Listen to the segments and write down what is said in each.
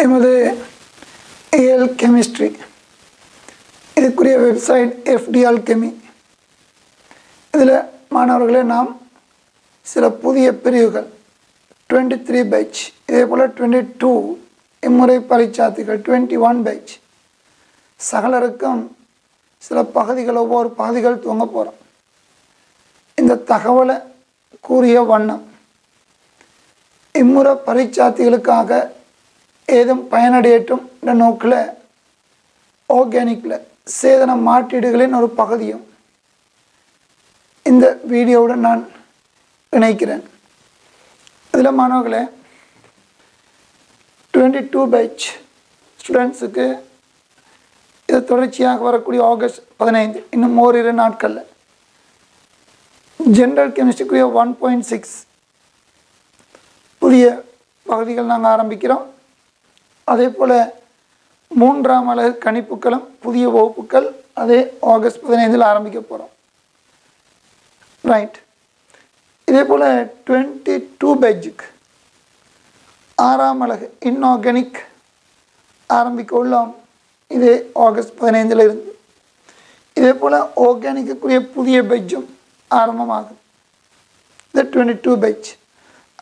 எமது AL chemistry இதுக்குரிய website FDAlchemy. இதில் மாணவர்களே நாம் சில புதிய பிரிவுகள் 23 பேட்ச், இதே போல் 22 இம்முறை பரீட்சார்த்திகள் 21 பேட்ச் சகலருக்கும் சில பகுதிகள் ஒவ்வொரு பகுதிகள் துவங்க போகிறோம். இந்த தகவலை கூறிய வண்ணம் இம்முறை பரீட்சார்த்திகளுக்காக ஏதும் பயனடையட்டும் என்ற நோக்கில் ஆர்கானிக்கில் சேதன மாற்றீடுகளின் ஒரு பகுதியும் இந்த வீடியோவுடன் நான் இணைக்கிறேன். இதில் மாணவர்களே 22 பேட்ச் ஸ்டூடெண்ட்ஸுக்கு இது தொடர்ச்சியாக வரக்கூடிய ஆகஸ்ட் 15 இன்னும் ஓரிரு நாட்களில் ஜென்ரல் கெமிஸ்ட்ரிக்குரிய 1.6 புதிய பகுதிகள் நாங்கள் ஆரம்பிக்கிறோம். அதே போல் 3ஆம் அலகு கணிப்புக்களும் புதிய வகுப்புகள் அதே ஆகஸ்ட் 15 ஆரம்பிக்க போகிறோம். ரைட். இதே போல் 22 பேட்சுக்கு 6ஆம் அலகு இன்ஆர்கானிக் ஆரம்பிக்க உள்ளோம். இதே ஆகஸ்ட் 15 இருந்து. இதே போல் ஆர்கானிக்குரிய புதிய பேட்சும் ஆரம்பமாகும். இந்த 22 பேட்ச்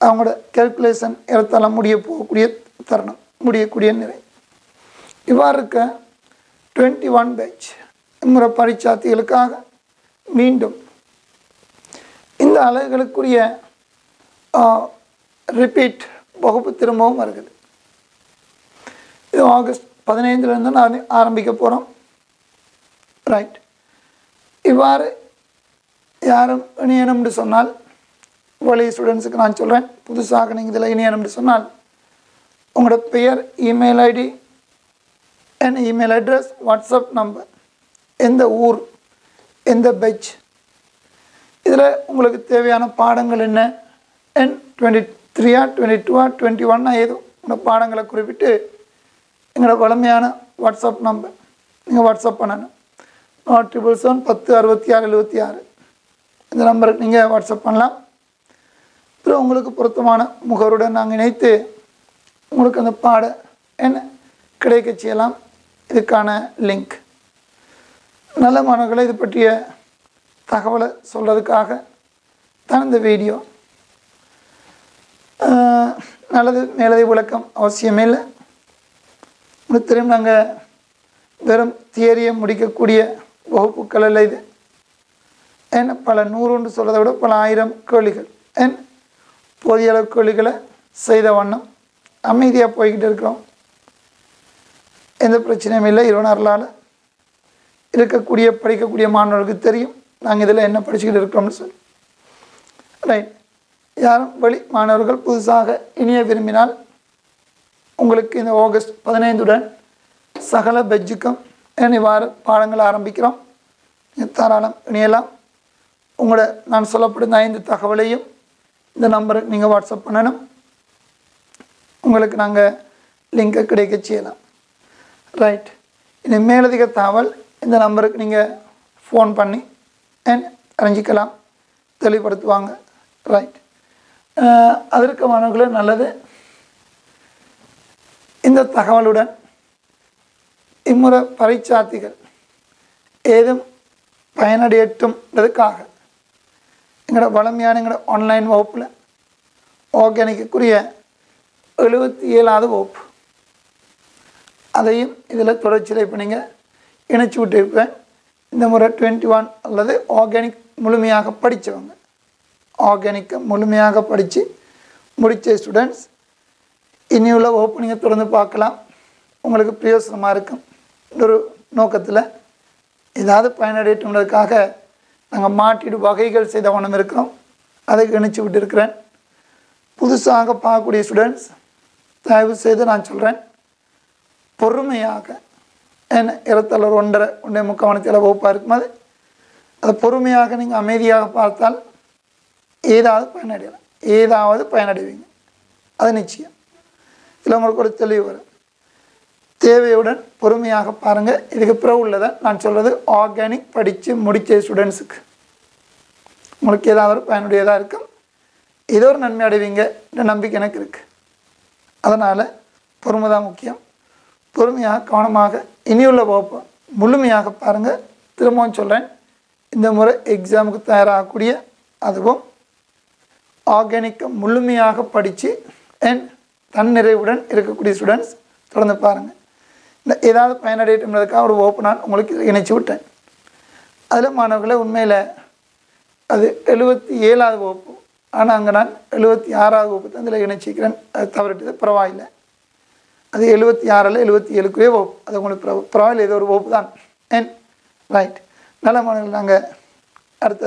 அவங்களோட கேல்குலேஷன் ஏறத்தாழ முடிய போகக்கூடிய தருணம், முடியக்கூடிய நிலை. இவ்வாறு இருக்க 21 பேட்ச் இம்முறை பரீட்சார்த்திகளுக்காக மீண்டும் இந்த அலகுகளுக்குரிய ரிப்பீட் வகுப்பு திரும்பவும் வருகிறது. இது ஆகஸ்ட் 15 நான் ஆரம்பிக்க போகிறோம். ரைட். இவ்வாறு யாரும் இணையணும்னு சொன்னால் வழி ஸ்டூடெண்ட்ஸுக்கு நான் சொல்கிறேன், புதுசாக நீங்கள் இதில் இணையணும்னு சொன்னால் உங்களோட பெயர், email ID and email address, WhatsApp number, எந்த ஊர், எந்த பேட்ச், இதில் உங்களுக்கு தேவையான பாடங்கள் என்ன, அண்ட் 23 22 21 ஏதோ உங்களோட பாடங்களை குறிப்பிட்டு எங்களோட வளமையான வாட்ஸ்அப் நம்பர் நீங்கள் வாட்ஸ்அப் பண்ணணும். 777 10 66 76 இந்த நம்பருக்கு நீங்கள் வாட்ஸ்அப் பண்ணலாம். அப்புறம் உங்களுக்கு பொருத்தமான முகவருடன் நாங்கள் இணைத்து உங்களுக்கு அந்த பாட என்ன கிடைக்க செய்யலாம். இதுக்கான லிங்க். நல்ல மாணவர்களை இது பற்றிய தகவலை சொல்கிறதுக்காக தான் இந்த வீடியோ. நல்லது மேலதை விளக்கம் அவசியமே இல்லை. உங்களுக்கு தெரியும், நாங்கள் வெறும் தியரியை முடிக்கக்கூடிய வகுப்புகள் இல்லை. இது ஏன்னா பல நூறுன்னு சொல்கிறத விட பல ஆயிரம் கேள்விகள், ஏன் போதிய அளவு கேள்விகளை செய்த வண்ணம் அமைதியாக போய்கிட்டு இருக்கிறோம். எந்த பிரச்சனையும் இல்லை. இறைவனர்களால் இருக்கக்கூடிய படிக்கக்கூடிய மாணவர்களுக்கு தெரியும் நாங்கள் இதில் என்ன படிச்சுக்கிட்டு இருக்கிறோம்னு சொல்லி. ரைட். யாரும் வழி மாணவர்கள் புதுசாக இணைய விரும்பினால் உங்களுக்கு இந்த ஆகஸ்ட் 15 சகல பெட்ஜுக்கும் இவ்வாறு பாடங்கள் ஆரம்பிக்கிறோம். தாராளம் இணையலாம். உங்களோட நான் சொல்லப்படும் 5 தகவலையும் இந்த நம்பருக்கு நீங்கள் வாட்ஸ்அப் பண்ணணும். உங்களுக்கு நாங்கள் லிங்கை கிடைக்க செய்யலாம். ரைட். இனி மேலதிக தகவல் இந்த நம்பருக்கு நீங்கள் ஃபோன் பண்ணி அறிஞ்சிக்கலாம், தெளிவுபடுத்துவாங்க. ரைட். அதற்கு மாணவர்களே நல்லது. இந்த தகவலுடன் இம்முறை பரீட்சார்த்திகள் ஏதும் பயனடையட்டும்ன்றதுக்காக எங்களோட வளமையான எங்களோட ஆன்லைன் வகுப்பில் ஆர்கானிக்குரிய 77வது வகுப்பு அதையும் இதில் தொடர்ச்சியில் இப்போ நீங்கள் இணைச்சி விட்டுருப்பேன். இந்த முறை 21 அல்லது ஆர்கானிக் முழுமையாக படித்தவங்க, ஆர்கானிக்கை முழுமையாக படித்து முடித்த ஸ்டூடெண்ட்ஸ் இனியுள்ள வகுப்பு நீங்கள் தொடர்ந்து பார்க்கலாம். உங்களுக்கு பிரயோசனமாக இருக்கும். ஒரு நோக்கத்தில் ஏதாவது பயனடையட்டும்ன்றதுக்காக நாங்கள் மாற்றீடு வகைகள் செய்த வண்ணம் இருக்கிறோம். அதை இணைச்சி விட்டுருக்கிறேன். புதுசாக பார்க்கக்கூடிய ஸ்டூடெண்ட்ஸ் தயவு செய்து நான் சொல்கிறேன், பொறுமையாக என்ன இருத்தல் ஒரு 1.5 1.25 மணித்தேல வகுப்பாக இருக்கும்போது அதை பொறுமையாக நீங்கள் அமைதியாக பார்த்தால் ஏதாவது பயனடைவீங்க. அது நிச்சயம். இதில் உங்களுக்கு ஒரு தெளிவு வரும். தேவையுடன் பொறுமையாக பாருங்கள். இதுக்கு பிறகு உள்ளதை நான் சொல்கிறது ஆர்கானிக் படித்து முடித்த ஸ்டூடெண்ட்ஸுக்கு உங்களுக்கு ஏதாவது ஒரு பயனுடையதாக இருக்கும். ஏதோ ஒரு நன்மை அடைவீங்க என்ற நம்பிக்கை எனக்கு இருக்குது. அதனால் பொறுமை தான் முக்கியம். பொறுமையாக கவனமாக இனியுள்ள வகுப்பு முழுமையாக பாருங்கள். திரும்பவும் சொல்கிறேன், இந்த முறை எக்ஸாமுக்கு தயாராகக்கூடிய அதுவும் ஆர்கானிக்கை முழுமையாக படித்து அண்ட் தன்னிறைவுடன் இருக்கக்கூடிய ஸ்டூடெண்ட்ஸ் தொடர்ந்து பாருங்கள். இந்த ஏதாவது பயனடையட்டும்ன்றதுக்காக ஒரு வகுப்பு நான் உங்களுக்கு இணைச்சி விட்டேன். அதில் மாணவர்களை உண்மையில் அது 77வது வகுப்பு, ஆனால் அங்கே நான் 76வது வகுப்பு தான் இதில் இணைச்சிக்கிறேன். அது தவறிட்டது, பரவாயில்லை. அது 76 77க்குரிய வகுப்பு, அது உங்களுக்கு பரவாயில்லை, ஏதோ ஒரு வகுப்பு தான். அண்ட் ரைட், நல்ல மாணவர்கள், நாங்கள் அடுத்த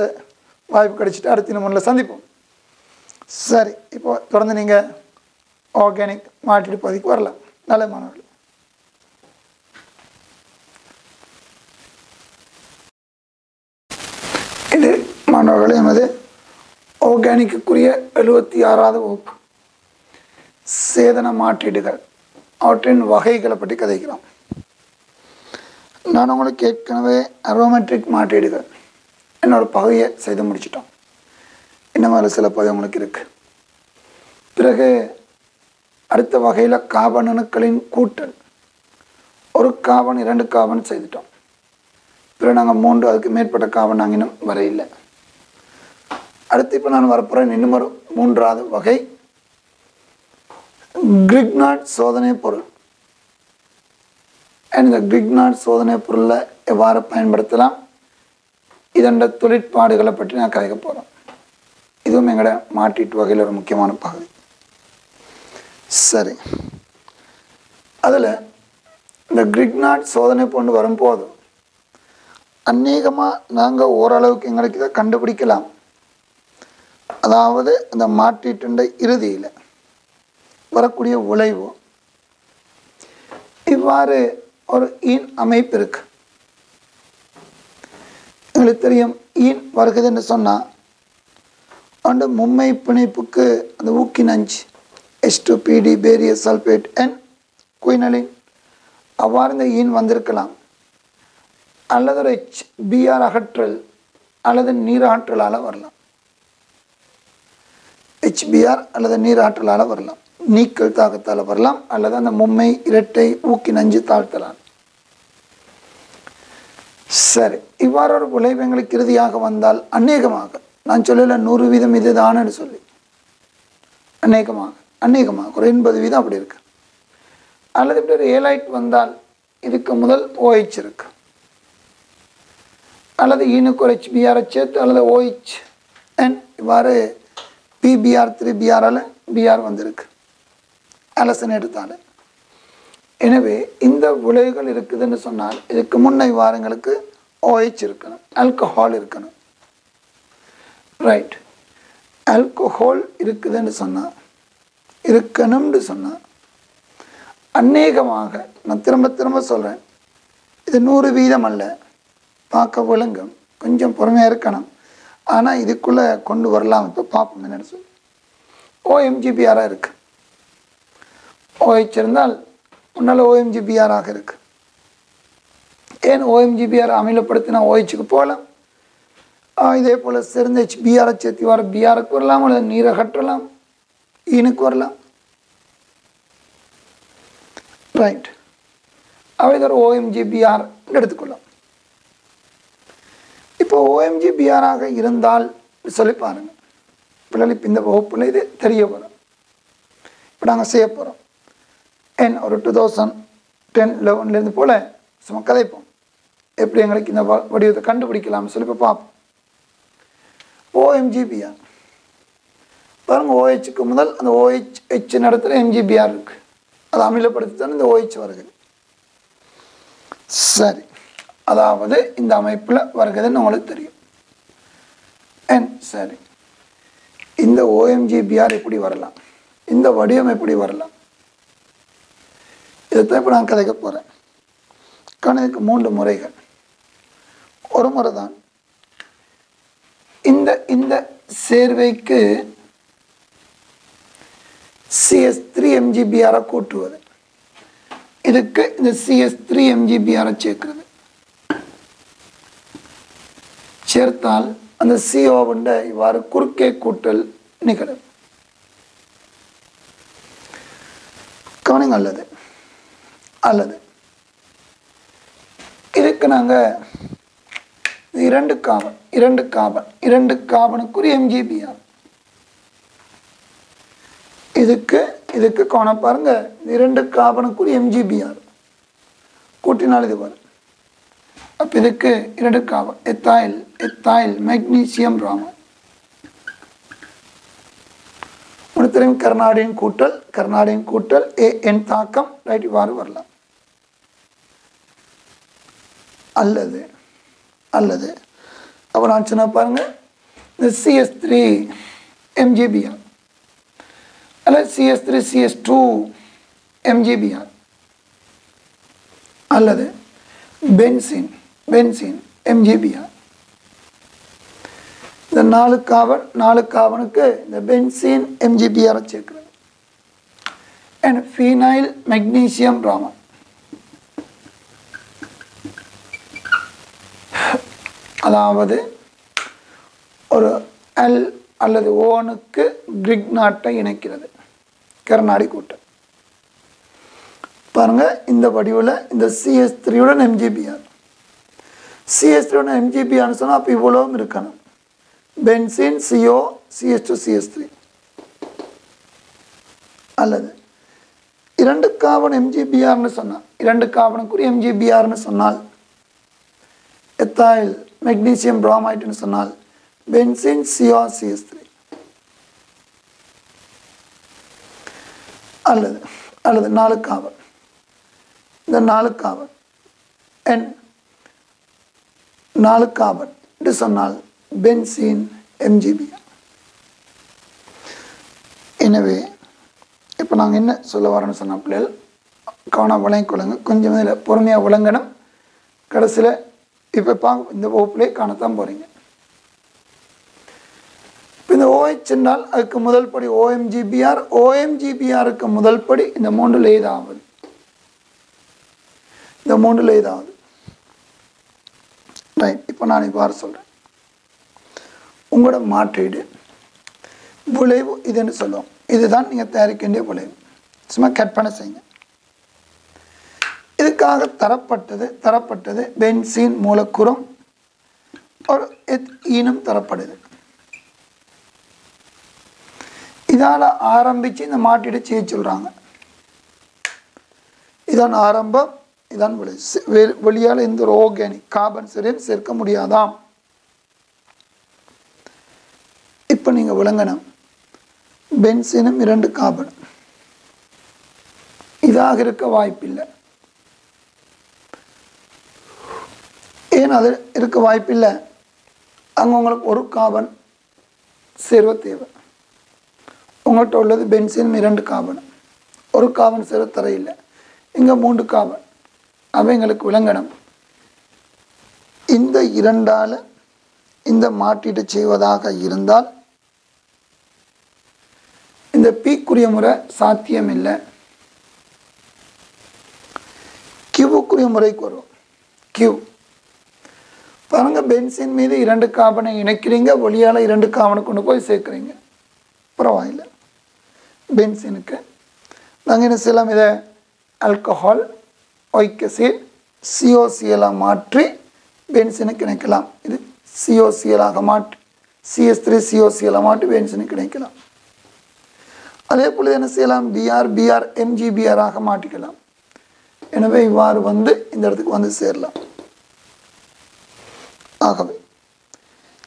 வாய்ப்பு கிடைச்சிட்டு அடுத்த இன்னும் சந்திப்போம். சரி, இப்போ தொடர்ந்து நீங்கள் ஆர்கானிக் மாற்றீடு பகுதிக்கு வரலாம். நல்ல மாணவர்கள், இது மாணவர்களே எமது ஆர்கானிக்குரிய 76வது வகுப்பு சேதன மாற்றீடுகள் அவற்றின் வகைகளை பற்றி கதைக்கிறோம். நான் உங்களுக்கு ஏற்கனவே அரோமேட்ரிக் மாற்றீடுகள் என்னோட பகுதியை செய்து முடிச்சிட்டோம். இன்னும் அதில் சில பகுதி உங்களுக்கு இருக்குது. பிறகு அடுத்த வகையில் கார்பன் அணுக்களின் கூட்டல், ஒரு கார்பன் 2 கார்பன் செய்துட்டோம். பிறகு நாங்கள் 3 அதுக்கு மேற்பட்ட கார்பன் நாங்கள் இன்னும் வரையில்லை. அடுத்து இப்போ நான் வரப்போகிறேன் இன்னும் ஒரு 3வது வகை, கிரிக்னார்ட் சோதனை பொருள். இந்த கிரிக்னார்ட் சோதனை பொருளை எவ்வாறு பயன்படுத்தலாம், இதன் தொழிற்பாடுகளை பற்றி நான் கதைக்க போகிறோம். இதுவும் எங்களோட மாற்றீட்டு வகையில் ஒரு முக்கியமான பகுதி. சரி, அதில் இந்த கிரிக்னார்ட் சோதனை கொண்டு வரும்போது அநேகமாக நாங்கள் ஓரளவுக்கு எங்களுக்கு இதை கண்டுபிடிக்கலாம். அதாவது இந்த மாற்றீட்டு இறுதியில் வரக்கூடிய விளைவு இவ்வாறு ஒரு ஈன் அமைப்பு இருக்கு. எங்களுக்கு தெரியும், ஈன் வருகுதுன்னு சொன்னால் அந்த மும்மை பிணைப்புக்கு அந்த ஊக்கி நஞ்சு H2PD பேரியஸ் சல்பேட் அண்ட் குயினலின் அவ்வாறு இந்த ஈன் வந்திருக்கலாம். அல்லது ஒரு HBr அகற்றல் அல்லது நீர் ஆற்றலால் வரலாம். HBr அல்லது நீர் ஆற்றலால் வரலாம், நீக்கல் தாக்கத்தால் வரலாம், அல்லது அந்த மும்மை இரட்டை ஊக்கி நஞ்சு தாழ்த்தலாம். சரி, இவ்வாறு ஒரு விளைவு எங்களுக்கு இறுதியாக வந்தால் அநேகமாக, நான் சொல்லல 100% இதுதான்னு சொல்லி, அநேகமாக ஒரு 80% அப்படி இருக்கு. அல்லது இப்படி ஒரு ஏலைட் வந்தால் இதுக்கு முதல் OH இருக்கு, அல்லது ஈனுக்கு ஒரு HBr சேர்த்து அல்லது OH அண்ட் இவ்வாறு PBr3Br Br வந்திருக்கு அலசன் எடுத்தால். எனவே இந்த விளைவுகள் இருக்குதுன்னு சொன்னால் இதுக்கு முன்ன வாரங்களுக்கு OH இருக்கணும், ஆல்கஹால் இருக்கணும். ரைட், ஆல்கஹால் இருக்குதுன்னு சொன்னால், இருக்கணும்னு சொன்னால் அநேகமாக, நான் திரும்ப சொல்கிறேன், இது 100% அல்ல, பார்க்க விளங்கும், கொஞ்சம் பொறுமையாக இருக்கணும். ஆனால் இதுக்குள்ளே கொண்டு வரலாம். இப்போ பார்ப்போம் என்னென்னு சொல்லி. OMGBr இருக்குது, OH இருந்தால் முன்னால் OMGBr ஆக இருக்கு. ஏன் OMGBr அமிலப்படுத்தினா OHக்கு போகலாம். இதே போல் சேர்ந்து HBr சேர்த்து வர Brக்கு வரலாம், அல்லது நீரை கட்டலாம், ஈனுக்கு வரலாம். ரைட், அவை ஒரு OMGBr எடுத்துக்கொள்ளலாம். இப்போ OMGBr ஆக இருந்தால் சொல்லி பாருங்கள், பிள்ளைகளுக்கு இந்த வகுப்பில் இது தெரிய வரும். இப்போ நாங்கள் செய்ய போகிறோம். ஒரு 2010-11 போல் சும்மா கதைப்போம், எப்படி எங்களுக்கு இந்த வடிவத்தை கண்டுபிடிக்கலாம்னு சொல்லி இப்போ பார்ப்போம். OMGBr பாருங்கள், OHக்கு முதல் அந்த OH இடத்துல MGBr இருக்கு, அதை அமிலப்படுத்தி தான் இந்த OH வருகிறது. சரி, அதாவது இந்த அமைப்பில் வருகிறதுன்னு உங்களுக்கு தெரியும். சரி, இந்த OMGBr எப்படி வரலாம், இந்த வடிவம் எப்படி வரலாம், இதைத்தான் இப்போ நான் கதைக்க போகிறேன். கணக்கு 3 முறைகள். ஒரு முறை தான் இந்த சேர்வைக்கு CS3MGBr கூட்டுவது, இதுக்கு இந்த CS3MGBr சேர்க்கிறது. சேர்த்தால் அந்த CO இவ்வாறு குறுக்கே கூட்டல் நிகழும். கவனிங்க அல்லது அல்லது இதுக்கு நாங்கள் இரண்டு கார்பனுக்குரிய MgBr இதுக்கு கவனம் பாருங்க இரண்டு கார்பனுக்குரிய MgBr கூட்டினால் இது வரும் அப்போ இதுக்கு இரண்டு கார்பன் எத்தாயில் மெக்னீசியம் பிரோமைடு உனக்கு கர்நாடியன் கூட்டல் AN தாக்கம் ரைட் இவ்வாறு வரலாம் அல்லது அப்போ நான் சொன்ன பாருங்க இந்த CS3 MgBr அல்லது CS3 CS2 MgBr அல்லது பென்சீன் MgBr இந்த நாலு கார்பனுக்கு இந்த பென்சீன் MgBr சேர்க்கிறது அண்ட் ஃபீனைல் மெக்னீசியம் பிரோமைடு அதாவது ஒரு L அல்லது ஓனுக்கு கிரிக்னாட்டை இணைக்கிறது கர்நாடி கூட்டம் பாருங்க இந்த வடிவில் இந்த CS3 உடன் MgBr CS3 உடன் MgBr சொன்னால் அப்போ இவ்வளவும் இருக்கணும் பென்சீன் CO CS2 CS3 அல்லது இரண்டு கார்பன் MgBrன்னு சொன்னால் இரண்டு கார்பனுக்குரிய MgBrன்னு சொன்னால் எத்தாயில் மெக்னீசியம் பிரோமைடுன்னு சொன்னால் பென்சீன் CO CS3 அல்லது நாலு கார்பன் இந்த நாலு கார்பன் என்று சொன்னால் பென்சீன் MgBr எனவே இப்போ நாங்கள் என்ன சொல்ல வரோன்னு சொன்ன பிள்ளைகள் கவனம் விளங்கிக்கொள்ளுங்க கொஞ்சம் இதில் பொறுமையாக விளங்கணும் கடைசியில் இப்போ இந்த வகுப்பிலே காணத்தான் போகிறீங்க இப்போ இந்த OH என்றால் அதுக்கு முதல் படி OMGBRக்கு முதல் படி இந்த மூன்றில் ஏதாவது ரைட் இப்போ நான் இவ்வாறு சொல்கிறேன் உங்களோட மாற்றீடு விளைவு இதுன்னு சொல்லுவோம் இதுதான் நீங்கள் தயாரிக்க வேண்டிய விளைவு சும்மா கற்பனை செய்யுங்க இதுக்காக தரப்பட்டது பென்சீன் மூலக்கூறும் ஒரு ஈனும் தரப்படுது இதால் ஆரம்பித்து இந்த மாற்றீடு செய்ய சொல்கிறாங்க இதான் ஆரம்பம் இதான் வெளியால் எந்த ஒரு ஆர்கானிக் கார்பன் சரியும் சேர்க்க முடியாதாம் இப்போ நீங்கள் விளங்கணும் பென்சீனும் இரண்டு கார்பன் இதாக இருக்க வாய்ப்பில்லை ஏன் அது இருக்க வாய்ப்பில்லை அங்கே உங்களுக்கு ஒரு கார்பன் சேர்வ தேவை உங்கள்கிட்ட உள்ளது பென்சீன் இரண்டு கார்பன் ஒரு கார்பன் சேர்வ தரையில்லை இங்கே மூன்று கார்பன் அவை எங்களுக்கு விளங்கணும் இந்த இரண்டால் இந்த மாற்றீடு செய்வதாக இருந்தால் இந்த பீக்குரிய முறை சாத்தியமில்லை கியூவுக்குரிய முறைக்கு வரும் கியூ பாருங்க பென்சீன் மீது இரண்டு கார்பனை இணைக்கிறீங்க ஒளியால் இரண்டு கார்பனை கொண்டு போய் சேர்க்குறீங்க பரவாயில்லை பென்சீனுக்கு நாங்கள் என்ன செய்யலாம் இதை ஆல்கஹால் ஒய்கசில் சிஓசிஎலாக மாற்றி பென்சீனுக்கு இணைக்கலாம் இது சிஓசிஎலாக மாற்றி CS3 சிஓசிஎலாக மாற்றி பென்சீனுக்கு இணைக்கலாம் அதே போல் என்ன செய்யலாம் பிஆர் MgBr மாற்றிக்கலாம் எனவே இவ்வாறு வந்து இந்த இடத்துக்கு வந்து சேரலாம் ஆகவே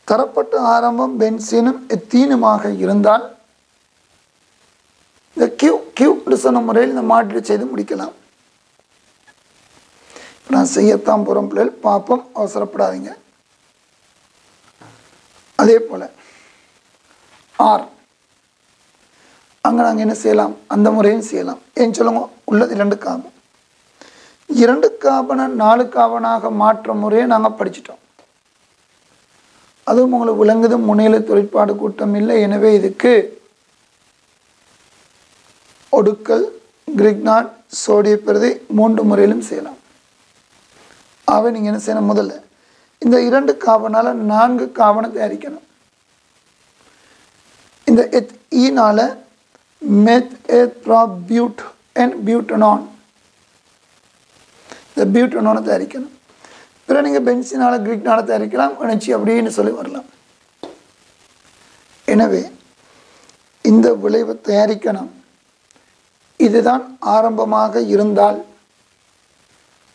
தரப்பட்ட ஆரம்பம் பென்சீனும் எத்தீனுமாக இருந்தால் இந்த கியூ சொன்ன முறையில் இந்த மாற்றீடு செய்து முடிக்கலாம் நான் செய்யத்தான் போகிறோம் பிள்ளைகள் பார்ப்போம் அவசரப்படாதீங்க அதே போல் ஆர் அங்கே நாங்கள் என்ன செய்யலாம் அந்த முறையும் செய்யலாம் ஏன் சொல்லுங்க உள்ளது இரண்டு கார்பனை 4 கார்பனாக மாற்ற முறையை நாங்கள் படிச்சிட்டோம் அதுவும் உங்களுக்கு விளங்குது முன்னிலை தொழிற்பாடு கூட்டம் இல்லை எனவே இதுக்கு ஒடுக்கல் கிரிக்னாட் சோடிய பிரதி 3 முறையிலும் செய்யலாம் ஆகவே நீங்கள் என்ன செய்யணும் முதல்ல இந்த 2 கார்பனால் 4 கார்பனை தயாரிக்கணும் இந்த ஈனால் மெத் எத்ராபியூட் அண்ட் பியூட்டனான். இந்த பியூட்டனானை தயாரிக்கணும். பிறகு நீங்கள் பென்சினால் கிரிக்னால் தயாரிக்கலாம், இணைச்சி அப்படின்னு சொல்லி வரலாம். எனவே இந்த விளைவை தயாரிக்கணும். இதுதான் ஆரம்பமாக இருந்தால்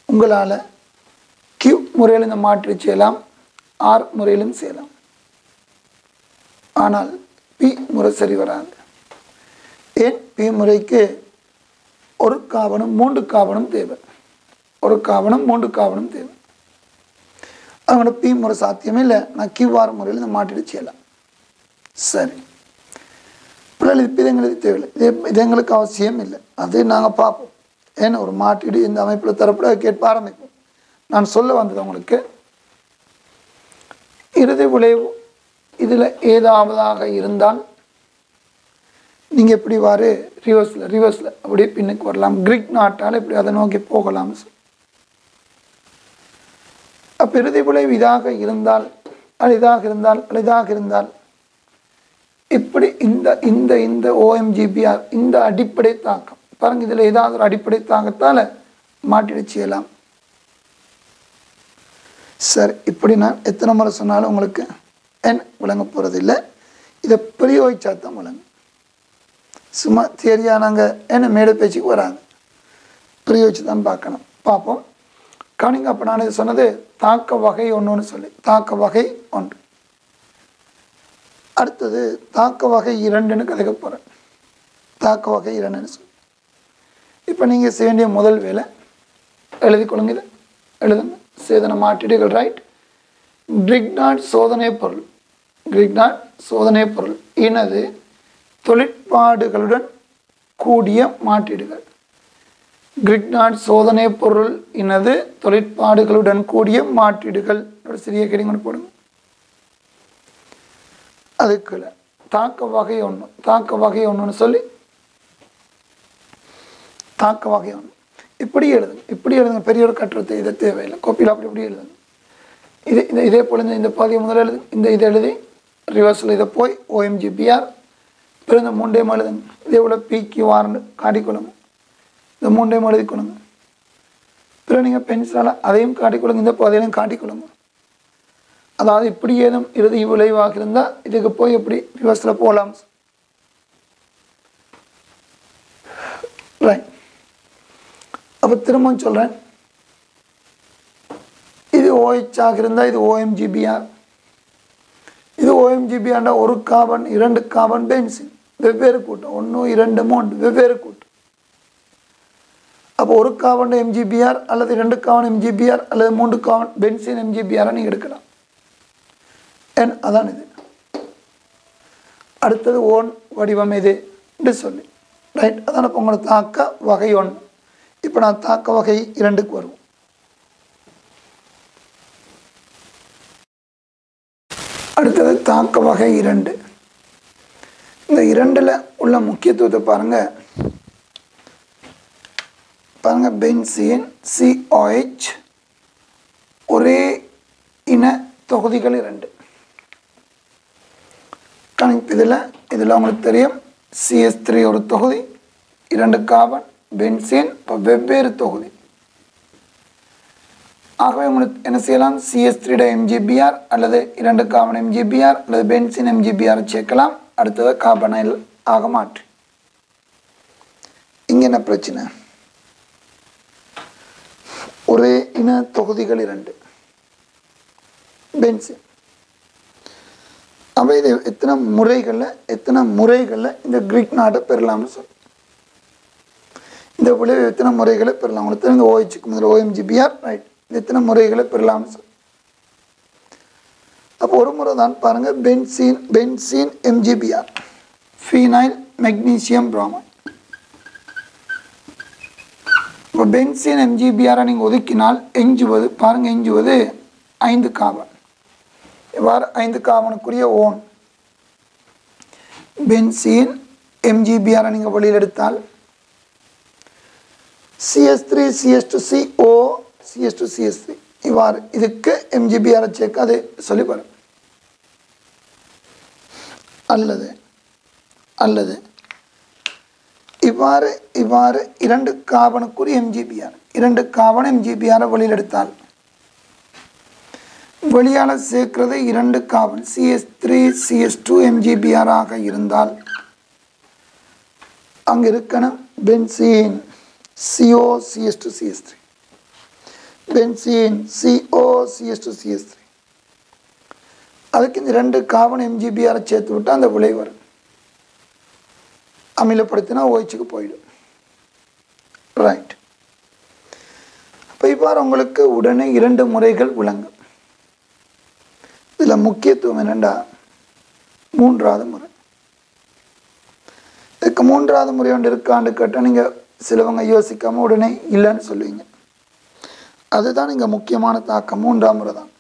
உங்களால் Q முறையில் இந்த மாற்றி செய்யலாம், R முறையிலும் செய்யலாம். ஆனால் P முறை சரி வராது. ஏன்? P முறைக்கு ஒரு காபனும் 3 காபனும் தேவை. ஒரு காபனும் 3 காபனும் தேவை. அதோட P முறை சாத்தியமே இல்லை. நான் QR முறையில் இந்த மாற்றிட்டு செய்யலாம். சரி, பிள்ளைகள் இப்போ இது எங்களுக்கு தேவையில்லை, இது எங்களுக்கு அவசியம் இல்லை. அது நாங்கள் பார்ப்போம். ஏன்னா ஒரு மாற்றீடு இந்த அமைப்பில் தரப்பட கேட்ப ஆரம்பிப்போம். நான் சொல்ல வந்தது உங்களுக்கு, இறுதி விளைவு இதில் ஏதாவதாக இருந்தால் நீங்கள் எப்படி வாரு ரிவர்ஸில் அப்படியே பின்னுக்கு வரலாம். கிரிக் நாட்டால் இப்படி அதை நோக்கி போகலாம். அப்போ இறுதி விளைவு இதாக இருந்தால் அளிதாக இருந்தால் இப்படி இந்த இந்த இந்த OMGBR இந்த அடிப்படை தாக்கம் பாருங்க, இதில் ஏதாவது ஒரு அடிப்படை தாக்கத்தால் மாட்டிட செய்யலாம். சரி, இப்படி நான் எத்தனை முறை சொன்னாலும் உங்களுக்கு என்ன விளங்க போகிறதில்லை. இதை பிரயோகிச்சா தான் விளங்கும். சும்மா தியரியாக நாங்கள் என்ன மேடை பேச்சுக்கு வராங்க, பிரயோகிச்சு தான் பார்ப்போம். கவனிங்க. அப்போ நான் இது சொன்னது தாக்க வகை ஒன்றுன்னு சொல்லி, தாக்க வகை 1. அடுத்தது தாக்க வகை 2ன்னு கதைக்க போகிறேன். தாக்க வகை 2ன்னு சொல்லி இப்போ நீங்கள் செய்ய வேண்டிய முதல் வேலை எழுதிக்கொள்ளுங்க. இதை எழுதுங்க. சேதன மாற்றீடுகள் ரைட். கிரிக்னாட் சோதனை பொருள், கிரிக்னாட் சோதனை பொருள் இனது தொழிற்பாடுகளுடன் கூடிய மாற்றீடுகள். கிரிக்னாட் சோதனை பொருள் இனது தொழிற்பாடுகளுடன் கூடிய மாற்றீடுகள். ஒரு சிறிய கிடைங்க போடுங்க. அதுக்குள்ள தாக்க வகை 1, தாக்க வகை 1ன்னு சொல்லி தாக்க வகை 1 இப்படி எழுதுங்க. பெரிய ஒரு கட்டுரத்தை இதை தேவையில்லை, கோப்பியில் அப்படி இப்படி எழுதுங்க. இதே போல் இந்த பாதியை முதல்ல எழுதுங்க. இதை எழுதி ரிவர்ஸில் இதை போய் OMGBR பிறகு இந்த 3 எழுதுங்க. இதே போல் PQRன்னு காட்டிக்கொள்ளுங்க. இந்த 3 எழுதிக்கொள்ளுங்க. பிறகு நீங்கள் பென்சிலால் அதையும் காட்டிக்கொள்ளுங்க, இந்த பாதையிலையும் காட்டிக்கொள்ளுங்க. அதாவது இப்படி ஏதும் இறுதி விளைவாக இருந்தால் இதுக்கு போய் எப்படி ரிவர்ஸில் போகலாம். ரைட். அப்போ திரும்பவும் சொல்கிறேன், இது OH ஆக இருந்தால் இது OMGBR. இது OMGBRனா ஒரு கார்பன் 2 கார்பன் பென்சின் வெவ்வேறு கூட்டம், 1 2 3 வெவ்வேறு கூட்டம். அப்போ ஒரு கார்பன் MGBR அல்லது 2 கார்பன் MGBR அல்லது 3 கார்பன் பென்சின் MGBR நீங்கள் எடுக்கலாம். அதான் இது. அடுத்தது ஓன் வடிவம் இது என்று சொல்லி ரைட். அதான் இப்போ உங்களோட தாக்க வகை 1. இப்போ நான் தாக்க வகை 2க்கு வருவோம். அடுத்தது தாக்க வகை 2. இந்த 2ல் உள்ள முக்கியத்துவத்தை பாருங்கள். பென்சீன் COH ஒரே இன தொகுதிகள் 2. கணக்கு இதில் உங்களுக்கு தெரியும் CH3 ஒரு தொகுதி, 2 கார்பன் பென்சீன் வெவ்வேறு தொகுதி. ஆகவே உங்களுக்கு என்ன செய்யலாம், CH3 MGBR அல்லது 2 கார்பன் MGBR அல்லது பென்சீன் MGBR சேர்க்கலாம். அடுத்தது கார்பனைல் ஆக மாற்று. இங்கே என்ன பிரச்சனை, ஒரே இன தொகுதிகள் 2 பென்சீன். அப்போ இது எத்தனை முறைகளில் இந்த கிரிக் நாட்டை பெறலாம்னு சொல்லி, இந்த விளைவு எத்தனை முறைகளை பெறலாம். உங்களுக்கு இந்த OHக்கு முதல்ல OMGBR ரைட், இது எத்தனை முறைகளை பெறலாம்னு சொல்லி. அப்போ ஒரு முறை தான் பாருங்கள், பென்சீன் MGBR ஃபீனைல் மெக்னீசியம் பிரோமைட். இப்போ பென்சீன் MGBR நீங்கள் ஒதுக்கினால் எஞ்சுவது பாருங்கள், எஞ்சுவது 5 கார்பன். இவ்வாறு 5 கார்பனுக்குரிய ஓன் பென்சீன் MGBR நீங்கள் வெளியில் எடுத்தால் CH3 CH2CO CH2 CH3 இவ்வாறு இதுக்கு MGBR சேர்க்க அது சொல்லி பாருங்க. அல்லது இவ்வாறு இவ்வாறு 2 கார்பனுக்குரிய MgBr 2 கார்பன் MgBr வெளியில் எடுத்தால் வெளியால் சேர்க்கிறது 2 கார்பன் CH3 CH2 MgBr ஆக இருந்தால் அங்கே இருக்கணும் benzene CO CH2 CH3 benzene CO CH2 CH3 அதுக்கு இந்த 2 கார்பன் MgBr சேர்த்து விட்டால் அந்த விளை வரும் அமிலப்படுத்தினா OHக்கு போயிடும் ரைட் அப்போ இவ்வாறு உங்களுக்கு உடனே 2 முறைகள் விளங்கும் இதில் முக்கியத்துவம் என்னென்னா 3வது முறை இதுக்கு 3வது முறை ஒன்று இருக்கான்னு கேட்டால் நீங்கள் சிலவங்க யோசிக்காமல் உடனே இல்லைன்னு சொல்லுவீங்க அதுதான் இங்கே முக்கியமான தாக்கம் 3ஆம் முறை தான்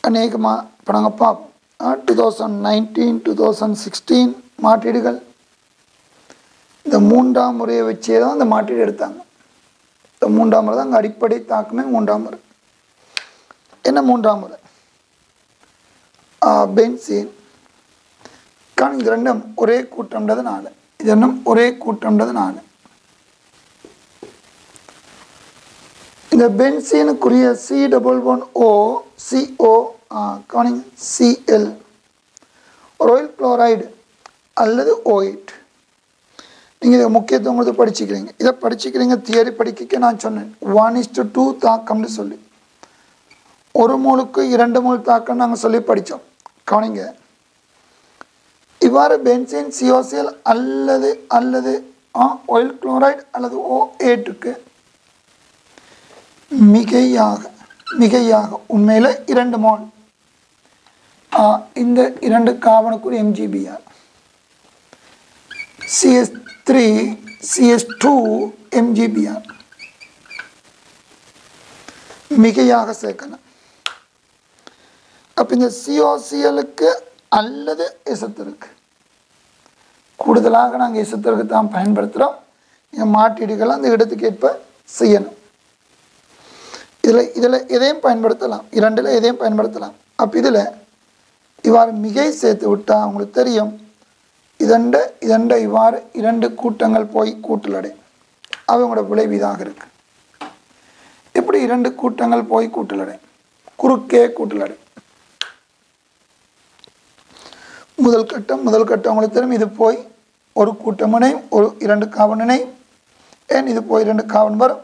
அநேகமாக இப்போ நாங்கள் பார்ப்போம் 2019 2016 மாற்றீடுகள் இந்த 3ஆம் முறையை வச்சே தான் இந்த மாற்றீடு எடுத்தாங்க இந்த 3ஆம் முறை தான் அங்கே அடிப்படை தாக்கமே 3ஆம் முறை என்ன 3ஆம் முறை பென்சீன் காரணம் இது ரெண்டும் ஒரே கூட்டம்ன்றதுனால இது ரெண்டும் ஒரே கூட்டம்ன்றதுனால இந்த பென்சீனுக்குரிய C11O CO Canning Cl oil chloride அல்லது OH நீங்கள் இதை முக்கியத்துவம் கொடுத்து படிச்சுக்கிறீங்க இதை படிச்சுக்கிறீங்க தியரி படிக்க நான் சொன்னேன் 1:2 தாக்கம்னு சொல்லி 1 மோலுக்கு 2 மோல் தாக்கம் நாங்கள் சொல்லி படித்தோம் கவனிங்க இவ்வாறு பென்சீன் COCl அல்லது அல்லது ஆயில் குளோரைடு அல்லது OH மிகையாக உண்மையில் 2 மோல் இந்த 2 கார்பனுக்குரிய MgBr CH3 CH2 MgBr மிகையாக சேர்க்கணும் அப்போ இந்த COClக்கு அல்லது எசத்திற்கு கூடுதலாக நாங்கள் எசத்திற்கு தான் பயன்படுத்துகிறோம் நீங்கள் மாற்றீடுகளை அந்த இடத்துக்கு ஏற்ப செய்யணும் இதில் எதையும் பயன்படுத்தலாம் 2ல் எதையும் பயன்படுத்தலாம் அப்போ இதில் இவ்வாறு மிகை சேர்த்து விட்டால் அவங்களுக்கு தெரியும் இதண்ட இவ்வாறு 2 கூட்டங்கள் போய் கூட்டலடையும் அவங்களோட விளைவு இதாக இருக்கு எப்படி 2 கூட்டங்கள் போய் கூட்டலடையும் குறுக்கே கூட்டலடையும் முதல் கட்டம் உங்களுக்கு தெரியும் இது போய் ஒரு கூட்டமுனையும் ஒரு 2 கார்பனையும் ஏன் இது போய் 2 கார்பன் வரும்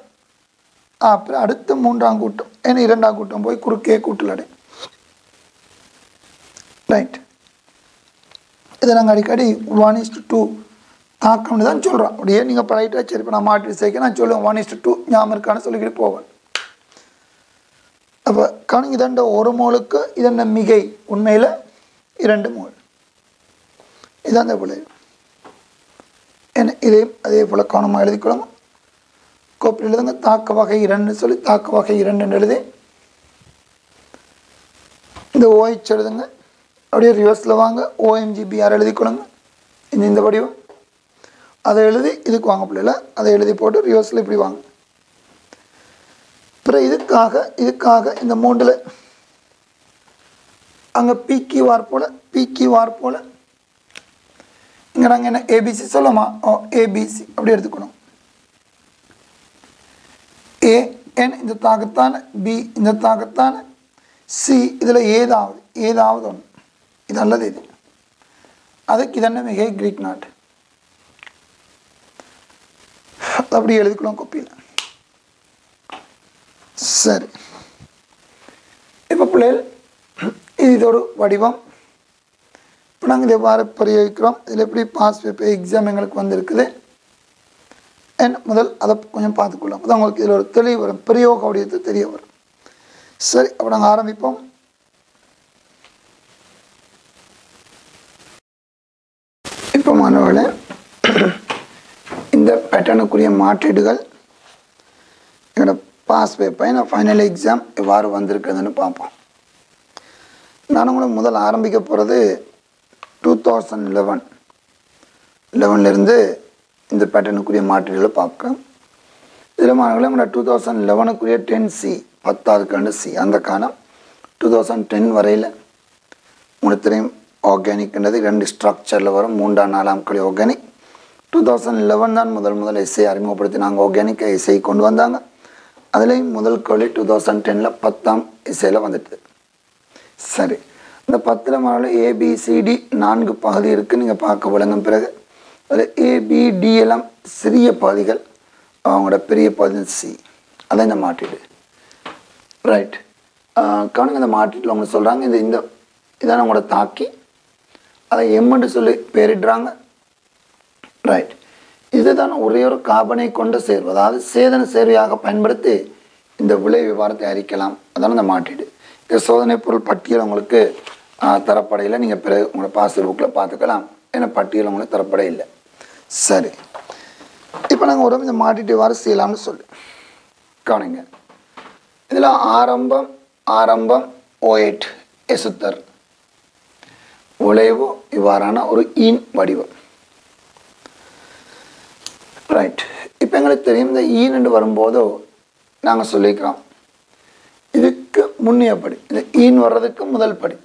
அப்புறம் அடுத்த 3ஆம் கூட்டம் ஏன்னா 2ஆம் கூட்டம் போய் குறுக்கே கூட்டலடை ரைட் இதை நாங்கள் அடிக்கடி 1:2 தாக்கம்னு தான் சொல்கிறோம் அப்படியே நீங்கள் ரைட்டாக சரி இப்போ நான் மாற்றி சேர்க்க நான் சொல்லுவேன் 1:2 ஞாபகம் இருக்கான்னு சொல்லிக்கிட்டு போவேன் அப்போ கணக்கு இதண்ட 1 மோலுக்கு இதண்ட மிகை உண்மையில் 2 மோல் இதான் அந்த விளைவு ஏன்னா இதையும் அதே போல் கவனமாக எழுதிக்கொள்ளுங்க கோப்பில் எழுதுங்க தாக்க வகை 2 சொல்லி தாக்க வகை 2 எழுதி இந்த OH எழுதுங்க அப்படியே ரிவர்ஸில் வாங்க OMgBr எழுதிக்கொள்ளுங்க இந்த வடிவம் அதை எழுதி இதுக்கு வாங்க பிள்ளைல அதை எழுதி போட்டு ரிவர்ஸில் இப்படி வாங்க அப்புறம் இதுக்காக இந்த 3ல் அங்கே PQR போல் இங்கே நாங்கள் என்ன ABC சொல்லமா ABC அப்படி எடுத்துக்கணும் AN இந்த தாக்கத்தான B இந்த தாக்கத்தான C இதில் ஏதாவது ஒன்று இது அல்லது இது அதுக்கு இதென்ன மிகை கிரீக் நாட்டு அப்படி எழுதிக்கலாம் கோப்பியில் சரி இப்போ பிள்ளைகள் இது ஒரு வடிவம் இப்போ நாங்கள் இதை எவ்வாறு பிரயோகிக்கிறோம் இதில் எப்படி பாஸ் பேப்பர் எக்ஸாம் எங்களுக்கு வந்திருக்குது முதல் அதை கொஞ்சம் பார்த்துக்கொள்ளலாம் அப்போ தான் உங்களுக்கு இதில் ஒரு தெளிவு வரும் பிரயோக வடிவத்தை தெரிய வரும் சரி அப்போ நாங்கள் ஆரம்பிப்போம் இப்போ மாணவர்களே இந்த பேட்டர்னுக்குரிய மாற்றீடுகள் என்னோட பாஸ் பேப்பர் நான் ஃபைனல் எக்ஸாம் எவ்வாறு வந்திருக்குதுன்னு பார்ப்போம் நான் உங்களுக்கு முதல் ஆரம்பிக்க போகிறது 2011 இந்த பேட்டர்னுக்குரிய மாற்றீடுகளை பார்க்குறோம் இதில் மாணவர்களே உங்களோட 2011க்குரிய 10C 10வது C அந்த காலம் 2010 வரையில் உங்களுக்கு தெரியும் ஆர்கானிக்ன்றது 2 ஸ்ட்ரக்சரில் வரும் 3ஆம் 4ஆம் கடி ஆர்கானிக் 2011 தான் முதல் எஸ்ஐ அறிமுகப்படுத்தினாங்க. ஆர்கானிக் எஸ்ஐ கொண்டு வந்தாங்க. அதுலேயும் முதல் கேள்வி 2010 10ஆம் எஸ்ஐயில் வந்துட்டு. சரி, இந்த 10 மாடலில் ஏபிசிடி 4 பகுதி இருக்குது. நீங்கள் பார்க்க விளங்கும். பிறகு அதில் ஏபிடி எல்லாம் சிறிய பகுதிகள், அவங்களோட பெரிய பகுதி சி. அதை இந்த மாற்றிடு ரைட். கவனிங்க, இந்த மாற்றிட்டு அவங்க சொல்கிறாங்க இந்த இதான அவங்களோட தாக்கி அதை எம்முன்னு சொல்லி பேரிடுறாங்க. ரைட். இதுதான் ஒரே ஒரு கார்பனை கொண்ட சேர்வு, அதாவது சேதன சேர்வையாக பயன்படுத்தி இந்த விளை விவரம் தயாரிக்கலாம். அதான இந்த மாற்றீடு. இந்த சோதனை பொருள் பட்டியல் உங்களுக்கு தரப்படையில், நீங்கள் பிறகு உங்களோட பாஸ்வேர்ட் புக்கில் பார்த்துக்கலாம். ஏன்னா பட்டியல் உங்களுக்கு தரப்பட இல்லை. சரி, இப்போ நாங்கள் ஒரு இந்த மாற்றீட்டு இவ்வாறு செய்யலாம்னு சொல்லி கவனிங்க. இதில் ஆரம்பம் O8 எசுத்தர் விளைவு இவ்வாறான ஒரு ஈன் வடிவம். ரைட். இப்போ எங்களுக்கு தெரியும் இந்த ஈன் என்று வரும்போதோ நாங்கள் சொல்லிக்கிறோம் இதுக்கு முன்னைய படி, இந்த ஈன் வர்றதுக்கு முதல் படி,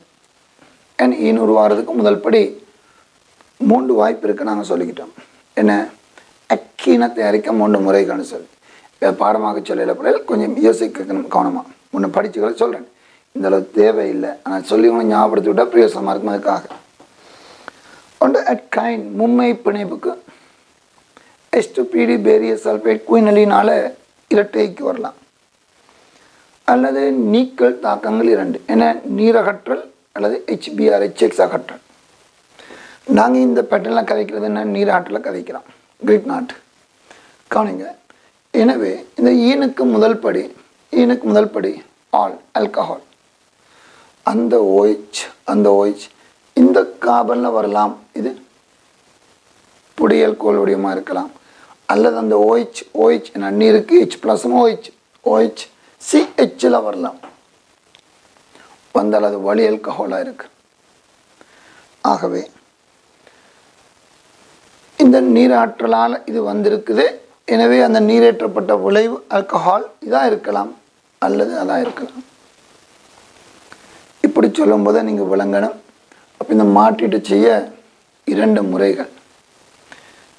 ஏன் ஈன் உருவாகிறதுக்கு முதல் படி 3 வாய்ப்பு இருக்குது நாங்கள் சொல்லிக்கிட்டோம். என்ன, அக்கீனை தயாரிக்க 3 முறைகள்னு சொல்லி பாடமாக சொல்லல பிள்ளைகள் கொஞ்சம் யோசிக்கணும் கவனமாக. முன்ன படிச்சுக்களை சொல்கிறேன், இந்த அளவு தேவையில்லை, ஆனால் சொல்லி உங்களை ஞாபகப்படுத்தி விட்டால் பிரயோசனமாக இருக்கும். அதுக்காக ஒன்று அட்கைன் மும்மை பிணைப்புக்கு H2PD பேரியஸ் சல்ஃபேட் குயினலினால் இரட்டைக்கு வரலாம். அல்லது நீக்கல் தாக்கங்கள் 2, என்ன நீரகற்றல் அல்லது HBr HX அகற்றல். நாங்கள் இந்த பேட்டர்னில் கதைக்கிறது என்ன, நீராற்றலை கதைக்கிறோம், கிரிட் நாட். கவனிங்க. எனவே இந்த ஈனுக்கு முதல் படி ஆல் ஆல்கஹால், அந்த OH இந்த கார்பனில் வரலாம். இது புடியல் கோல் வடிவமாக இருக்கலாம். அல்லது அந்த OH நீருக்கு H+ம் OH CHல் வரலாம். வந்தால் அது வலி ஆல்கஹாலாக இருக்கு. ஆகவே இந்த நீராற்றலால் இது வந்திருக்குது. எனவே அந்த நீரேற்றப்பட்ட விளைவு ஆல்கஹால் இதாக இருக்கலாம் அல்லது அதாக இருக்கலாம். இப்படி சொல்லும் போதே நீங்கள் விளங்கணும். அப்போ இந்த மாற்றீட்டு செய்ய 2 முறைகள்.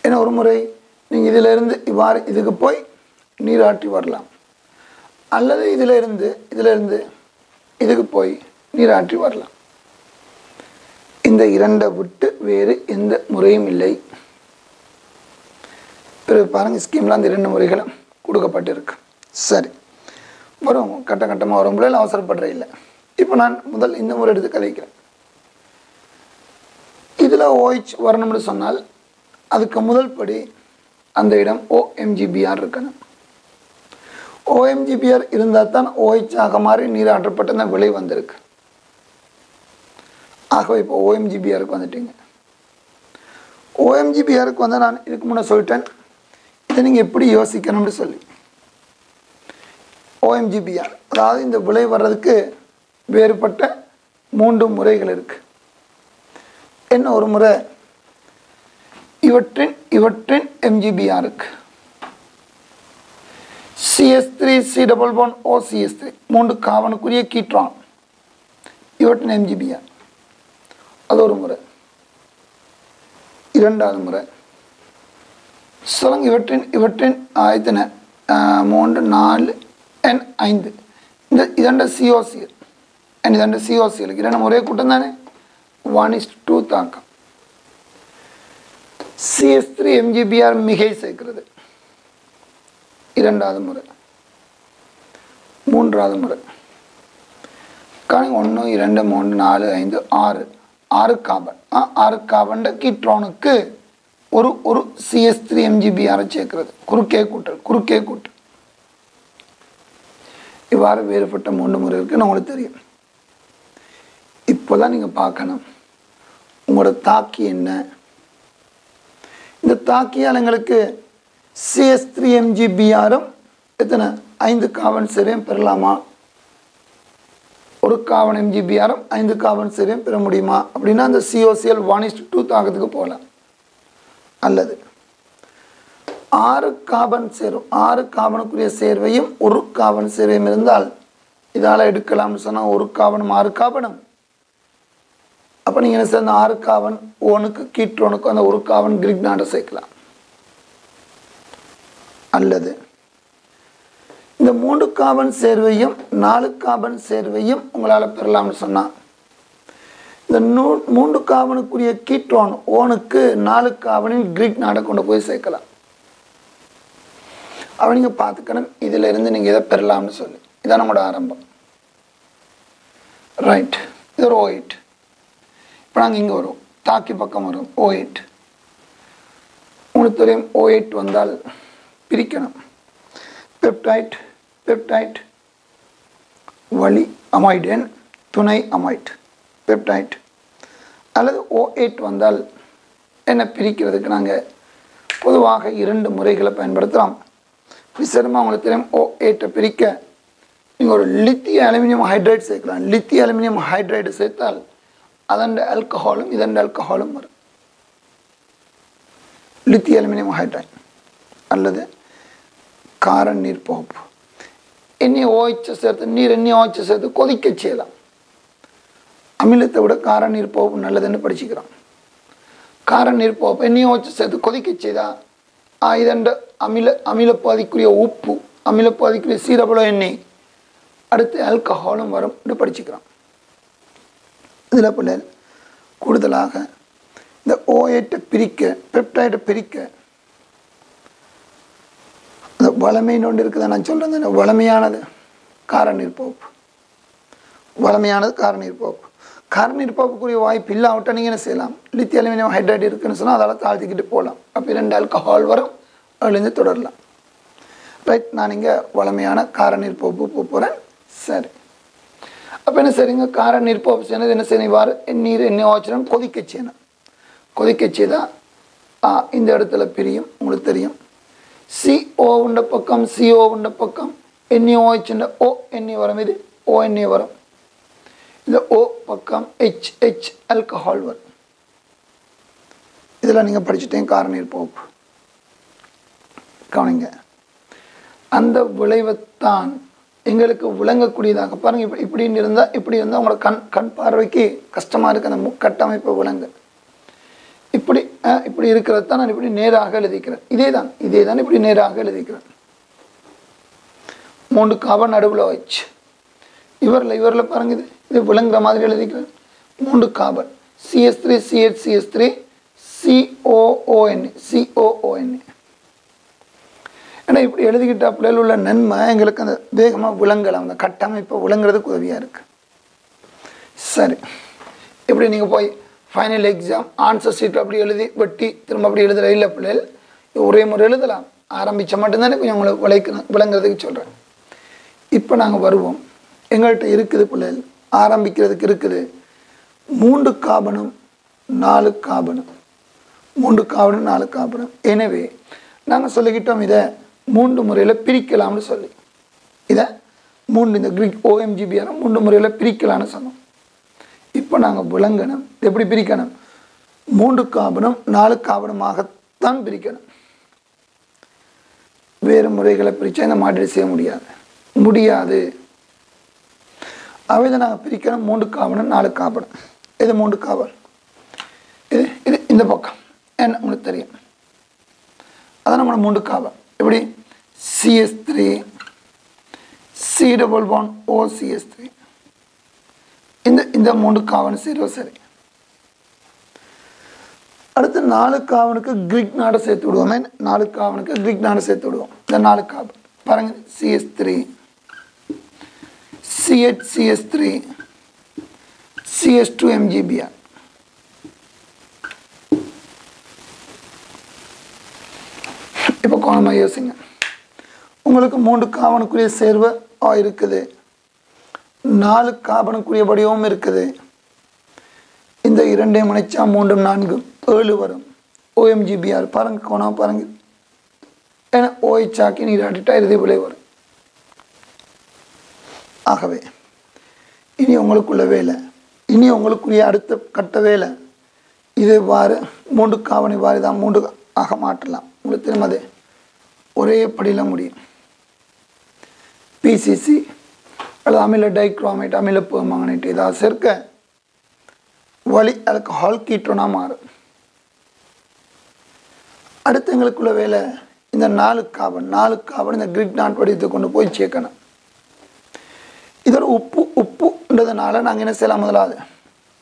ஏன்னா ஒரு முறை நீங்கள் இதிலிருந்து இவ்வாறு இதுக்கு போய் நீராற்றி வரலாம், அல்லது இதிலிருந்து இதுக்கு போய் நீராற்றி வரலாம். இந்த 2 விட்டு வேறு எந்த முறையும் இல்லை. பிறகு பாருங்கள், ஸ்கீமில் அந்த 2 முறைகளும் கொடுக்கப்பட்டிருக்கு. சரி, வரும் கட்டமாக வரும் பிள்ளைகள் அவசரப்படுற இல்லை. இப்போ நான் முதல் இந்த முறை எடுத்து கதைக்கிறேன். இதில் OH வரணும்னு சொன்னால் அதுக்கு முதல் படி அந்த இடம் OMGBr இருக்கணும். OMGBr இருந்தால் தான் OH ஆக மாறி நீராற்றப்பட்ட அந்த விளை வந்திருக்கு. ஆகவே இப்போ OMGBrக்கு வந்துட்டீங்க. OMGBrக்கு வந்து நான் இதுக்கு முன்னே சொல்லிட்டேன், இதை நீங்கள் எப்படி யோசிக்கணும்னு சொல்லி. OMGBr அதாவது இந்த விளை வர்றதுக்கு வேறுபட்ட 3 முறைகள் இருக்குது. என்ன ஒரு முறை, இவற்றின் MGBr இருக்கு. CS3 C double bond OCS3 3 கார்பனுக்குரிய கீட்ரான், இவற்றின் MGBr. அது ஒரு முறை. 2வது முறை சொல்லுங்க, இவற்றின் எத்தனை 3 4 and 5 இதண்ட COCl இதண்ட COCl 2 முறையை கூட்டம் தானே, 1:2 தாக்கம். CS3 MGBr மிகை சேர்க்கிறது 2வது முறை. 3வது முறை காணி 1 2 3 4 5 6 கார்பன் 6 கார்பன் கீட்ரானுக்கு ஒரு CS3 MGBr சேர்க்கிறது. குறுக்கே கூட்டல். இவ்வாறு வேறுபட்ட 3 முறை இருக்குன்னு உங்களுக்கு தெரியும். இப்போதான் நீங்கள் பார்க்கணும் உங்களோட தாக்கி என்ன. இந்த தாக்கியால் எங்களுக்கு CS3 MGBrம் எத்தனை 5 கார்பன் சேர்வையும் பெறலாமா, ஒரு கார்பன் MGBrம் 5 கார்பன் சேர்வையும் பெற முடியுமா அப்படின்னா அந்த COCl 1:2 தாக்கத்துக்கு போகலாம். அல்லது 6 கார்பனுக்குரிய சேர்வையும் ஒரு கார்பன் சேர்வையும் இருந்தால் இதால் எடுக்கலாம்னு சொன்னால் ஒரு கார்பனும் 6 கார்பனும். அப்போ நீங்கள் என்ன செய்ய, அந்த 6 கார்பன் ஓனுக்கு கீட்ரோனுக்கு அந்த ஒரு கார்பன் கிரிக்னாண்டை சேர்க்கலாம். அல்லது இந்த 3 கார்பன் சேர்வையும் 4 கார்பன் சேர்வையும் உங்களால் பெறலாம்னு சொன்னால் இந்த 3 கார்பனுக்குரிய கீட்டோன் ஓனுக்கு 4 கார்பனின் கிரீக் நாடை கொண்டு போய் சேர்க்கலாம். அப்போ நீங்கள் பார்த்துக்கணும் இதிலிருந்து நீங்கள் இதை பெறலாம்னு சொல்லி. இதான் நம்மளோட ஆரம்பம். ரைட், இது ஒரு O8. இப்போ நாங்கள் இங்கே வரும், தாக்கி பக்கம் வரும் O8. உங்களுக்கு தெரியும் O8 வந்தால் பிரிக்கணும். பெப்டைட் பெப்டைட் வழி அமைடேன் துணை அமைட் பெப்டைட் அல்லது O8 வந்தால் என்ன பிரிக்கிறதுக்கு நாங்கள் பொதுவாக 2 முறைகளை பயன்படுத்தலாம். விசேஷமாக உங்களுக்கு தெரியும் O8 பிரிக்க நீங்கள் ஒரு லித்திய அலுமினியம் ஹைட்ரைடு சேர்க்கலாம். லித்திய அலுமினியம் ஹைட்ரைடு சேர்த்தால் அதன் ஆல்கஹாலும் இதன் ஆல்கஹாலும் வரும். லித்திய அலுமினியம் ஹைட்ரைடு அல்லது கார நீர் போப்பு NaOH சேர்த்து நீர் NaOH சேர்த்து கொதிக்க செய்யலாம். அமிலத்தை விட கார நீர் போப்பு நல்லதுன்னு படிச்சுக்கிறோம். கார நீர் போப்பு NaOH சேர்த்து கொதிக்க செய்தால் இதண்ட அமிலப்பாதிக்குரிய உப்பு அமிலப்பாதிக்குரிய சீரபுல எண்ணெய் அடுத்து ஆல்கஹாலும் வரும் என்று படிச்சுக்கிறோம். இதில் பிள்ளைகள் கூடுதலாக இந்த O8 பிரிக்க பெப்டைடை பிரிக்க அந்த வளமைன்னு ஒன்று இருக்குதா நான் சொல்கிறேன். வளமையானது கார நீர் போப்பு, வளமையானது கார நீர் போப்பு. கார நீர் போப்புக்குரிய வாய்ப்பு இல்லாவிட்டால் நீங்கள் என்ன செய்யலாம், லித்திய அலுமினியம் ஹைட்ரைடு இருக்குன்னு சொன்னால் அதால் தாழ்த்திக்கிட்டு போகலாம். அப்போ 2 ஆல்கஹால் வரும், அதுலேருந்து தொடரலாம். ரைட், நான் இங்கே வளமையான கார நீர் போப்பு போகிறேன். சரி, அப்போ என்ன சரிங்க, கார நீர் போப்பு செய்யணும். என்ன செய்யணும், இவ்வாறு நீர் NaOH கொதிக்க செய்யணும். கொதிக்க செய்தால் இந்த இடத்துல பிரியும். உங்களுக்கு தெரியும் CO உண்ட பக்கம் CO உண்ட பக்கம் NaOH O Na வரும். இது ONA வரும். இந்த O பக்கம் H ஆல்கஹால் வரும். இதெல்லாம் நீங்கள் படிச்சுட்டேன் கார நீர் போப்பு. கவனிங்க, அந்த விளைவைத்தான் எங்களுக்கு விளங்கக்கூடியதாக பாருங்கள். இப்படின்னு இருந்தால் உங்களோட கண் பார்வைக்கு கஷ்டமாக இருக்குது அந்த கட்டமைப்பு விளங்க. இப்படி இருக்கிறது தான் நான் இப்படி நேராக எழுதிக்கிறேன். இதே தான் இப்படி நேராக எழுதிக்கிறேன். 3 கார்பன் நடுவில் வச்சு இவரில் பாருங்க, இது விளங்குற மாதிரி எழுதிக்கிறேன். 3 carbon CH3 CH CH3 COON COON. ஏன்னா இப்படி எழுதிக்கிட்ட பிள்ளைகள் உள்ள நன்மை எங்களுக்கு அந்த வேகமாக விளங்கலாம், அந்த கட்டமைப்பை விளங்குறதுக்கு உதவியாக இருக்குது. சரி, இப்படி நீங்கள் போய் ஃபைனல் எக்ஸாம் ஆன்சர் ஷீட்டில் அப்படி எழுதி வெட்டி திரும்ப அப்படி எழுதுகிற இல்லை பிள்ளைகள், ஒரே முறை எழுதலாம். ஆரம்பித்த மட்டும்தானே கொஞ்சம் உங்களுக்கு விளங்குறதுக்கு சொல்கிறேன். இப்போ நாங்கள் வருவோம். எங்கள்கிட்ட இருக்குது பிள்ளைகள், ஆரம்பிக்கிறதுக்கு இருக்குது 3 கார்பனும் 4 கார்பனும் 3 கார்பனும் 4 கார்பனும். எனவே நாங்கள் சொல்லிக்கிட்டோம் இதை 3 முறையில் பிரிக்கலாம்னு சொல்லி. இதை 3 இந்த கிரீக் OMGBR 3 முறையில் பிரிக்கலாம்னு சொன்னோம். இப்போ நாங்கள் விளங்கணும் எப்படி பிரிக்கணும். 3 கார்பனும் 4 கார்பனுமாகத்தான் பிரிக்கணும். வேறு முறைகளை பிரித்தா இந்த மாதிரி செய்ய முடியாது. அவை நாங்கள் பிரிக்கணும். 3 கார்பனும் 4 கார்பனும். இது 3 கார்பன், இது இந்த பக்கம் என்ன உங்களுக்கு தெரியும். அதான் நம்மளோட 3 கார்பன். எப்படி CH3 C double bond OCH3. இந்த 3 கார்பன் 0 சரி. அடுத்து 4 கார்பனுக்கு கிரீக் நாடை சேர்த்து விடுவோமே. 4 கார்பனுக்கு கிரீக் நாடை சேர்த்து விடுவோம். இந்த 4 கார்பன் பாருங்க, CH3 CH3 CH2 MgBr. இப்போ கோணமாக யோசிங்க. உங்களுக்கு 3 கார்பனுக்குரிய சேர்வு இருக்குது, 4 கார்பனுக்குரிய வடிவமும் இருக்குது. இந்த 2 இணைச்சா 3 4 7 வரும். OMGBR பாருங்க, கோணம் பாருங்க. ஏன்னா OH ஆக்கி நீராட்டிட்டா இறுதி விளை வரும். ஆகவே இனி உங்களுக்குள்ள வேலை, இனி உங்களுக்குரிய அடுத்த கட்ட வேலை இது வாறு 3 கார்பனை வாரி தான் 3 ஆக மாற்றலாம். உங்களுக்கு தெரியும், அது ஒரே படியில் முடியும். PCC அல்லது அமில டைக்ரோமேட் அமில பெர்மாங்கனேட் இதாக சேர்க்க வழி ஆல்கஹால் கீட்டோனாக மாறும். அடுத்து எங்களுக்குள்ள வேலை இந்த 4 கார்பன் இந்த கிரிக்னாட் வடிவத்தை கொண்டு போய் சேர்க்கணும். இது ஒரு உப்புன்றதுனால நாங்கள் என்ன செய்யலாம், முதலாவது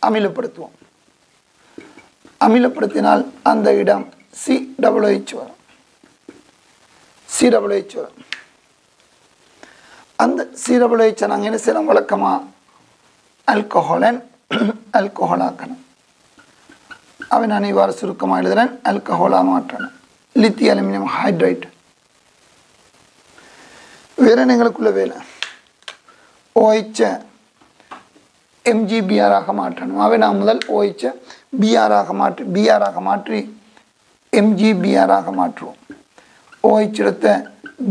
அமிலப்படுத்துவோம். அமிலப்படுத்தினால் அந்த இடம் COOH வரும். COOH வரும். அந்த COOH நாங்கள் என்ன செய்யலாம், வழக்கமாக ஆல்கஹாலாக்கணும். அவை நான் இவ்வாறு சுருக்கமாக எழுதுகிறேன். ஆல்கஹாலாக மாற்றணும். Lithium aluminium hydride. வேற எங்களுக்குள்ள வேலை OH MgBr ஆக மாற்றணும். அவை நான் முதல் OH Br ஆக மாற்றி MgBr ஆக மாற்றுவோம். OH எடுத்த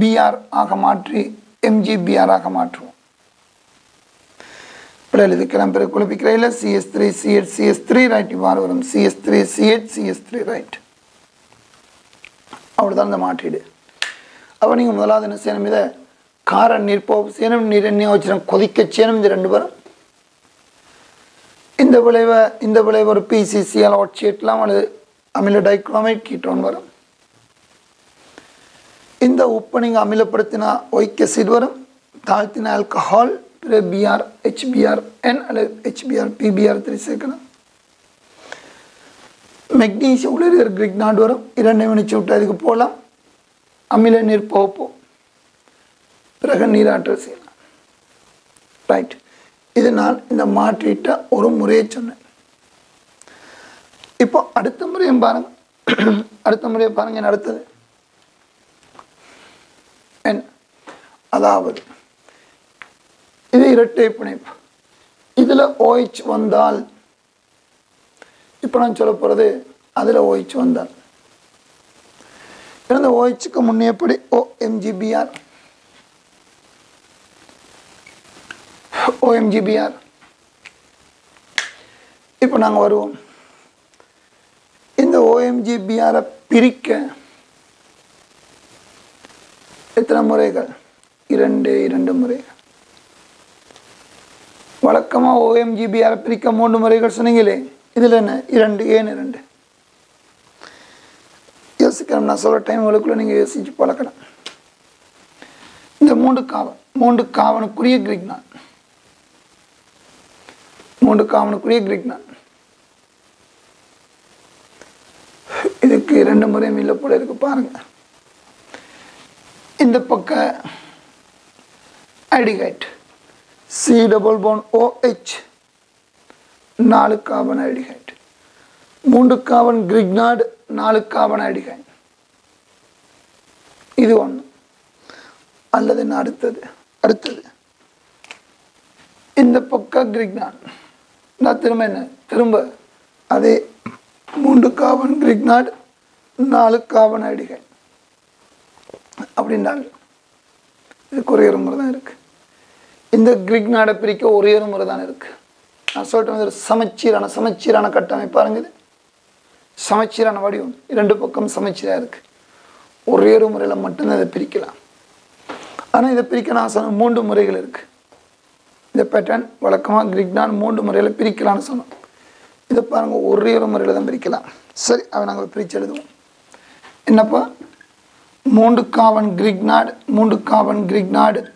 Br ஆக மாற்றி MgBr ஆக மாற்றுவோம். எழுதிக்கலாம். பிறகு குழப்பிக்கிறேன். CS3 ரைட் இவ்வாறு வரும். CS3 right. அவ்வளோதான் இந்த மாற்றீடு. அப்போ நீங்கள் முதலாவது என்ன செய்யணும், இதை கார நீர் போக செய்யணும், நீர் எண்ணெய் வச்சு கொதிக்க செய்யணும். இந்த 2 வரும். இந்த விளைவை ஒரு PCCL ஒட்சியெட்டலாம் அல்லது அமில டைக்ரோமேட் கீட்டோன் வரும். இந்த உப்பை நீங்கள் அமிலப்படுத்தினா ஒயிக் அசிட் வரும். தாழ்த்தின ஆல்கஹால், பிறகு BR HBrN அல்லது HBr PBr3 சேர்க்கணும். மெக்னீசியம் உள்ள கிரிக்னாட் வரும். 2 மணிச்சு விட்டு அதுக்கு போகலாம். அமில நீர் போகும். பிறகு நீராற்றல் செய்யலாம். ரைட். இது நான் இந்த மாற்றிட்ட ஒரு முறையை சொன்னேன். இப்போ அடுத்த முறையும் பாருங்க. அடுத்தது என்ன, அதாவது இது இரட்டை பிணைப்பு. இதில் OH வந்தால், இப்போ நான் சொல்ல போகிறது அதில் OH வந்தால், இந்த OHக்கு முன்னே எப்படி OMgBr இப்போ நாங்கள் வருவோம். இந்த OMgBr பிரிக்க எத்தனை முறைகள்? 2 முறைகள். வழக்கமாக OMgBr பிரிக்க 3 முறைகள் சொன்னீங்களே, இதில் என்ன 2? ஏன் 2? யோசிக்கணும். நான் சொல்கிற டைம் உங்களுக்குள்ள நீங்கள் யோசிச்சு பழக்கணும். இந்த 3 காவனுக்குரிய கிரிக்னாட், 3 காவனுக்குரிய கிரிக்னாட். இதுக்கு 2 முறையும் இல்லை போல இருக்கு. பாருங்க, இந்த பக்க ஐடிகைட் C double bond OH 4 carbon ஐடிகைட், 3 கார்பன் கிரிக்னாட் 4 கார்பன் ஐடிகைட். இது ஒன்று. அல்லது அடுத்தது இந்த பக்க கிரிக்னாட். நான் திரும்ப அதே 3 கார்பன் கிரிக்னாட் 4 கார்பன் ஐடிகைட். அப்படின்னால் இதுக்கு ஒரே ஒரு முறை தான் இருக்கு. இந்த கிரிக்னாடை பிரிக்க ஒரே ஒரு முறை தான் இருக்கு. நான் சொல்லிட்டு சமச்சீரான கட்டமைப்பு பாருங்க. இது சமச்சீரான வடிவம், 2 பக்கம் சமச்சீராக இருக்கு. ஒரே ஒரு முறையில் மட்டும்தான் இதை பிரிக்கலாம். ஆனால் இதை பிரிக்க நான் சொன்ன 3 முறைகள் இருக்கு. இந்த பேட்டர்ன் வழக்கமாக கிரிக்னாட் 3 முறையில் பிரிக்கலாம்னு சொன்னோம். இதை பாருங்க, ஒரே ஒரு முறையில் தான் பிரிக்கலாம். சரி, அதை நாங்கள் பிரித்து எழுதுவோம். என்னப்பா, 3 carbon Grignard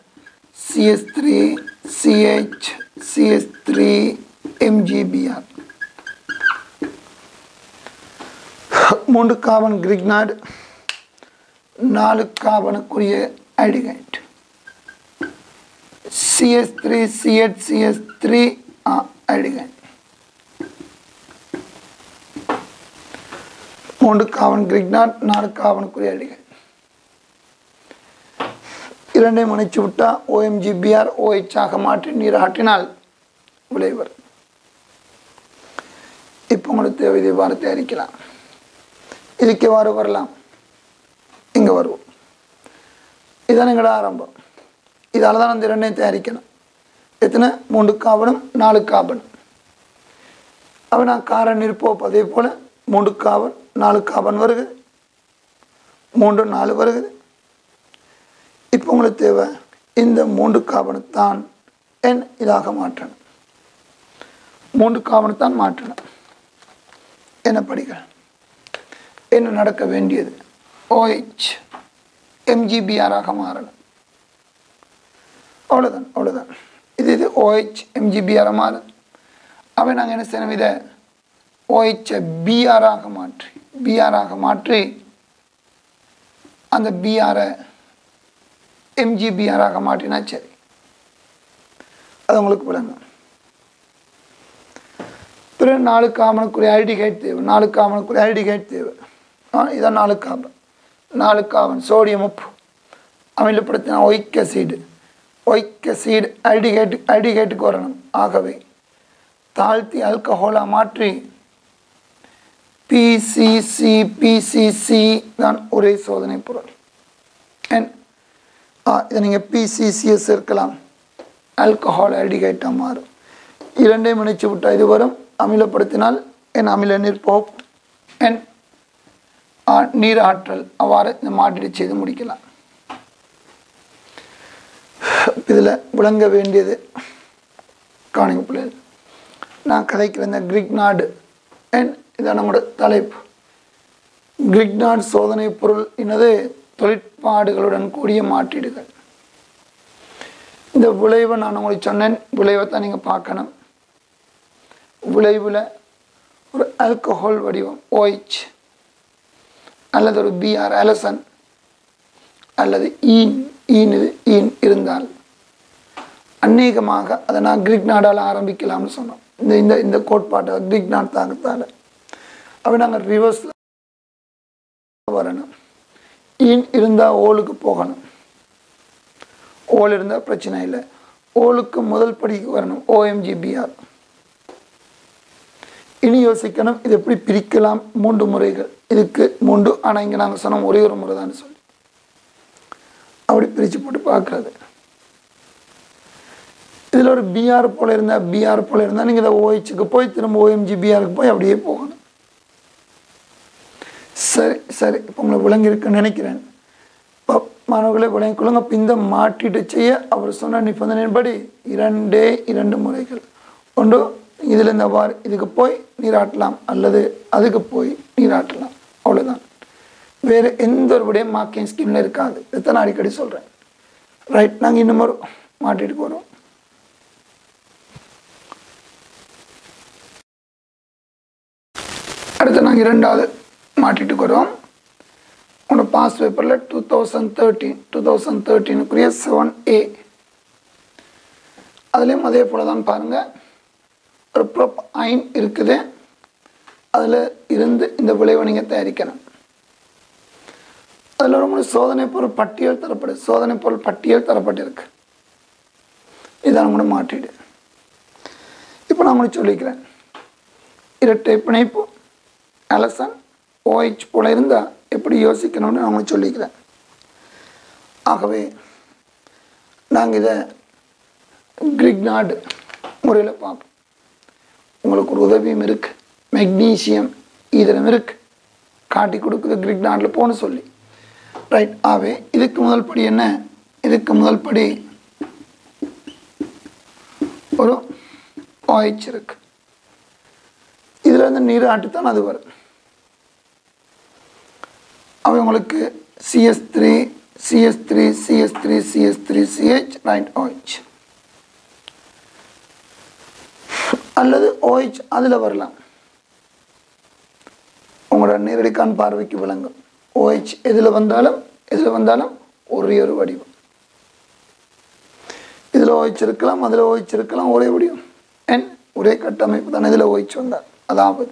CS3 CH CS3 MgBr. 3 carbon Grignard 4 கார்பனுக்குரிய ஐடிகைட் CS3 CH CS3 ஐடிகைட். 3 carbon Grignard 4 கார்பனுக்குரிய ஐடிகைட். 2 மணிச்சு விட்டால் OMgBr OH ஆக மாற்றி நீராற்றினால் விளைவர். இப்போ உங்களுக்கு தேவை இவ்வாறு தயாரிக்கலாம். இதுக்கு எவ்வாறு வரலாம்? இங்கே வருவோம். இதுதான் எங்களோட ஆரம்பம். இதால் தான் அந்த 2ஐயும் தயாரிக்கணும். எத்தனை? 3 கார்பனும் 4 கார்பன். அப்போ நான் காரன் இருப்போம். அதே போல் 3 கார்பன் 4 கார்பன் வருது, 3 4 வருது. இப்போ உங்களுக்கு தேவை இந்த 3 கார்பனைத்தான் இதாக மாற்றணும். 3 கார்பனைத்தான் மாற்றணும். என்ன படிகள்? என்ன நடக்க வேண்டியது? OH MgBr ஆக மாறணும். அவ்வளோதான். இது OH MgBr மாறும். அப்போ நாங்கள் என்ன செய்யணும், இதை OH Br ஆக மாற்றி அந்த Br MgBr ஆக மாற்றினா சரி. அது உங்களுக்கு விளங்கும். பிறகு 4 கார்பனுக்குரிய ஆல்டிஹைட் தேவை. 4 கார்பனுக்குரிய ஆல்டிஹைட் தேவை. இதான் 4 கார்பன். 4 கார்பன் சோடியம் உப்பு அமிலப்படுத்தினா ஒயிக் அசிட் ஆல்டிஹைட்டுக்கு வரணும். ஆகவே தாழ்த்தி ஆல்கஹாலாக மாற்றி PCC தான் ஒரே சோதனை பொருள். இதை நீங்கள் PCCS இருக்கலாம், ஆல்கஹால் ஆல்டிஹைட்டாக மாறும். இரண்டையும் இணைச்சு விட்டால் இது வரும். அமிலப்படுத்தினால் அமில நீர் போகும், நீர் ஆற்றல். அவ்வாறு இந்த மாற்றீடு செய்து முடிக்கலாம். இதில் விளங்க வேண்டியது காணிங்க பிள்ளைகள், நான் கதைக்கிற இந்த கிரிக்னார்டு இதான் நம்மளோட தலைப்பு. கிரிக்னார்டு சோதனை பொருள் என்னது தொழிற்பாடுகளுடன் கூடிய மாற்றீடுகள். இந்த விளைவை நான் உங்களுக்கு சொன்னேன். விளைவை தான் நீங்கள் பார்க்கணும். விளைவில் ஒரு ஆல்கஹால் வடிவம் OH அல்லது ஒரு Br அலசன் அல்லது ஈன் இருந்தால் அநேகமாக அதை நான் கிரிக்னார்டால் ஆரம்பிக்கலாம்னு சொன்னோம். இந்த கோட்பாட்டை கிரிக்னார்ட் தாக்கத்தால் அப்போ நாங்கள் ரிவர்ஸ் வரணும். ஈன் இருந்தால் ஓலுக்கு போகணும். ஓல் இருந்தால் பிரச்சனை இல்லை. ஓலுக்கு முதல் படிக்கு வரணும், OMgBr. இனி யோசிக்கணும், இது எப்படி பிரிக்கலாம். 3 முறைகள் இதுக்கு 3. ஆனால் இங்கே நாங்கள் சொன்னோம் ஒரே ஒரு முறை தான் சொல்லி அப்படி பிரித்து போட்டு பார்க்குறது. இதில் ஒரு Br போல் இருந்தால் நீங்கள் இதை OHக்கு போய் திரும்ப OMgBrக்கு போய் அப்படியே போகணும். சரி இப்போ உங்களுக்கு விளங்கியிருக்குன்னு நினைக்கிறேன். இப்போ மாணவர்களை விளங்கிக்கொள்ளுங்க. இப்போ இந்த மாற்றீடு செய்ய அவர் சொன்ன நிபந்தனையின்படி 2 முறைகள். ஒன்று, இதில் இந்த வார் இதுக்கு போய் நீராட்டலாம் அல்லது அதுக்கு போய் நீராட்டலாம். அவ்வளோதான். வேறு எந்த ஒரு விடையும் மார்க்கிங் ஸ்கீமில் இருக்காது. இதை நான் அடிக்கடி சொல்கிறேன். ரைட், நாங்கள் இன்னும் ஒரு மாற்றீடுக்கு வரோம். அடுத்து நாங்கள் 2வது மாற்றீட்டுக்கு வருவோம். உங்களோட பாஸ் பேப்பரில் 2013 7A அதுலேயும் அதே போல தான் பாருங்கள். ஒரு ப்ரொப் அயன் இருக்குது. அதில் இருந்து இந்த விளைவை நீங்கள் தயாரிக்கணும். அதில் ஒரு சோதனை பொருள் பட்டியல் தரப்பட்டிருக்கு. இதான் உங்களோட மாற்றீடு. இப்போ நான் உங்களுக்கு சொல்லிக்கிறேன். இரட்டை பிணைப்பு அலசன் OH போல இருந்தால் எப்படி யோசிக்கணும்னு நான் உங்களுக்கு சொல்லிக்கிறேன். ஆகவே நாங்கள் இதை கிரிக்னார்டு முறையில் பார்ப்போம். உங்களுக்கு ஒரு உதவியும் இருக்குது. மெக்னீசியம் ஈதரம் இருக்குது, காட்டி கொடுக்குது கிரிக்னார்டில் போன்னு சொல்லி. ரைட். ஆகவே இதுக்கு முதல் படி என்ன? இதுக்கு முதல் படி ஒரு OH இருக்கு. இதில் இருந்து நீர் ஆட்டுத்தான் அது வரும். அவை உங்களுக்கு CH ரைட் OH அல்லது OH அதில் வரலாம். உங்களோட நேரடிக்கான பார்வைக்கு விளங்கும். OH எதில் வந்தாலும் ஒரே ஒரு வடிவம். இதில் OH இருக்கலாம், அதில் OH இருக்கலாம், ஒரே வடிவம். ஒரே கட்டமைப்பு தான் இதில் OH வந்தால். அதாவது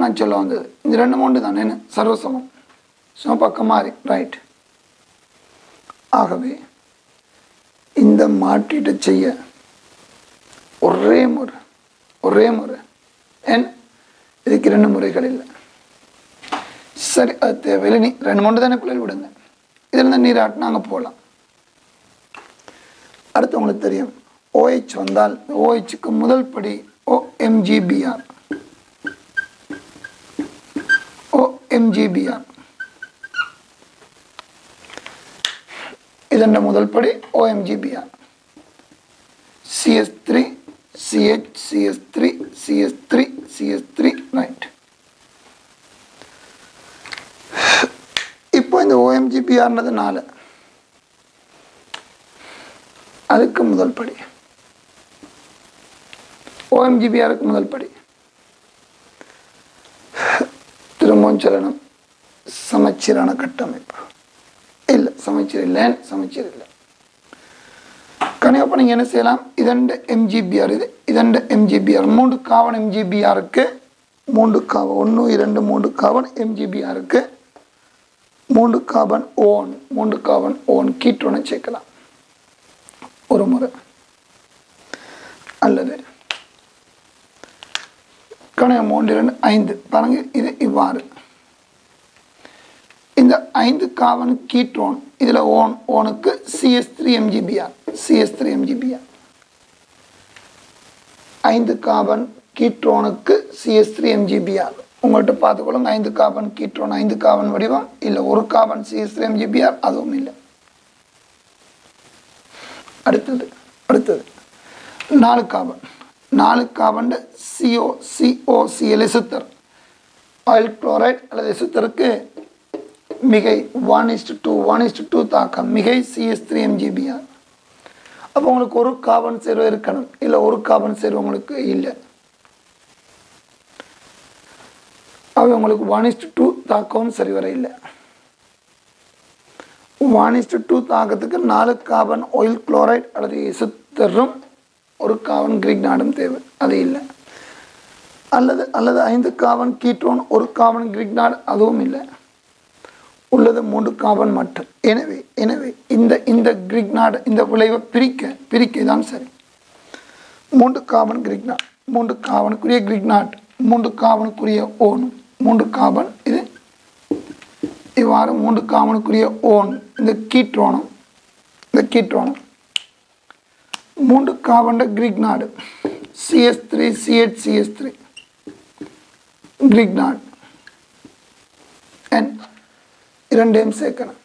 நான் சொல்ல வந்தது இந்த 2 மூன்று தான் என்ன சர்வசமம் பக்கம் மாறி ரைட். ஆகவே இந்த மாற்றீட்டை செய்ய ஒரே முறை இதுக்கு 2 முறைகள் இல்லை. சரி, அது தேவையில்லை. நீ 2 மூன்று தானே பிள்ளைகள் விடுங்க. இதில் இருந்து நீராட்டு நாங்கள் போகலாம். அடுத்து உங்களுக்கு தெரியும் OH வந்தால் OHக்கு முதல் படி OMgBr. இதன் முதல் படி OMgBr. CH3 CH3 right. இப்போ இந்த OMGBRன்றது 4 அதுக்கு முதல் படி OMGBRக்கு முதல் படி திரும்பவும் சொல்லணும் சமச்சீரான கட்டமைப்பு இல்லை சமச்சீர் இல்லை சமச்சீர் இல்லை கண்டிப்பாக நீங்கள் என்ன செய்யலாம் இதண்ட MGBR இதண்ட MGBR 3 காவன் MGBRக்கு 3 காவன் 1 2 3 காவன் MGBRக்கு 3 கார்பன் ஓன் கீட்டோனை சேர்க்கலாம் ஒரு முறை அல்லது கணக்கு 3 2 5 பாருங்க இது இவ்வாறு இந்த 5 கார்பன் கீட்டோன் இதில் ஓனுக்கு CH3 MGBR 5 கார்பன் கீட்டோனுக்கு CH3 MGBR உங்கள்கிட்ட பார்த்துக்கொள்ளுங்க 5 கார்பன் கீட்டோன் 5 கார்பன் வடிவம் இல்லை ஒரு கார்பன் CH3 MGBR அதுவும் இல்லை அடுத்தது 4 carbon COCl ester oil chloride அல்லது எசுத்தருக்கு மிகை 1:2 தாக்கம் மிகை CH3 MGBR அப்போ உங்களுக்கு ஒரு கார்பன் சேர்வு இருக்கணும் இல்லை ஒரு கார்பன் சேர்வு உங்களுக்கு இல்லை அவை உங்களுக்கு 1:2 தாக்கவும் சரி வர இல்லை 1:2 தாக்கத்துக்கு 4 கார்பன் ஆயில் குளோரைடு அல்லது எசுத்தரும் ஒரு கார்பன் கிரிக்னாடும் தேவை அது இல்லை அல்லது 5 கார்பன் கீட்டோன் ஒரு கார்பன் கிரிக்னாட் அதுவும் இல்லை உள்ளது 3 கார்பன் மட்டும் எனவே இந்த கிரிக்னாட் இந்த விளைவை பிரிக்க தான் சரி 3 கார்பன் கிரிக்னாட் 3 கார்பனுக்குரிய கிரிக்னாட் 3 கார்பனுக்குரிய ஓனும் 3 கார்பன் இது இவ்வாறு 3 கார்பனுக்குரிய ஓன் இந்த கீட்டோனும் 3 கார்பன் கிரிக்னாட் CH3 கிரிக்னாட் இரண்டையும் சேர்க்கணும்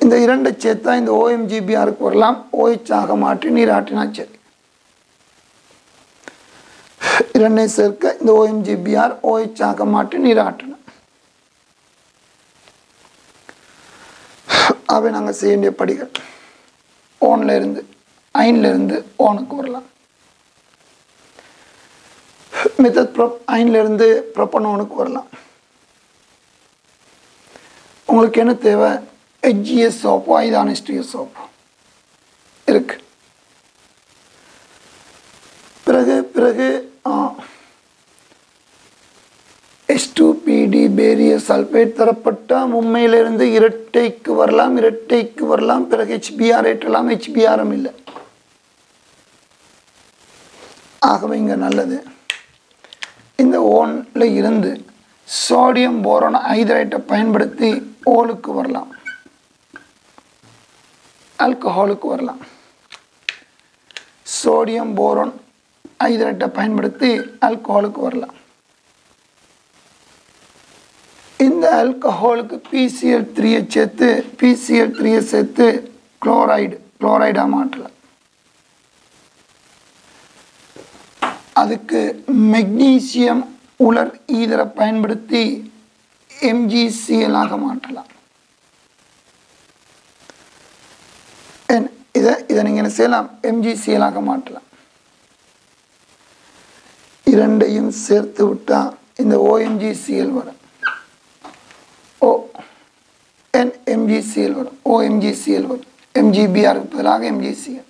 இந்த இரண்டை சேர்த்தா இந்த OMGBRக்கு வரலாம் OH ஆக மாற்றி நீராட்டினா சரி இரண்டையும் சேர்க்க இந்த OMGBR OH ஆக மாற்றி நீராட்டணும் அவை நாங்கள் செய்ய வேண்டிய படிகள் அயன்ல இருந்து ஓனுக்கு வரலாம் அயன்ல இருந்து ப்ரோப்பனோனுக்கு வரலாம் உங்களுக்கு என்ன தேவை HGS சோப்போ ஐதானிஸ்டிய சோப்போ இருக்கு பிறகு H2PD பேரியர் சல்பேட் தரப்பட்ட மும்மையிலிருந்து இரட்டைக்கு வரலாம் பிறகு HBr ஏற்றலாம் HBRம் இல்லை ஆகவே இங்கே நல்லது இந்த ஓன்ல இருந்து சோடியம் போரான் ஹைட்ரைட்டை பயன்படுத்தி ஓலுக்கு வரலாம் ஆல்கஹாலுக்கு வரலாம் சோடியம் போரான் ஹைட்ரைட்டை பயன்படுத்தி ஆல்கஹாலுக்கு வரலாம் இந்த ஆல்கஹாலுக்கு PCl3 சேர்த்து குளோரைடாக மாற்றலாம் அதுக்கு மெக்னீசியம் உலர் ஈதரை பயன்படுத்தி MgCl ஆக மாற்றலாம் இதை நீங்க என்ன செய்யலாம் MgCl ஆக மாற்றலாம் இரண்டையும் சேர்த்து விட்டா இந்த OMGCl வரும் MgCl வரும் OMGCl வரும் MGBRக்கு பதிலாக MgCl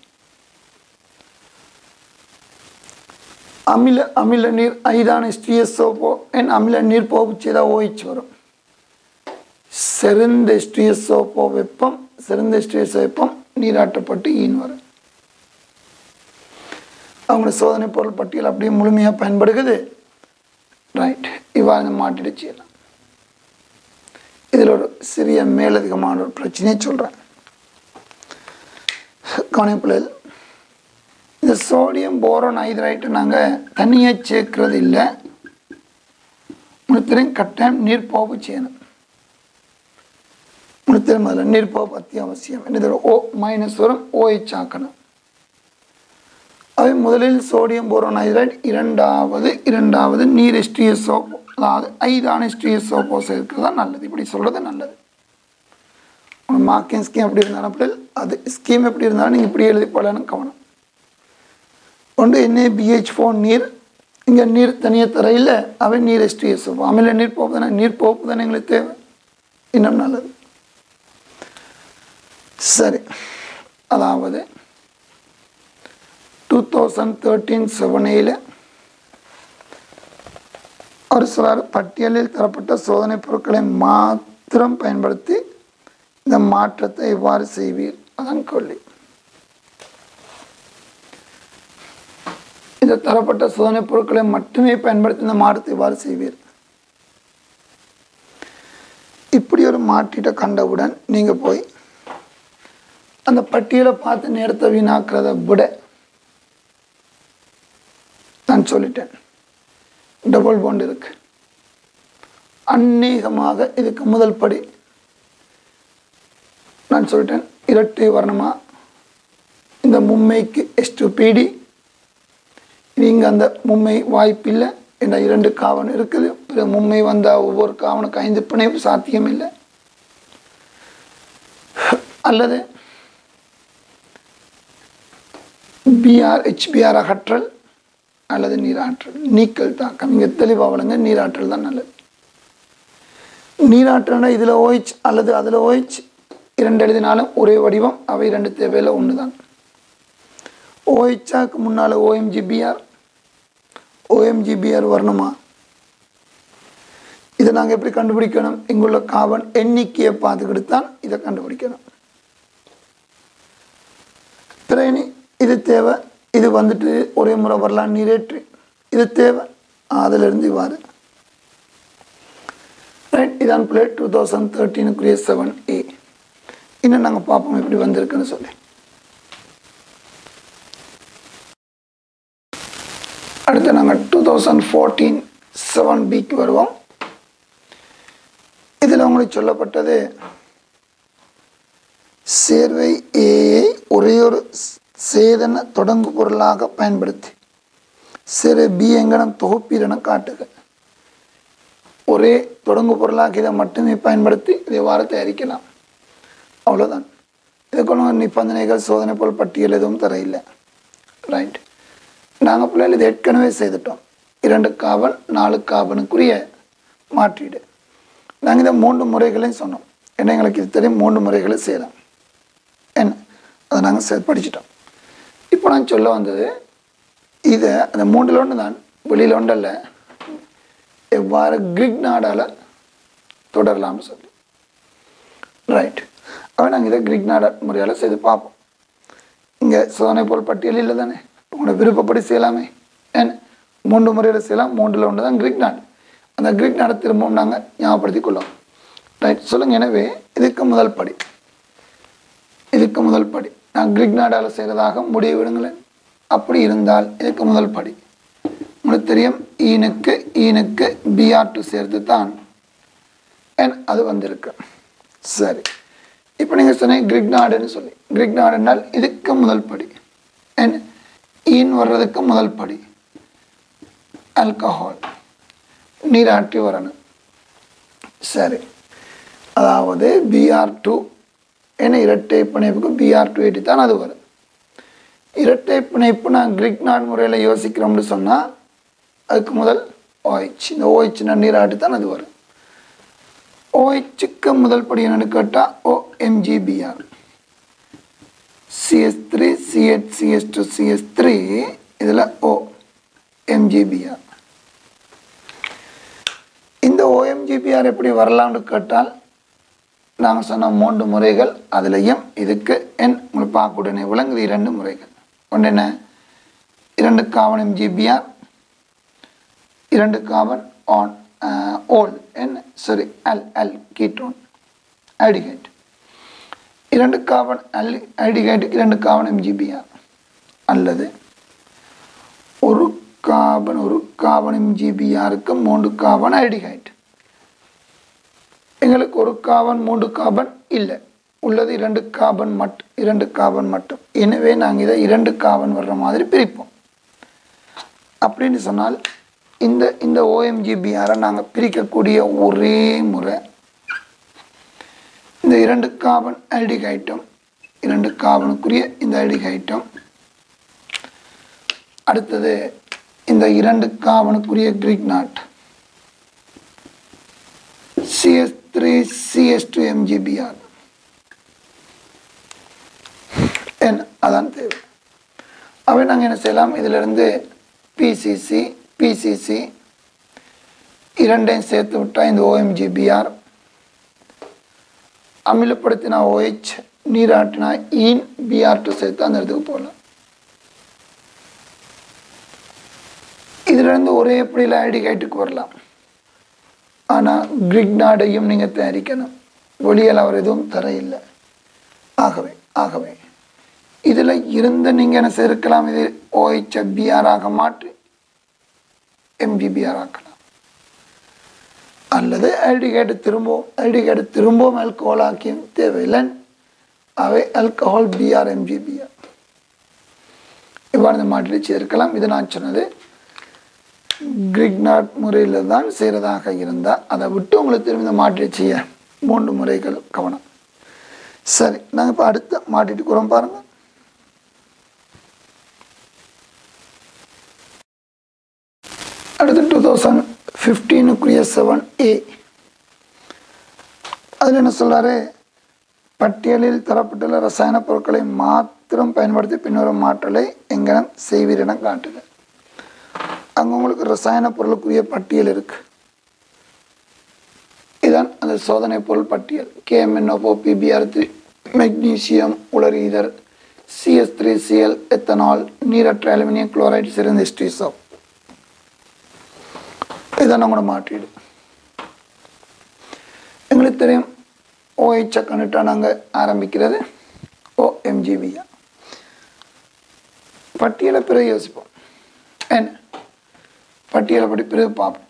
அமில நீர் ஐதான H2SO அமில நீர் போகு செய்த OH வரும் செறிந்த H2SO வெப்பம் நீராட்டப்பட்டு ஈன் வரும் அவங்களோட சோதனை பொருள் பட்டியல் அப்படியே முழுமையாக பயன்படுகிறது ரைட் இவ்வாறு மாட்டிட்டு செய்யலாம் இதில் ஒரு சிறிய மேலதிகமான ஒரு பிரச்சனையை சொல்கிறேன் கவனிப்பில் இந்த சோடியம் போரான் ஹைட்ரைட்டை நாங்கள் தனியாக சேர்க்கறது இல்லை முழுத்திரையும் கட்டாயம் நீர்ப்போப்பு செய்யணும் முழுத்திரம் அதில் நீர்ப்போப்பு அத்தியாவசியம் இதில் O- வரும் OH ஆக்கணும் அவை முதலில் சோடியம் போரான் ஹைட்ரைட் இரண்டாவது நீர் H2SO அதாவது I தான் H2SO இருக்கிறது தான் நல்லது. இப்படி சொல்கிறது நல்லது. மார்க்கிங் ஸ்கீம் எப்படி இருந்தாலும் அப்படி அது ஸ்கீம் எப்படி இருந்தாலும் நீங்கள் இப்படி எழுதி போடலான்னு கவனம். ஒன்று NaBH4 நீர், இங்கே நீர் தனியாக தரையில் அவை நீர் H2SO அமில நீர் போகுதுன்னா நீர் போகுது தானே எங்களுக்கு தேவை, இன்னும் நல்லது. சரி, அதாவது 2013-7 ஒரு சிலர் பட்டியலில் தரப்பட்ட சோதனை பொருட்களை மாத்திரம் பயன்படுத்தி இந்த மாற்றத்தை எவ்வாறு செய்வீர், அதான் கேள்வி. இந்த தரப்பட்ட சோதனை பொருட்களை மட்டுமே பயன்படுத்தி இந்த மாற்றத்தை எவ்வாறு செய்வீர். இப்படி ஒரு மாற்றீட்டை கண்டவுடன் நீங்கள் போய் அந்த பட்டியலை பார்த்து நேரத்தை வீணாக்கிறத விட நான் சொல்லிட்டேன், டபுள் பாண்ட் இருக்கு. அநேகமாக இதுக்கு முதல் படி நான் சொல்லிட்டேன், இரட்டை வர்ணமா இந்த மும்மைக்கு H2PD, நீங்கள் அந்த மும்மை வாய்ப்பில்லை என்ற 2 காவன் இருக்குது. பிறகு மும்மை வந்தால் ஒவ்வொரு காவனுக்கு 5 பிணைப்பு சாத்தியம் இல்லை. அல்லது HBr அகற்றல் அல்லது நீராற்றல், நீக்கல் தாக்கம். இங்கே தெளிவாக வழங்க நீராற்றல் தான் நல்லது. நீராற்றல்னா இதில் OH அல்லது அதில் OH 2 எழுதினாலும் ஒரே வடிவம், அவை 2 தேவையில் ஒன்று தான். OHக்கு முன்னால் OMGBr வரணுமா? இதை நாங்கள் எப்படி கண்டுபிடிக்கணும்? இங்குள்ள கார்பன் எண்ணிக்கையை பார்த்துக்கிட்டு தான் இதை கண்டுபிடிக்கணும். பிறகு இது தேவை, இது வந்துட்டு ஒரே முறை வரலாம் நீரேற்று, இது தேவை, அதிலிருந்து இவ்வாறு. ரைட், இதான் பிளே 2013 7A. இன்னும் நாங்கள் பார்ப்போம் எப்படி வந்திருக்குன்னு சொல்லி. அடுத்து நாங்கள் 2014 7Bக்கு வருவோம். இதில் உங்களுக்கு சொல்லப்பட்டது சேர்வை ஏயை ஒரே ஒரு சேதன தொடங்கு பொருளாக பயன்படுத்தி சேர்வை பி எங்கனம் தொகுப்பீரென காட்டுக. ஒரே தொடங்கு பொருளாக இதை மட்டுமே பயன்படுத்தி இதை எவ்வாறு தயாரிக்கலாம், அவ்வளோதான். இதுக்கு நிபந்தனைகள் சோதனை போல் பட்டியல் எதுவும் தர இல்லை. ரைட், நாங்கள் பிள்ளைகள் இது ஏற்கனவே செய்துட்டோம். 2 கார்பன் 4 கார்பனுக்குரிய மாற்றீடு. நாங்கள் இதை 3 முறைகளையும் சொன்னோம். ஏன்னா எங்களுக்கு இது தெரியும், 3 முறைகளை செய்யலாம். என்ன அதை நாங்கள் படிச்சிட்டோம். இப்போ நான் சொல்ல வந்தது இதை அந்த 3ல் ஒன்று தான், வெளியில் ஒன்றல்ல, எவ்வாறு கிரிக்னாடால் தொடரலாம்னு சொல்லி. ரைட், அவன் நாங்கள் இதை கிரிக்னாடா முறையால் செய்து பார்ப்போம். இங்கே சோதனை போல் பட்டியல் இல்லை தானே, உங்களோட விருப்பப்படி செய்யலாமே. ஏன்னா 3 முறையில் செய்யலாம், 3ல் ஒன்று தான் கிரிக்னாட். அந்த கிரிக்னாடை திரும்பவும் நாங்கள் ஞாபகப்படுத்தி கொள்ளுவோம். ரைட், சொல்லுங்கள். எனவே இதுக்கு முதல் படி நான் கிரிக்னாடால் செய்கிறதாக முடிவு விடுங்களேன். அப்படி இருந்தால் இதுக்கு முதல் படி உங்களுக்கு தெரியும், ஈனுக்கு Br2 சேர்த்து தான் அது வந்திருக்கு. சரி, இப்போ நீங்கள் சொன்னீங்க கிரிக்னாடுன்னு சொல்லி. கிரிக்னாடுனால் இதுக்கு முதல் படி ஈன் வர்றதுக்கு முதல் படி ஆல்கஹால் நீராட்டி வரணும். சரி, அதாவது Br2 ஏன்னா இரட்டை பிணைப்புக்கு Br2 ஏற்றி தான் அது வரும். இரட்டை பிணைப்பு நான் கிரிக்னாட் முறையில் யோசிக்கிறோம்னு சொன்னால் அதுக்கு முதல் OH, இந்த OH நீராட்டி தான் அது வரும். OHக்கு முதல் படி என்னென்னு கேட்டால் OMGBr, CH3 CH CH2 CH3, இதில் OMGBr. இந்த OMGBr எப்படி வரலாம்னு கேட்டால் நாங்கள் சொன்ன 3 முறைகள், அதுலேயும் இதுக்கு உங்களுக்கு பார்க்கக்கூடிய விளங்குது 2 முறைகள். ஒன்று என்ன, 2 கார்பன் MgBr, 2 கார்பன் ஓல் அல் கீட்டோன் ஐடிகைட், 2 கார்பன் ஐடிகைட்டுக்கு 2 கார்பன் MgBr, அல்லது ஒரு கார்பன் MgBrக்கு 3 கார்பன் ஐடிகைட். எங்களுக்கு ஒரு கார்பன் 3 கார்பன் இல்லை, உள்ளது 2 கார்பன் மட்டும். எனவே நாங்கள் இதை 2 கார்பன் வர்ற மாதிரி பிரிப்போம். அப்படின்னு சொன்னால் இந்த OMGBR நாங்கள் பிரிக்கக்கூடிய ஒரே முறை இந்த 2 கார்பன் ஆல்டிக் ஐட்டம் 2 கார்பனுக்குரிய இந்த ஆல்டிக் ஐட்டம் அடுத்தது இந்த 2 கார்பனுக்குரிய கிரிக்னாட் CS3 MGBR அதான் தேவை. அவை நாங்கள் என்ன செய்யலாம், இதிலிருந்து PCC இரண்டையும் சேர்த்து விட்டால் இந்த OMGBR, அமிலப்படுத்தினா OH, நீராட்டினா ஈன் BR2 சேர்த்து அந்த இடத்துக்கு போகலாம். இதிலிருந்து ஒரே எப்படியில் ஆல்டிகைட்டுக்கு வரலாம். ஆனால் கிரிக்னாடையும் நீங்கள் தயாரிக்கணும். வெளியில் அவர் எதுவும் தர இல்லை. ஆகவே இதில் இருந்து நீங்கள் என்ன சேர்க்கலாம், இது OH BR ஆக மாற்றி MGBR ஆக்கலாம். அல்லது ஆல்டிகைடு திரும்பவும் ஆல்கஹால் ஆக்கியும் தேவையில்லை. அவை ஆல்கஹால் BR MGBR இவ்வாறு மாற்றி சேர்க்கலாம். இது நான் சொன்னது கிரிக்னாட் முறையில் தான் செய்கிறதாக இருந்தால் அதை விட்டு உங்களுக்கு திரும்பி இந்த மாற்றி செய்ய 3 முறைகள் கவனம். சரி, நாங்கள் இப்போ அடுத்த மாட்டிட்டு கூறோம் பாருங்கள். அடுத்து 2015 7A அதில் என்ன சொல்கிறாரு, பட்டியலில் தரப்பட்டுள்ள ரசாயன பொருட்களை மாத்திரம் பயன்படுத்தி பின்வரும் மாற்றலை எங்கனம் செய்வீரென காட்டுங்க. அங்கே உங்களுக்கு ரசாயன பொருளுக்குரிய பட்டியல் இருக்கு. இதான் அந்த சோதனை பொருள் பட்டியல். KMNO4 PBr3 மெக்னீசியம் உலர் CS3Cl எத்தனால் நீரற்ற அலுமினியம் குளோரைடு சிறந்த ஸ்டீசப். இதான் நம்மளோட மாற்றீடு. எங்களுக்கு தெரியும் OH கண்டுட்டா நாங்கள் ஆரம்பிக்கிறது OMGBR. பட்டியலை பிறகு யோசிப்போம். என்ன பட்டியலை படி பிறகு பார்ப்போம்.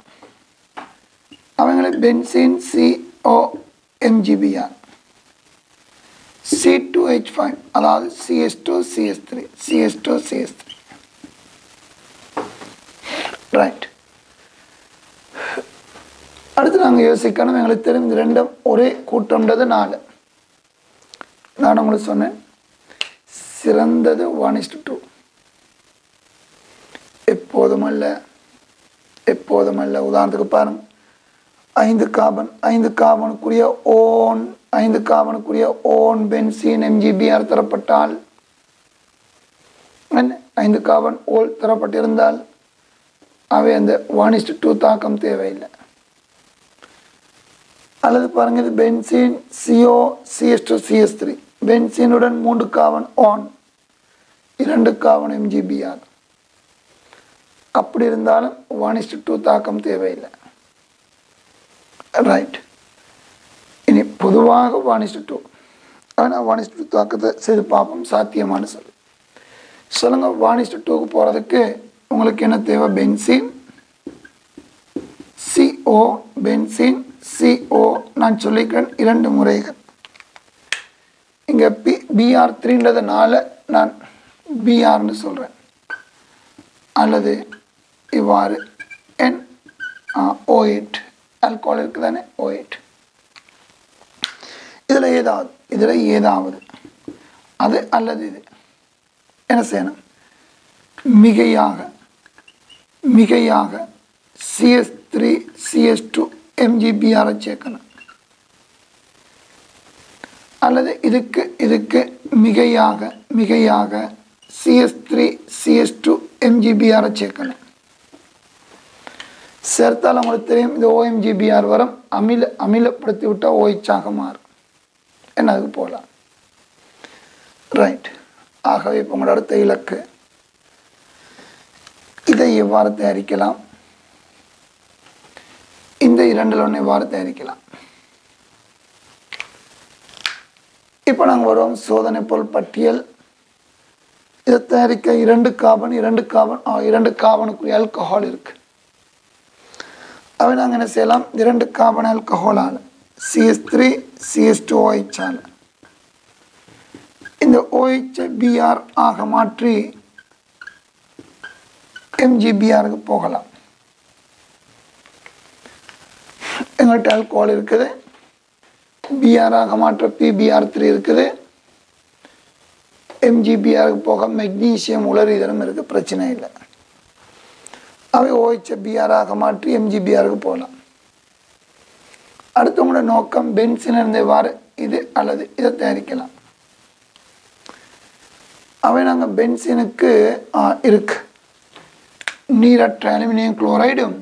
அவங்களை பென்சீன் COMGBR, C2H5 அதாவது CS2CS3 ரைட். அடுத்து நாங்கள் யோசிக்கணும். எங்களுக்கு தெரியும் இந்த ரெண்டும் ஒரே கூட்டம்ன்றது 4. நான் உங்களுக்கு சொன்னேன் சிறந்தது 1:2. எப்போதுமல்ல. உதாரணத்துக்கு பாருங்க, 5 கார்பனுக்குரிய ஓன் பென்சீன் MGBR தரப்பட்டால், 5 கார்பன் ஓல் தரப்பட்டிருந்தால் அவை அந்த 1:2 தாக்கம் தேவையில்லை. அல்லது பாருங்க, இது benzene COCH2CS3 பென்சீனுடன் 3 carbon own 2 carbon MGBR அப்படி இருந்தாலும் 1:2 தாக்கம் தேவையில்லை. ரைட். இனி பொதுவாக 1:2, ஆனால் 1:2 தாக்கத்தை செய்து பார்ப்போம். சாத்தியமான சொல்லுங்க. 1:2க்கு போகிறதுக்கு உங்களுக்கு என்ன தேவை? பென்சீன் CO நான் சொல்லிக்கிறேன் 2 முறைகள். இங்கே BR3ன்றதுனால நான் BRன்னு சொல்கிறேன். அல்லது இவ்வாறு O8 ஆல்கஹால் இருக்குது தானே, O8. இதில் ஏதாவது அது அல்லது இது என்ன செய்யணும்? மிகையாக CS3CS2 MGBR சேர்க்கணும். அல்லது இதுக்கு மிகையாக CS3CS2 MGBR சேர்க்கணும். சேர்த்தால் உங்களுக்கு தெரியும் இந்த OMGBR வரும். அமிலப்படுத்தி விட்டால் OH ஆக மாறும். என்ன அதுக்கு போகலாம். ரைட். ஆகவே இப்போ உங்களோட அடுத்த இலக்கு இதை எவ்வாறு தயாரிக்கலாம், இந்த 2ல் ஒன்று எவ்வாறு தயாரிக்கலாம். இப்போ நாங்கள் வருவோம் சோதனை பொருள் பட்டியல். இதை தயாரிக்க 2 கார்பனுக்குரிய ஆல்கஹால் இருக்கு. அவை நாங்கள் என்ன செய்யலாம், 2 கார்பன் ஆல்கஹாலால் CS3CS2OH ஆல் இந்த OH BR ஆக மாற்றி MGBRக்கு போகலாம். எங்கள்கிட்ட ஆல்கோஹால் இருக்குது, பிஆராக மாற்ற PBr3 இருக்குது, MgBrக்கு போக மெக்னீசியம் உலரிதனம் இருக்குது, பிரச்சனை இல்லை. அவை OH பிஆராக மாற்றி MgBrக்கு போகலாம். அடுத்தவங்களோட நோக்கம் பென்சின் இருந்தவாறு இது அல்லது இதை தயாரிக்கலாம். அவை நாங்கள் பென்சினுக்கு இருக்கு நீரற்ற அலுமினியம் குளோரைடும்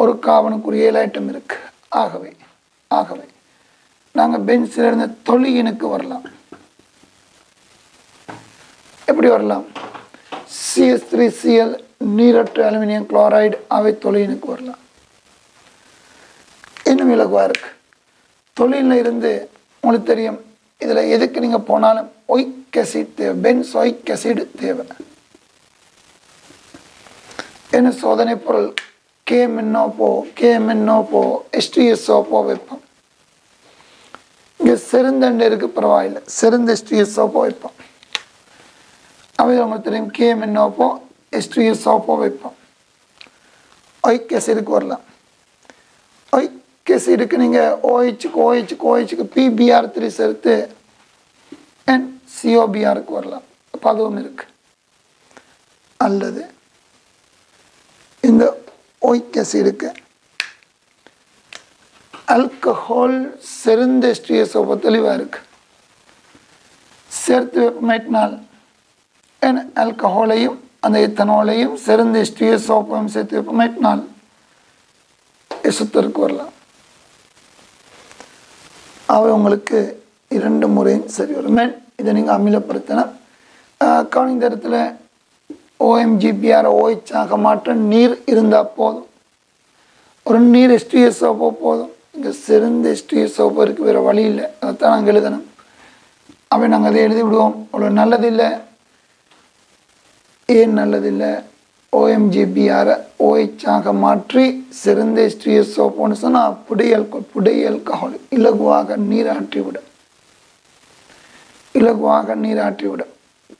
ஒரு கார்பனுக்குரிய ஐட்டம் இருக்கு. ஆகவே நாங்கள் பென்சில் இருந்த தொழினுக்கு வரலாம். எப்படி வரலாம்? CH3Cl நீரற்ற அலுமினியம் குளோரைடு அவை தொழினுக்கு வரலாம். இன்னும் இலகுவாக இருக்கு. தொழிலில் இருந்து உங்களுக்கு தெரியும், இதில் எதுக்கு நீங்கள் போனாலும் ஒயிக் ஆசிட் தேவை, பென்சோயிக் ஆசிட் தேவை. என்ன சோதனை பொருள் KMNO H2SO4 வைப்போம். இங்கே செருந்தண்டு இருக்கு, பரவாயில்லை, செருந்த H2SO4 வைப்போம். அவை உங்களுக்கு தெரியும், KMNO H2SO4 வைப்போம். ஒயிக் ஆசிடுக்கு வரலாம். ஒயிக் ஆசிடுக்கு நீங்கள் OHக்கு PBr3 சேர்த்து COBrக்கு வரலாம். அப்போ அதுவும் இருக்கு. அல்லது இந்த ஒயிக் ஆசிடுக்கு ஆல்கஹால் செருந்த H2SO4 தெளிவாக இருக்கு, சேர்த்து வெப்பமேற்றினால் ஆல்கஹாலையும் அந்த எத்தனாலையும் செருந்த H2SO4 சேர்த்து வெப்பமேற்றினால் எசுத்தருக்கு வரலாம். அவை உங்களுக்கு 2 முறையும் சரி வரும். இதை நீங்கள் அமிலப்படுத்தணும். இந்த இடத்துல OMgBr OH ஆக மாற்ற நீர் இருந்தால் போதும், ஒரு நீர் H2SO4 போதும். இங்கே செருந்த H2SO4 இருக்கு, வேறு வழி இல்லை, அதைத்தான் நாங்கள் எழுதணும். அவை நாங்கள் அதை எழுதி விடுவோம். அவ்வளோ நல்லதில்லை. ஏன் நல்லதில்லை? OMgBr OH ஆக மாற்றி செருந்த H2SO4 சொன்னால் புடை ஆல்கஹால் இலகுவாக நீராற்றிவிடும்.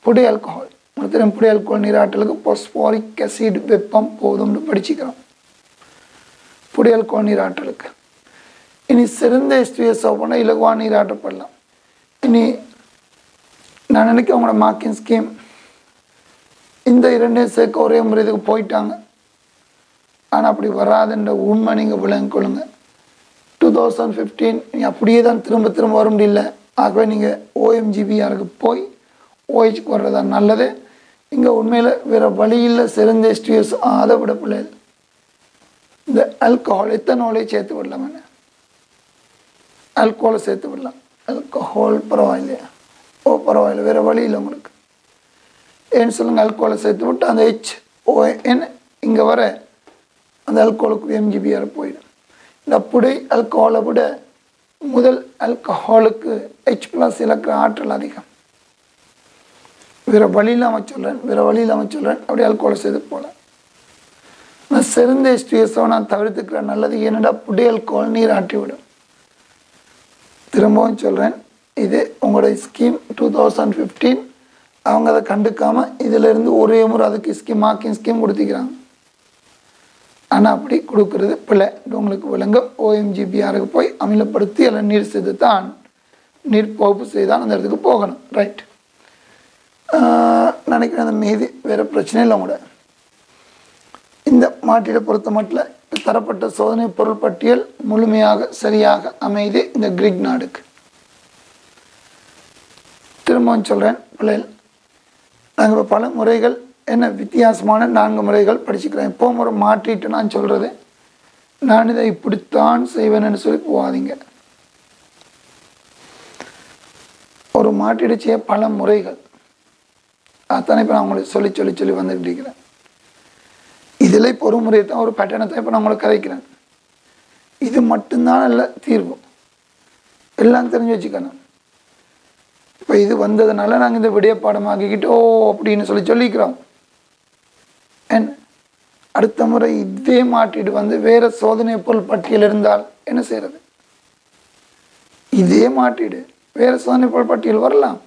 புடை ஆல்கஹால் தெரியும். புடை ஆல்கஹால் நீராற்றலுக்கு பாஸ்போரிக் ஆசிட் வெப்பம் போதும்னு படிச்சுக்கிறோம். புடை ஆல்கஹால் நீராற்றலுக்கு இனி செருந்த H2SO4 இலகுவாக நீராற்றப்படலாம். இனி நான் நினைக்க உங்களோட மார்க்கிங் ஸ்கீம் இந்த 2 சேர்க்க ஒரே முறை இதுக்கு போயிட்டாங்க. ஆனால் அப்படி வராதுன்ற உண்மை நீங்கள் விளங்கிக்கொள்ளுங்க. 2015 நீங்கள் அப்படியே தான் திரும்ப வர முடியல. ஆகவே நீங்கள் OMgBrக்கு போய் OHக்கு வர்றதா நல்லது. இங்கே உண்மையில் வேறு வழியில் செருந்த H2SO அதை விட பிள்ளைகள் இந்த ஆல்கஹால் எத்தனாலே சேர்த்து விடலாம். ஆல்கஹாலை சேர்த்து விடலாம். ஆல்கஹால் பரவாயில்லையா? பரவாயில்ல, வேறு வழி இல்லை உங்களுக்கு. ஏன்னு சொல்லுங்கள், ஆல்கஹாலை சேர்த்து விட்டு அந்த HON இங்கே வர அந்த ஆல்கஹாலுக்கு MgBr போயிடும். இந்த புடை ஆல்கஹாலை விட முதல் ஆல்கஹாலுக்கு H+ இலக்கிற ஆற்றல் அதிகம். வேறு வழி இல்லாமல் சொல்கிறேன். அப்படி ஆல்கஹாலை சேர்த்து போகலாம். நான் செருந்த H2SO நான் தவிர்த்துக்கிறேன் நல்லது. ஏன்னடா புடை ஆல்கஹால் நீர் ஆற்றிவிடும். திரும்பவும் சொல்கிறேன், இது உங்களோட ஸ்கீம் 2015 அவங்க அதை கண்டுக்காமல் இதிலிருந்து ஒரே முறை அதுக்கு மார்க்கிங் ஸ்கீம் கொடுத்துக்கிறாங்க. ஆனால் அப்படி கொடுக்கறது பிள்ளை. உங்களுக்கு விளங்கும். OMgBrக்கு போய் அமிலப்படுத்தி எல்லாம் நீர் செய்து தான் நீர் பகுப்பு செய்தான் அந்த இடத்துக்கு போகணும். ரைட். நினைக்கிறேன் அந்த மீதி வேறு பிரச்சனை இல்லை. கூட இந்த மாற்றீடை பொறுத்த மட்டும் தரப்பட்ட சோதனை பொருள் பட்டியல் முழுமையாக சரியாக அமைது இந்த கிரீக் நாடுக்கு. திரும்பவும் சொல்கிறேன் பிள்ளைகள், நாங்கள் இப்போ பல முறைகள் என்ன வித்தியாசமான 4 முறைகள் படிச்சுக்கிறேன். இப்போ ஒரு மாற்றிட்டு நான் சொல்கிறது, நான் இதை இப்படித்தான் செய்வேன்னு சொல்லி போகாதீங்க. ஒரு மாற்றீடு செய்ய பல முறைகள், அத்தனை இப்போ நான் உங்களுக்கு சொல்லி வந்துக்கிட்டு இருக்கிறேன். இதில் இப்போ ஒரு முறையை தான், ஒரு பேட்டர்னை தான் இப்போ நான் உங்களுக்கு கதைக்கிறேன். இது மட்டும்தான் நல்ல தீர்வு. எல்லாம் தெரிஞ்சு வச்சுக்கணும். இப்போ இது வந்ததுனால நாங்கள் இந்த விடிய பாடமாக்கிக்கிட்டோ அப்படின்னு சொல்லிக்கிறோம். அடுத்த முறை இதே மாற்றிட்டு வந்து வேறு சோதனை பொருள் பட்டியல் இருந்தால் என்ன செய்கிறது? இதே மாற்றிடு வேறு சோதனை பொருள் பட்டியல் வரலாம்.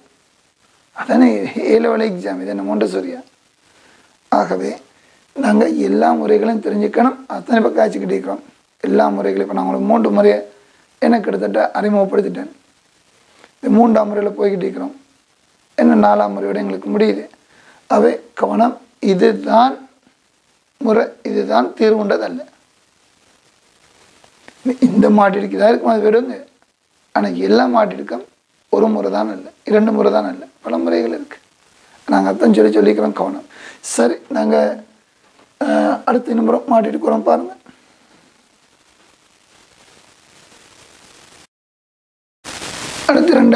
அதானே A-level எக்ஸாம், இது என்ன மொண்டசோரியா? ஆகவே நாங்கள் எல்லா முறைகளையும் தெரிஞ்சுக்கணும். அத்தனை பக்கம் காய்ச்சிக்கிட்டு இருக்கிறோம். எல்லா முறைகளையும் இப்போ நான் உங்களுக்கு 3 முறையை எனக்கு கிட்டத்தட்ட அறிமுகப்படுத்திட்டேன். இது 3ஆம் முறையில் போய்கிட்டு இருக்கிறோம். என்ன 4ஆம் முறையோட எங்களுக்கு முடியுது. அவை கவனம், இதுதான் முறை, இதுதான் தீர்வுண்டதல்ல. இந்த மாட்டிருக்குதான் இருக்கும் அது விடுங்க. ஆனால் எல்லா மாட்டிருக்கும் ஒரு முறை தான் இல்லை, 2 முறை தான் இல்லை, பல முறைகள் இருக்குது. நாங்கள் அதான் சொல்லிக்கிறோம் கவனம். சரி, நாங்கள் அடுத்த முறை மாட்டிட்டு போகிறோம் பாருங்கள்.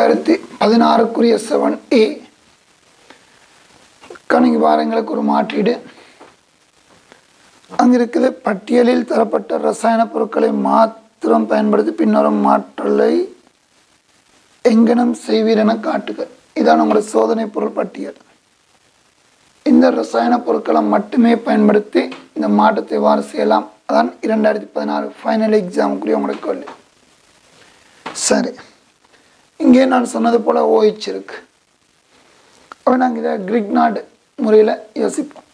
அடுத்து 2016க்குரிய 7A கணிக்கு பாருங்களுக்கு ஒரு மாற்றீடு அங்கே இருக்குது. பட்டியலில் தரப்பட்ட ரசாயன பொருட்களை மாத்திரம் பயன்படுத்தி பின்வரும் மாற்றலை எங்கனம் செய்வீர் என காட்டுக. இதான் உங்களோட சோதனை பொருள் பட்டியல். இந்த ரசாயன பொருட்களை மட்டுமே பயன்படுத்தி இந்த மாற்றத்தை எவ்வாறு செய்யலாம், அதான் 2016 ஃபைனல் எக்ஸாமுக்குரிய உங்களுக்கு கேள்வி. சரி, இங்கே நான் சொன்னது போல் OH இருக்கு. அப்போ நாங்கள் இதை கிரிக்னாட் முறையில் யோசிப்போம்.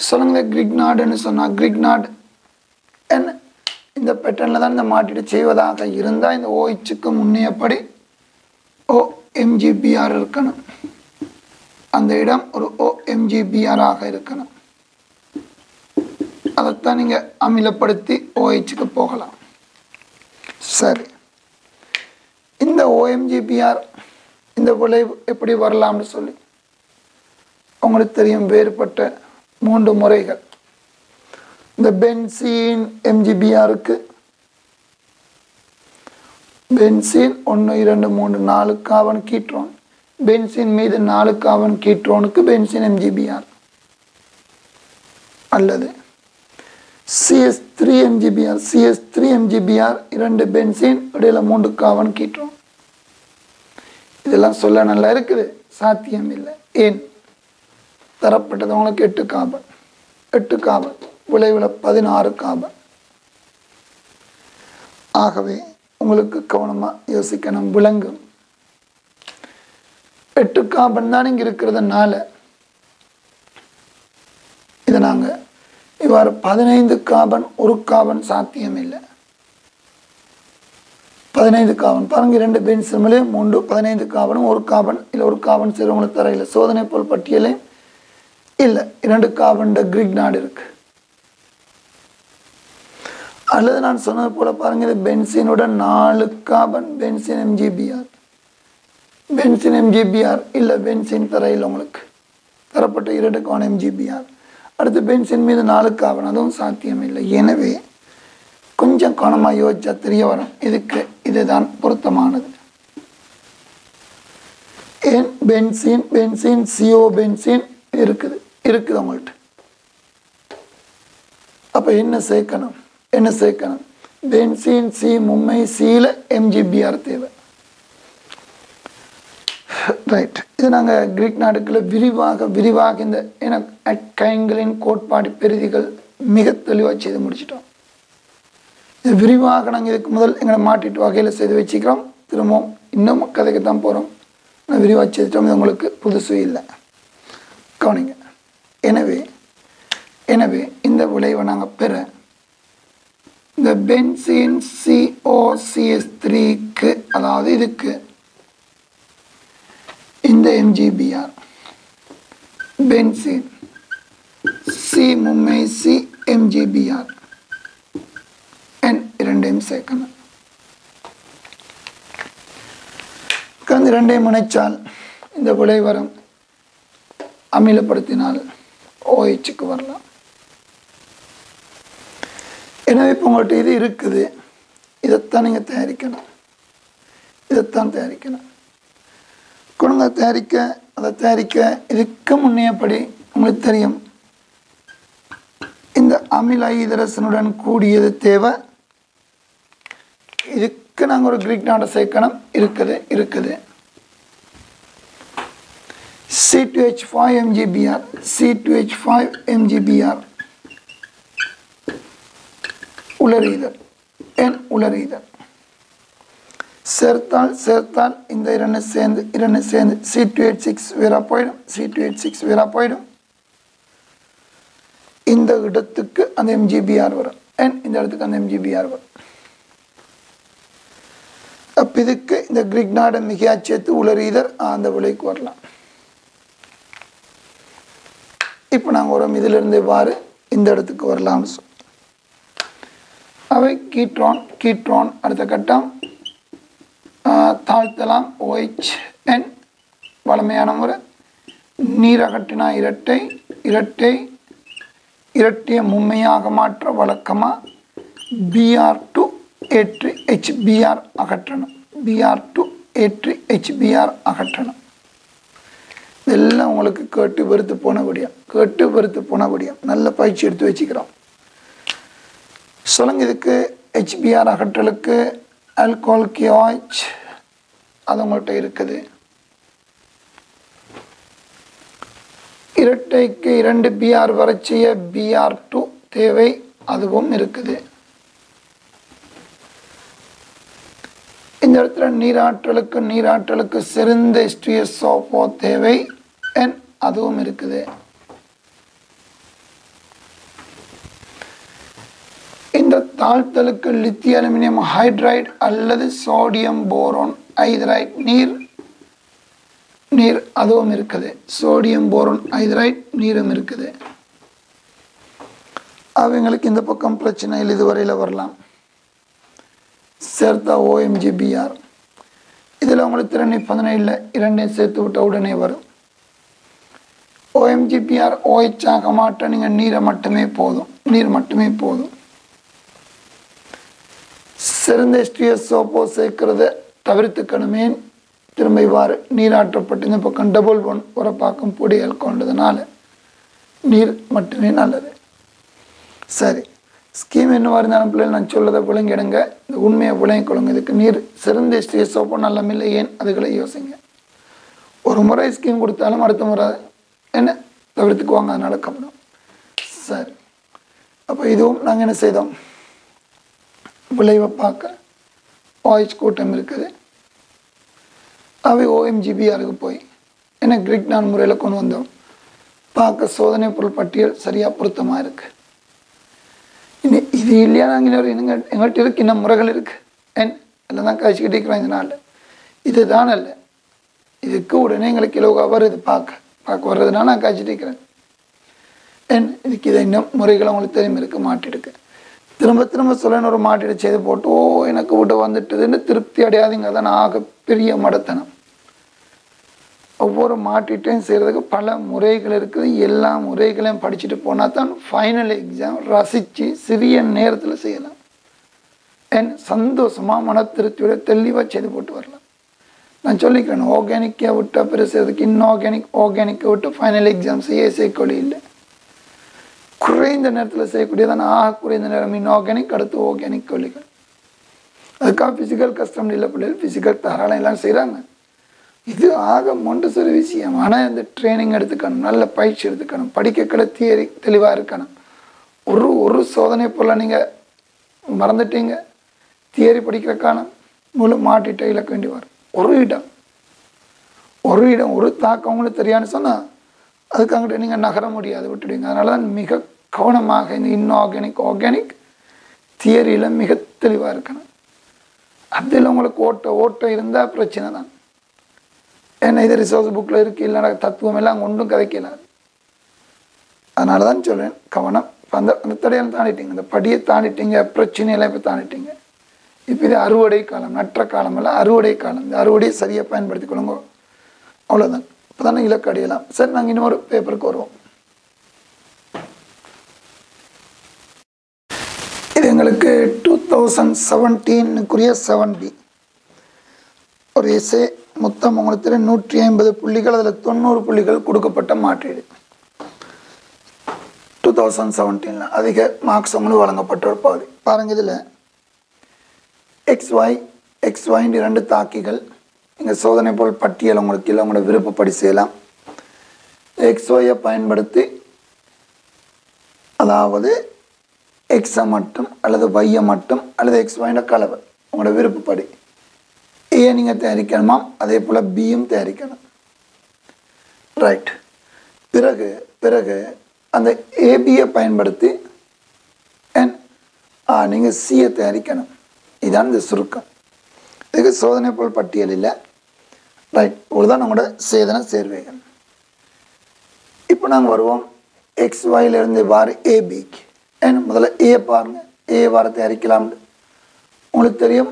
சொல்லுங்க, கிரிக்னாடுன்னு சொன்னால் கிரிக்னாட் என்ன இந்த பேட்டர்னில் தான் இந்த மாற்றீடு செய்வதாக இருந்தால் இந்த OHக்கு முன்னையப்படி OMGBr இருக்கணும். அந்த இடம் ஒரு OMGBr ஆக இருக்கணும். அதைத்தான் நீங்கள் அமிலப்படுத்தி OHக்கு போகலாம். சரி, இந்த OMGBr இந்த விளைவு எப்படி வரலாம்னு சொல்லி உங்களுக்கு தெரியும். வேறுபட்ட 3 முறைகள். இந்த பென்சீன் MGBrக்கு பென்சீன் 1 2 3 4 கார்பன் கீட்ரோன், பென்சீன் மீது 4 கார்பன் கீட்ரோனுக்கு பென்சீன் MGBr, அல்லது CS3 MGBr, CS3 MGBr 2 benzene இடையில 3 கார்பன் கீட்ரோன். இதெல்லாம் சொல்ல நல்லா இருக்குது, சாத்தியம் இல்லை. ஏன்? தரப்பட்டது உங்களுக்கு 8 கார்பன் விளைவில் 16 கார்பன். ஆகவே உங்களுக்கு கவனமாக யோசிக்கணும், விளங்கும். 8 கார்பன் தான் இங்கே இருக்கிறதுனால இதை நாங்கள் இவ்வாறு 15 கார்பன் ஒரு கார்பன் சாத்தியம் இல்லை. 15 கார்பன் பாருங்க, 2 பென்சிலே 3 15 கார்பனும் ஒரு கார்பன் இல்லை, ஒரு கார்பன் செய்கிறவங்களுக்கு தர இல்லை. சோதனை பொருள் பட்டியலே இல்லை, 2 கார்பன் கிரிக்னாட் இருக்கு. அல்லது நான் சொன்னது போல பாருங்க, இது பென்சீனோட 4 carbon benzene MGBr, benzene MGBr இல்லை, பென்சீன் தர இல்லை, உங்களுக்கு தரப்பட்ட 2 கார்பன் MGBr. அடுத்து பென்சீன் மீது 4 கார்பன், அதுவும் சாத்தியம் இல்லை. எனவே கொஞ்சம் கவனமாக யோசிச்சா தெரிய வரும் இதுக்கு இதுதான் பொருத்தமானது. ஏன் பென்சீன் பென்சீன் CO பென்சீன் இருக்குது உங்கள்கிட்ட. அப்போ என்ன சேர்க்கணும்? பென்சீன் C மும்மை Cயில் MGBr தேவை. ரைட், இது நாங்கள் கிரீக் நாடுகளில் விரிவாக இந்த கைங்களின் கோட்பாடு பெரிதிகள் மிக தெளிவாக செய்து முடிச்சிட்டோம். இது விரிவாக நாங்கள் இதுக்கு முதல் எங்களை மாட்டிட்டு வகையில் செய்து வச்சுக்கிறோம். திரும்பவும் இன்னும் கதைக்கு தான் போகிறோம். நான் விரிவாக செய்துட்டோம். இது உங்களுக்கு புதுசு இல்லை, கவனிங்க. எனவே இந்த விளைவை நாங்கள் பெற இந்த பென்சீன் COCS3க்கு, அதாவது இதுக்கு இந்த MGBr, benzene C மும்மை C MGBr இரண்டையும் சேர்க்கணும். இரண்டையும் இணைச்சால் இந்த விளை வரும். அமிலப்படுத்தினால் OHக்கு வரலாம். எனவே இப்போ உங்கள்கிட்ட இது இருக்குது, இதைத்தான் நீங்கள் தயாரிக்கணும். குழந்தை அதை தயாரிக்க இதுக்கு முன்னையப்படி உங்களுக்கு தெரியும், இந்த அமில ஐதரசனுடன் கூடியது தேவை. இதுக்கு நாங்கள் ஒரு கிரீக் நாட்டை சேர்க்கணும். இருக்குது C2H5 MGBr, C2H5 MGBr உலரீதல். சேர்த்தால் இந்த இரண்டு சேர்ந்து C2H6 வேற போயிடும். இந்த இடத்துக்கு அந்த MGBr வரும். அண்ட் இந்த இடத்துக்கு அந்த எம்ஜிபிஆர் வரும். அப்போ இதுக்கு இந்த கிரிக்னாட மிகையா சேர்த்து உளறீதர் அந்த விலைக்கு வரலாம். இப்போ நாங்கள் வரோம் இதிலிருந்து இவ்வாறு இந்த இடத்துக்கு வரலாம்னு சொல்லி அவை கீட்ரான் அடுத்த கட்டம் தாழ்த்தலாம் OHN வளமையான முறை நீர் அகற்றினா இரட்டையை மும்மையாக மாற்ற வழக்கமாக BR2 ஏற்று HBr அகற்றணும். BR2 ஏற்று HBr அகற்றணும். இதெல்லாம் உங்களுக்கு கேட்டு வெறுத்து போன விடியம் நல்ல பயிற்சி எடுத்து வச்சுக்கிறோம். சொல்லுங்க இதுக்கு HBr அகற்றலுக்கு ஆல்கோஹால் KOH அது உங்கள்கிட்ட இருக்குது. இரட்டைக்கு 2 BR வரை செய்ய BR2 தேவை, அதுவும் இருக்குது. இந்த இடத்துல நீராற்றலுக்கு செறிந்த H2SO4 தேவை, அதுவும் இருக்குது. இந்த தாழ்த்தலுக்கு லித்தியம் அலுமினியம் ஹைட்ரைடு அல்லது சோடியம் போரோன் ஐதரைட் நீர் அதுவும் இருக்குது. சோடியம் போரோன் ஐதரைட் நீரும் இருக்குது. அவங்களுக்கு இந்த பக்கம் பிரச்சனையில் இதுவரையில் வரலாம். சேர்த்தா OMGBr இதில் உங்களுக்கு திறனை 17 2 சேர்த்து விட்ட உடனே வரும். OMGBr OH ஆக மாட்ட நீங்கள் நீர் மட்டுமே போதும். சிறந்த H2SO4 சேர்க்கிறத தவிர்த்துக்கணுமே. திரும்ப இவ்வாறு நீராற்றப்பட்டு இந்த பக்கம் டபுள் ஒன் உரப்பாக்கம் பொடியால் கொண்டதுனால நீர் மட்டுமே நல்லது. சரி, ஸ்கீம் என்னவா இருந்தாலும் பிள்ளைகள் நான் சொல்லதை விளங்கிடுங்க, இந்த உண்மையை விளங்கிக் கொள்ளுங்க. இதுக்கு நீர் சிறந்த H2SO4 நல்லமில்லை, ஏன் அதுகளை யோசிங்க. ஒரு முறை ஸ்கீம் கொடுத்தாலும் அடுத்த முறை என்ன தவிர்த்துக்குவாங்க, அது நடக்கப்படும். சரி, அப்போ இதுவும் நாங்கள் என்ன செய்தோம், விளைவை பார்க்க OH கூட்டம் இருக்குது. அவை OMGBRக்கு போய் என்ன கிரிக்னான் முறையில் கொண்டு வந்தோம். பார்க்க சோதனை பொருள் பட்டியல் சரியாக பொருத்தமாக இருக்குது. இது இல்லையா நாங்கள் எங்கள்கிட்ட இருக்கு, இன்னும் முறைகள் இருக்குது. எல்லாம் தான் கழிச்சுக்கிட்டு இருக்கிறோம். இதனால் இதுதான் அல்ல, இதுக்கு உடனே எங்களுக்கு கிலோகா வருது, பார்க்க வர்றதுனால நான் கழிச்சுட்டு இருக்கிறேன். இதுக்கு இதை இன்னும் முறைகளை உங்களுக்கு தெரியும் இருக்கு. மாட்டிருக்கு திரும்ப சொல்லணும், ஒரு மாட்டிட செய்து போட்டு எனக்கு விட வந்துட்டுதுன்னு திருப்தி அடையாதுங்க. அதான் ஆக பெரிய மடத்தனம். ஒவ்வொரு மாட்டிட்டையும் செய்கிறதுக்கு பல முறைகள் இருக்குது. எல்லா முறைகளையும் படிச்சுட்டு போனால் தான் ஃபைனல் எக்ஸாம் ரசித்து சிறிய நேரத்தில் செய்யலாம். சந்தோஷமாக மன திருப்தியோட தெளிவாக செய்து போட்டு வரலாம். நான் சொல்லிக்கிறேன், ஆர்கானிக்கை விட்டு அப்புறம் செய்கிறதுக்கு ஆர்கானிக்கை விட்டு ஃபைனல் எக்ஸாம் செய்யக்கூடிய இல்லை. குறைந்த நேரத்தில் செய்யக்கூடியதான் குறைந்த நேரம் இன்ஆர்கானிக், அடுத்து ஆர்கானிக் கொல்லிகள். அதுக்காக ஃபிசிக்கல் கஷ்டம் இல்லை பிள்ளைகள், ஃபிசிக்கல் தாராளம் எல்லாம் செய்கிறாங்க. இது மொண்டசரி விஷயம். ஆனால் இந்த ட்ரைனிங் எடுத்துக்கணும், நல்ல பயிற்சி எடுத்துக்கணும், படிக்கக்கூட தியரி தெளிவாக இருக்கணும். ஒரு சோதனை பொருளை நீங்கள் மறந்துட்டீங்க, தியரி படிக்கிற காலம் முழு மாட்டிட்ட இழக்க வேண்டி வரும். ஒரு இடம் ஒரு தாக்கம் உங்களுக்கு தெரியான்னு சொன்னால் அதுக்காங்கிட்ட நீங்கள் நகர முடியாது, விட்டுடுவீங்க. அதனால தான் மிக கவனமாக இந்த இன்ஆர்கானிக் ஆர்கானிக் தியரியில் மிக தெளிவாக இருக்கணும். அதில் உங்களுக்கு ஓட்டம் இருந்தால் பிரச்சனை தான். ஏன்னா இது ரிசோர்ஸ் புக்கில் இருக்குது, இல்லைனா தத்துவம் எல்லாம் ஒன்றும் கதைக்கலாது. அதனால தான் சொல்கிறேன், கவனம். அந்த தடையெல்லாம் தாண்டிட்டீங்க, அந்த படியை தாண்டிட்டீங்க, பிரச்சனையெல்லாம் இப்போ தாண்டிட்டீங்க. இப்போ இது அறுவடை காலம், நற்ற காலம் எல்லாம் அறுவடை காலம். இந்த அறுவடையை சரியாக பயன்படுத்தி கொள்ளுங்க, அவ்வளோதான். இப்போ தானே இலக்கு அடையலாம். சரி, நாங்கள் இன்னொரு பேப்பருக்கு வருவோம். இது எங்களுக்கு 2017 7B ஒரு எஸ்ஏ. மொத்தம் உங்களுக்கு 150 புள்ளிகள், அதில் 90 புள்ளிகள் கொடுக்கப்பட்ட மாற்றீடு. 2017 அதிக மார்க்ஸ் உங்களுக்கு வழங்கப்பட்ட ஒரு பகுதி. பாருங்கள், இதில் XY 2 தாக்கிகள். இங்கே சோதனை போல் பட்டியல் உங்களுக்கு இல்லை, உங்களோட விருப்பப்படி செய்யலாம். XYயை பயன்படுத்தி, அதாவது எக்ஸை மட்டும் அல்லது வையை மட்டும் அல்லது XYன கலவை உங்களோட விருப்பப்படி ஏ நீங்கள் தயாரிக்கணுமா, அதே போல் பியும் தயாரிக்கணும். ரைட். பிறகு அந்த ஏபியை பயன்படுத்தி நீங்கள் சியை தயாரிக்கணும். இதுதான் இந்த சுருக்கம். இதுக்கு சோதனை பொருள் பட்டியல் இல்லை. ரைட், இவ்வளோதான் நம்மளோட சேதன சேர்வைகள். இப்போ நாங்கள் வருவோம் XYலேருந்து வார ஏபிக்கு. ஏன்னா முதல்ல ஏ பாருங்கள், ஏ வார தயாரிக்கலாம்னு உங்களுக்கு தெரியும்.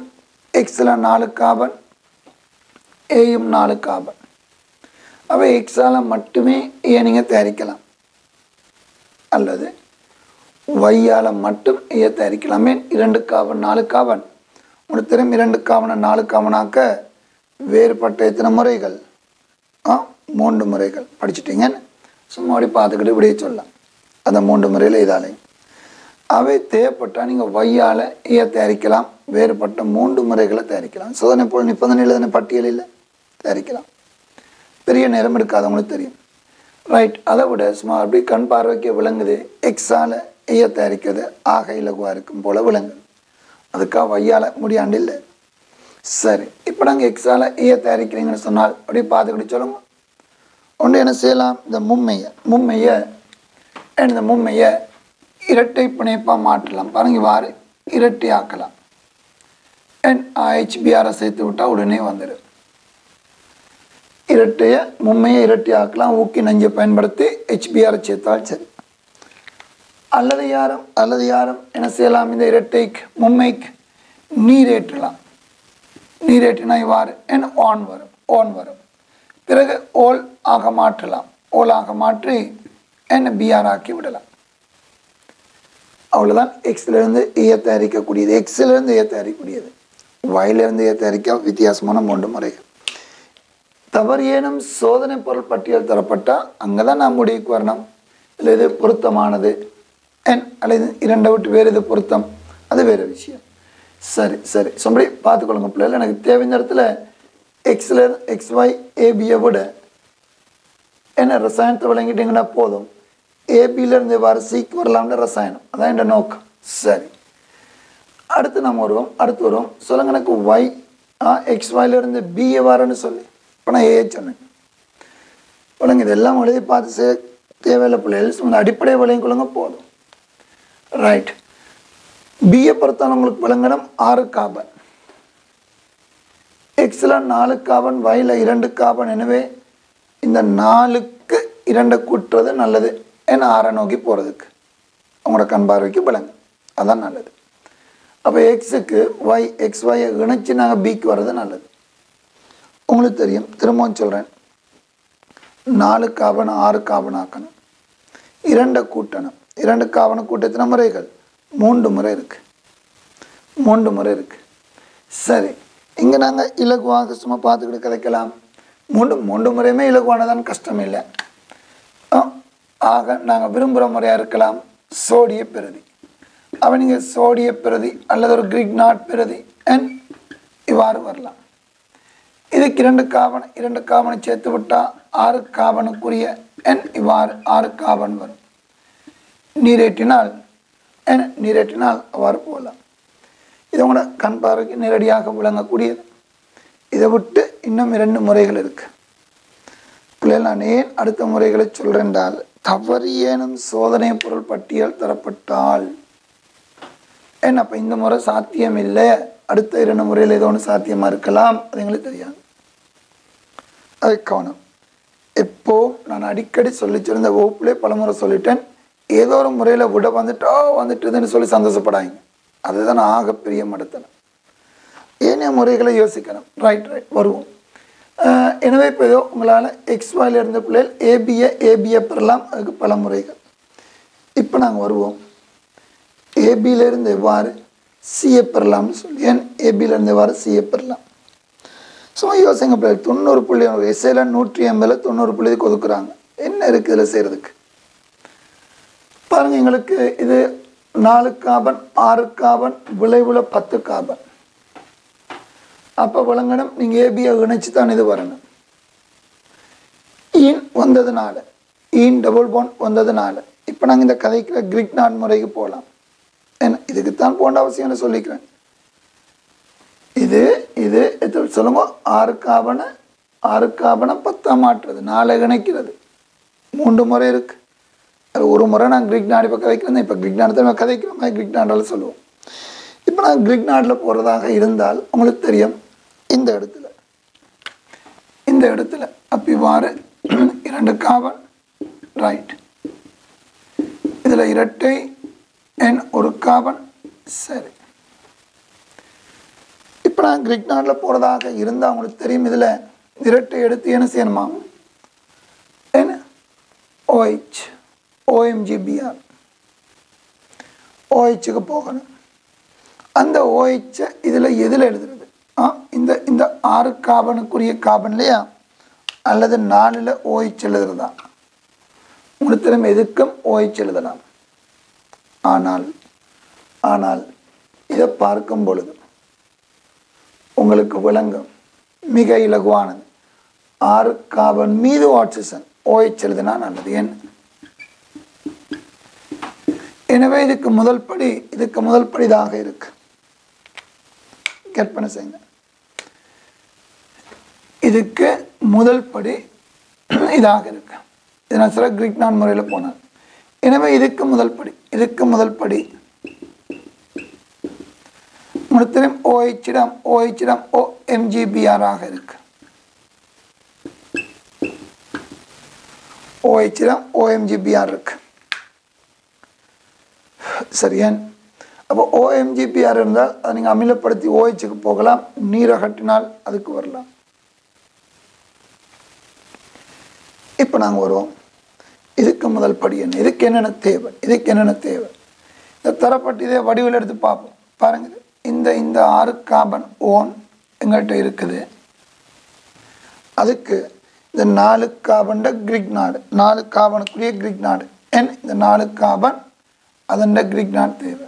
எக்ஸில் 4 கார்பன், ஏயும் 4 கார்பன். அப்போ எக்ஸால் மட்டுமே ஏ நீங்கள் தயாரிக்கலாம், அல்லது ஒய்யால் மட்டும் ஏ தயாரிக்கலாமே. 2 கார்பன் 4 கார்பன் உங்களுக்கு தெரியும். 2 கார்பனை 4 கார்பனாக்க வேறுபட்ட எத்தனை முறைகள்? 3 முறைகள் படிச்சுட்டீங்கன்னு சும்மா அப்படி பார்த்துக்கிட்டு இப்படியே சொல்லலாம். அந்த 3 முறையில் இதாலையும் அவை தேவைப்பட்டால் நீங்கள் ஒய்யால் ஏ தயாரிக்கலாம். வேறுபட்ட 3 முறைகளை தயாரிக்கலாம். சோதனை போல் நிபந்தனை எழுதின பட்டியலில் தயாரிக்கலாம். பெரிய நேரம் எடுக்காது, உங்களுக்கு தெரியும். ரைட், அதை விட சும்மா அப்படி கண் பார்வைக்கு விளங்குது. எக்ஸால் ஏ தயாரிக்கிறது ஆக இலகுவாக இருக்கும் போல் விளங்குது. அதுக்காக ஒய்யால் முடியாண்டு இல்லை. சரி, இப்போ நாங்கள் எக்ஸால் ஏ தயாரிக்கிறீங்கன்னு சொன்னால் அப்படி பார்த்துக்கிட்டு சொல்லுங்க. ஒன்று என்ன செய்யலாம்? இந்த மும்மையை இரட்டை பிணைப்பாக மாற்றலாம். பாருங்க, இவ்வாறு இரட்டை ஆக்கலாம். HBR சேர்த்து விட்டால் உடனே வந்துடும். மும்மையை இரட்டை ஆக்கலாம். ஊக்கி நஞ்சை பயன்படுத்தி HBR சேர்த்தால் சரி. அல்லது யாரும் என்ன செய்யலாம்? இந்த மும்மைக்கு நீரேற்றலாம். நீரேற்றினா இவ்வாறு ஆன் வரும். பிறகு ஓல் ஆக மாற்றலாம். ஓலாக மாற்றி BR ஆக்கி விடலாம். அவ்வளோதான் எக்ஸிலிருந்து ஏ தயாரிக்கக்கூடியது. எக்ஸிலிருந்து ஏ தயாரிக்கக்கூடியது. ஒயிலிருந்து ஏ தயாரிக்க வித்தியாசமான 3 முறைகள். தவறு ஏனும் சோதனை பொருள் பட்டியல் தரப்பட்டால் அங்கே தான் நான் முடிவுக்கு வரணும். இல்லை இது பொருத்தமானது அல்லது 2 விட்டு வேறு இது பொருத்தம், அது வேறு விஷயம். சரி சொம்படி பார்த்துக்கொள்ளுங்க பிள்ளைகள். எனக்கு தேவையான இடத்துல எக்ஸில் XY ஏபியை விட என்ன ரசாயனத்தை விளங்கிட்டீங்கன்னா போதும். ஏபியிலேருந்து வார சிக்கு வரலாம்னு ரசாயனம், அதான் என் நோக்கம். சரி, அடுத்து நம்ம வருவோம். சொல்லுங்க எனக்கு ஒய் XYலேருந்து பிஏ வாரன்னு சொல்லி. இப்போ நான் ஏ சொன்னேன். விளங்க இதெல்லாம் எழுதி பார்த்து தேவையில்லை பிள்ளைகள். இந்த அடிப்படை விளங்கிக்கொள்ளுங்க போதும். ரைட், பிஏ பொறுத்தாலும் உங்களுக்கு விளங்கணும் 6 கார்பன். எக்ஸில் 4 கார்பன், ஒயில் 2 கார்பன். எனவே இந்த 4க்கு 2 கூட்டுறது நல்லது. ஏன்னா 6 நோக்கி போகிறதுக்கு அவங்களோட கண் பார்வைக்கு விளங்கு, அதான் நல்லது. அப்போ எக்ஸுக்கு XYயை இணைச்சி நாங்கள் பிக்கு வர்றது நல்லது. உங்களுக்கு தெரியும், திரும்பவும் சொல்கிறேன். 4 கார்பன் 6 கார்பன் ஆக்கணும். 2 கூட்டணும். 2 கார்பனை கூட்ட எத்தனை முறைகள்? 3 முறை இருக்குது. சரி, இங்கே நாங்கள் இலகுவாக சும்மா பார்த்துக்கிட்டு கதைக்கலாம். 3 முறையுமே இலகுவானதான், கஷ்டம் இல்லை. ஆக நாங்கள் விரும்புகிற முறையாக இருக்கலாம் சோடிய பிரதி. அவன் நீங்கள் சோடிய பிரதி அல்லது ஒரு கிரிக்னாட் பிரதி இவ்வாறு வரலாம். இதுக்கு 2 கார்பனை சேர்த்து விட்டால் 6 கார்பனுக்குரிய இவ்வாறு 6 கார்பன் வரும். நீரேற்றினால் அவ்வாறு போகலாம். இது உங்களோட கண் பார்வைக்கு நேரடியாக விளங்கக்கூடியது. இதை விட்டு இன்னும் 2 முறைகள் இருக்குது பிள்ளைகள். நான் ஏன் அடுத்த முறைகளை சொல்கிறேன் என்றால், தவறு ஏனும் சோதனை பொருள் பட்டியல் தரப்பட்டால் அப்போ இந்த முறை சாத்தியம் இல்லை, அடுத்த 2 முறையில் ஏதோ ஒன்று சாத்தியமாக இருக்கலாம், அது எங்களுக்கு தெரியாது. அதை கவனம். எப்போ நான் அடிக்கடி சொல்லிச்சிருந்த வகுப்புலே பலமுறை சொல்லிட்டேன், ஏதோ ஒரு முறையில் விட வந்துட்டுதுன்னு சொல்லி சந்தோஷப்படாங்க. அதுதான் ஆகப்பெரிய மடத்தனம். ஏனைய முறைகளை யோசிக்கணும். ரைட் வருவோம். எனவே இப்போ ஏதோ உங்களால் XYல இருந்த பிள்ளைகள் ஏபியை பெறலாம். அதுக்கு பல முறைகள். இப்போ நாங்கள் வருவோம். ஏபியிலேருந்து எவ்வாறு சிஏ பெறலாம்னு சொல்லி. ஏன் ஏபியிலேருந்து எவ்வாறு சிஏ பெறலாம்? சும்மா யோசிங்க பிள்ளைகள். 90 புள்ளி எஸ்ஐல 180 90 புள்ளி ஒதுக்குறாங்க. என்ன இருக்குது இதில் செய்கிறதுக்கு? பாருங்கள், எங்களுக்கு இது 4 கார்பன் 6 கார்பன், விளைவுல 10 கார்பன். அப்போ விளங்கணும், நீங்கள் ஏபியை இணைச்சி தான் இது வரணும். ஈன் வந்ததுனால, ஈன் டபுள் பாண்ட் வந்ததுனால இப்போ நாங்கள் இந்த கதைக்கு கிரிக்னாட் முறைக்கு போகலாம். ஏன்னா இதுக்குத்தான் போன்ற அவசியம்னு சொல்லிக்கிறேன். இது சொல்லுங்க, 6 கார்பனை 10 மாற்றுறது, 4 இணைக்கிறது, 3 முறை இருக்குது. அது ஒரு முறை நான் கிரிக்னாட் இப்போ கதைக்கிறேன். இப்போ கிரிக்னாட் தான் கதைக்கிற மாதிரி கிரிக்னாடால் சொல்லுவோம். இப்போ நான் கிரிக்னாடில் போகிறதாக இருந்தால் உங்களுக்கு தெரியும் இந்த இடத்துல அப்பிவாறு 2 கார்பன் ரைட், இதில் இரட்டை N ஒரு கார்பன். சரி, இப்போ நான் கிரிக்னாடில் போகிறதாக இருந்தால் உங்களுக்கு தெரியும் இதில் இரட்டை எடுத்து என்ன செய்யணுமா, என்ன OH OMGBr OHக்கு போகணும். அந்த OH இதில் எதில் எழுதுறது, இந்த 6 கார்பனுக்குரிய கார்பன் இல்லையா, அல்லது 4ல் OH எழுதுறதா, உங்களுக்கு திரும்ப எதுக்கும் OH எழுதலாம். ஆனால் இதை பார்க்கும் பொழுது உங்களுக்கு விளங்கும் மிக இலகுவானது. 6 கார்பன் மீது ஆக்சிஜன் OH எழுதினா நல்லது. எனவே இதுக்கு முதல் படி இதாக இருக்கு. கற்பனை செய்யுங்க, இதுக்கு முதல் படி இதாக இருக்கு. இது நான் சொல்ல கிரிக்னாட் முறையில் போனார். எனவே இதுக்கு முதல் படி முழுத்திலும் OH OMGBr ஆக இருக்கு. OH OMGBr இருக்கு. சரியா? அப்போ OMGBr இருந்தால் அதை நீங்கள் அமிலப்படுத்தி OHக்கு போகலாம், நீர் அகற்றினால் அதுக்கு வரலாம். இப்போ நாங்கள் வருவோம், இதுக்கு முதல் படி என்ன, இதுக்கு என்னென்ன தேவை, இந்த தரப்பட்டு இதே வடிவில் எடுத்து பார்ப்போம். பாருங்க, இந்த 6 கார்பன் ஓன் எங்கள்கிட்ட இருக்குது. அதுக்கு இந்த 4 கார்பன் கிரிக்னாடு, 4 கார்பனுக்குரிய கிரிக்னாடு N, இந்த 4 கார்பன் அதன் கிரிக்னாட் தேவை.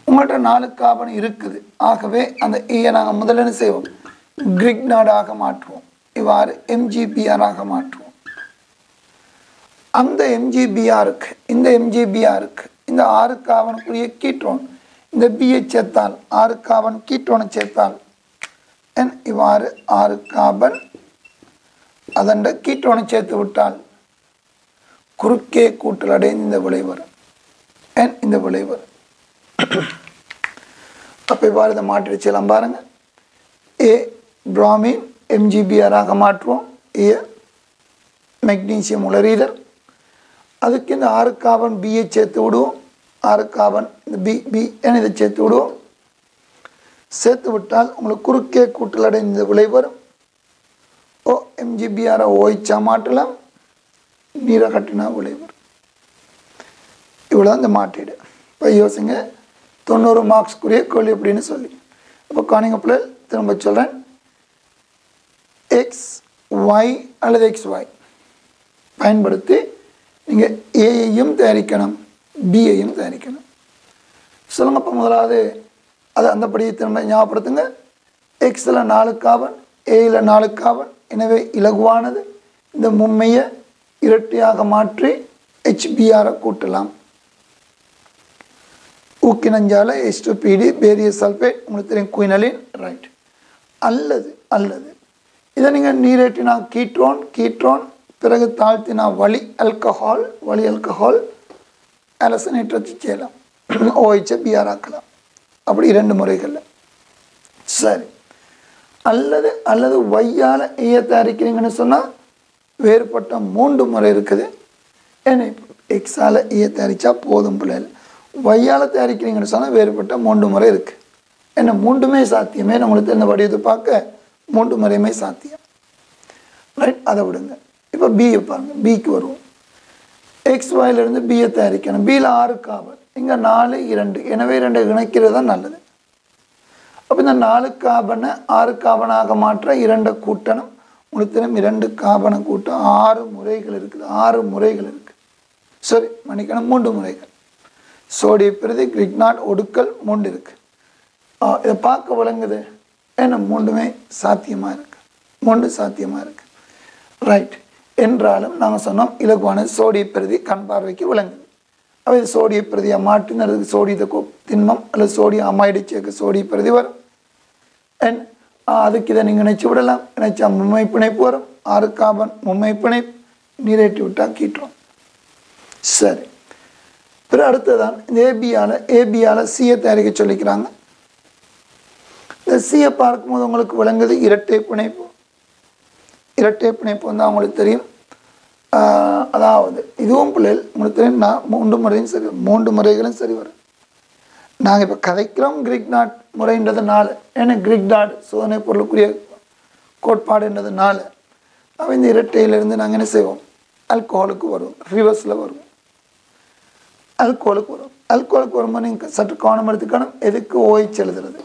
உங்கள்கிட்ட 4 கார்பன் இருக்குது. ஆகவே அந்த ஏயை நாங்கள் முதல்ல என்ன செய்வோம், கிரிக்னாடாக மாற்றுவோம். இவ்வாறு MGBr ஆக மாற்றுவோம். அந்த MGBrக்கு இந்த 6 கார்பனுக்குரிய கீட்டோன், இந்த பியை சேர்த்தால் 6 கார்பன் கீட்டோனை சேர்த்தால் இவ்வாறு 6 கார்பன் அதன் கீட்டோனை சேர்த்து விட்டால் குறுக்கே கூட்டல் அடைந்து இந்த விளை வரும். இந்த விளை வரும். அப்போ இவ்வாறு இதை மாற்றிடுச்சலாம் பாருங்க. A பிராமின் MGBr ஆக மாற்றுவோம். A மெக்னீசியம் உலரீதர். அதுக்கு இந்த 6 கார்பன் பியை சேர்த்து விடுவோம். 6 கார்பன் இந்த பி இதை சேர்த்து விடுவோம். சேர்த்து விட்டால் உங்களுக்கு குறுக்கே கூட்டல் அடைந்த விளை வரும். MGBr OH மாற்றலாம், நீரை கட்டினா விளை வரும். இவ்வளோ இந்த மாற்றீடு. இப்போ யோசிங்க, 90 மார்க்ஸ்க்குரிய கேள்வி அப்படின்னு சொல்லி. இப்போ காணிங்க பிள்ளை திரும்ப சொல்கிறேன், XY அல்லது XY பயன்படுத்தி நீங்கள் ஏயையும் தயாரிக்கணும், பியையும் தயாரிக்கணும். சொல்லுங்க. இப்போ முதலாவது அது அந்தபடியை திரும்ப ஞாபகப்படுத்துங்க. எக்ஸில் 4 கார்பன், ஏயில் 4 கார்பன். எனவே இலகுவானது. இந்த மும்மையை இரட்டையாக மாற்றி HBr கூட்டலாம். ஊக்கினஞ்சால H2PD பேரியஸ் சல்ஃபேட், உங்களுக்கு தெரியும் குயினலின் ரைட். அல்லது இதை நீங்கள் நீரேற்றினா கீட்ரோன், பிறகு தாழ்த்தினா வலி அல்கஹால் அலசனேற்றத்தை செய்யலாம். OH Br ஆக்கலாம். அப்படி 2 முறைகளில். சரி. அல்லது வையால் ஏயை தயாரிக்கிறீங்கன்னு சொன்னால் வேறுபட்ட 3 முறை இருக்குது. ஏன்னா எக்ஸால் ஏயை தயாரித்தா போதும் பிள்ளைகள். வையால் தயாரிக்கிறீங்கன்னு சொன்னால் வேறுபட்ட 3 முறை இருக்குது. ஏன்னா 3மே சாத்தியமே. நம்மளுக்கு இந்த வடிவத்தை பார்க்க 3 முறையுமே சாத்தியம். ரைட், அதை விடுங்க. இப்போ பியை பாருங்கள். பிக்கு வருவோம். XYலேருந்து பியை தயாரிக்கணும். பியில் 6 கார்பன், இங்கே 4 2. எனவே 2 இணைக்கிறது தான் நல்லது. அப்போ இந்த 4 கார்பனை 6 கார்பனாக மாற்ற 2 கூட்டணும். உங்களுக்கு 2 கார்பனை கூட்ட 6 முறைகள் இருக்குது. 6 முறைகள் இருக்குது. சரி, மன்னிக்கணும், 3 முறைகள். சோடிய பிரதி, கிரிக்னாட், ஒடுக்கல் 3 இருக்குது. இதை பார்க்க விளங்குது. ஏன்னா 3மே சாத்தியமாக இருக்குது. ரைட். என்றாலும் நாங்கள் சொன்னோம் இலகுவான சோடிய பிரதி கண் பார்வைக்கு விளங்குது. அப்போ இது சோடிய பிரதியை மாற்றினதுக்கு சோடியத்தை திண்மம் அல்லது சோடியம் அமைடு சேர்க்க சோடிய பிரதி வரும். அதுக்கு இதை நீங்கள் இணைச்சி விடலாம். இணைச்சா மும்மை பிணைப்பு வரும். 6 கார்பன் மும்மை பிணைப்பு, நீரேற்றி விட்டால் கீட்டுறோம். சரி. பிறகு அடுத்ததான் இந்த ஏபியால் சியை தயாரிக்க சொல்லிக்கிறாங்க. இந்த சியை பார்க்கும்போது உங்களுக்கு விளங்குது இரட்டை பிணைப்பு. இரட்டை பிணைப்பு வந்து அவங்களுக்கு தெரியும். அதாவது இதுவும் பிள்ளைகள் உங்களுக்கு தெரியும். நான் 3 முறையும் சரி, 3 முறைகளும் சரி வரும். நாங்கள் இப்போ கதைக்கிறோம் கிரிக்னாட் முறைன்றதுனால, ஏன்னா கிரிக்னாட் சோதனை பொருளுக்குரிய கோட்பாடுன்றதுனால அவன் இந்த இரட்டையிலிருந்து நாங்கள் என்ன செய்வோம், ஆல்கஹாலுக்கு வருவோம், ரிவர்ஸில் வருவோம், ஆல்கஹாலுக்கு வரும். ஆல்கஹாலுக்கு வரும்போது நீங்கள் சற்று கவனம் எடுத்துக்கணும். எதுக்கு OH எழுதுறது?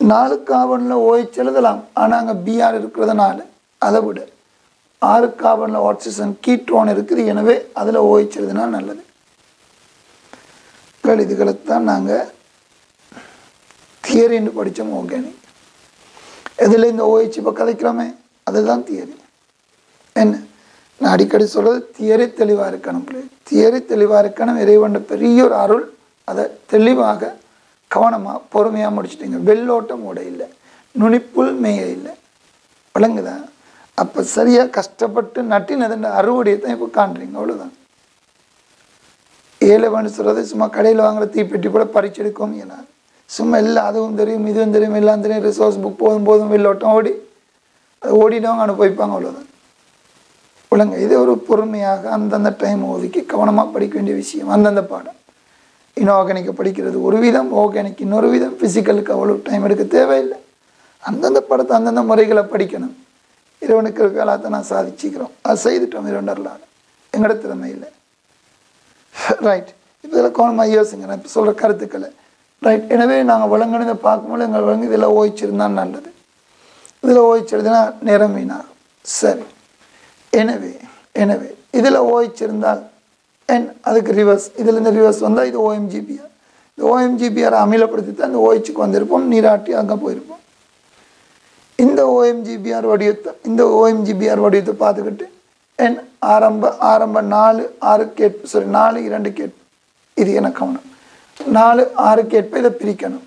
4 கார்பனில் OH எழுதலாம், ஆனால் அங்கே BR இருக்கிறதுனால அதை விட 6 கார்பனில் ஆக்சிஜன் கீட்ரோன் இருக்குது. எனவே அதில் OH எழுதுனா நல்லது. இதுகளைத்தான் நாங்கள் தியரின்னு படித்தோம். ஆர்கானிக் எதில் இந்த OH இப்போ கதைக்கிறோமே அதுதான் தியரி. என்ன நான் அடிக்கடி சொல்கிறது, தியரி தெளிவாக இருக்கணும். தியரி தெளிவாக இருக்கணும். இறைவன் பெரிய ஒரு அருள். அதை தெளிவாக கவனமாக பொறுமையாக முடிச்சிட்டிங்க. வெள்ளோட்டம் ஓட இல்லை, நுனிப்புல் மேய இல்லை, விளங்குதா? அப்போ சரியாக கஷ்டப்பட்டு நட்டினதுன்ற அறுவடையை தான் இப்போ காண்றீங்க. அவ்வளோதான். ஏழைவன்னு சொல்கிறது சும்மா கடையில் வாங்குற தீப்பெட்டி கூட பறிச்செடுக்கவும் இயலாது. சும்மா இல்லை அதுவும் தெரியும் இதுவும் தெரியும் எல்லாம் தெரியும் ரிசோர்ஸ் புக் போதும் வெள்ளோட்டம் ஓடி அது ஓடினவங்க அனுபவிப்பாங்க. அவ்வளோதான். விளங்க. இது ஒரு பொறுமையாக அந்தந்த டைம் ஒதுக்கி கவனமாக படிக்க வேண்டிய விஷயம். அந்தந்த பாடம் இன்ஆர்கானிக்கை படிக்கிறது ஒரு விதம், ஆர்கானிக் இன்னொரு விதம். ஃபிசிக்கலுக்கு அவ்வளோ டைம் எடுக்க தேவையில்லை. அந்தந்த படத்தை அந்தந்த முறைகளை படிக்கணும். இறைவனுக்கு காலத்தை நான் சாதிச்சிக்கிறோம், அது செய்துட்டோம். இரண்டர்லால் எங்களோட திறமை இல்லை. ரைட். இப்போ இதில் கவனமாக யோசிங்க நான் இப்போ சொல்கிற கருத்துக்களை. ரைட். எனவே நாங்கள் விளங்கினதை பார்க்கும்போது எங்கள் விளங்கு இதில் ஓய்ச்சிருந்தால் நல்லது. இதில் ஓய்ச்சிருந்தா நேரம் வீணாகும். சரி. எனவே இதில் ஓய்ச்சிருந்தால் அதுக்கு ரிவர்ஸ், இதில் இந்த ரிவர்ஸ் வந்தால் இது OMGBR. இந்த OMGBR அமிலப்படுத்தி தான் இந்த OHக்கு வந்திருப்போம், நீராட்டி அங்கே போயிருப்போம். இந்த OMGBR வடிவத்தை பார்த்துக்கிட்டு ஆரம்ப 4 6 கேட்பு, சரி 4 2 கேட்பு, இது எனக்கு கவனம். 4 6 கேட்பை இதை பிரிக்கணும்.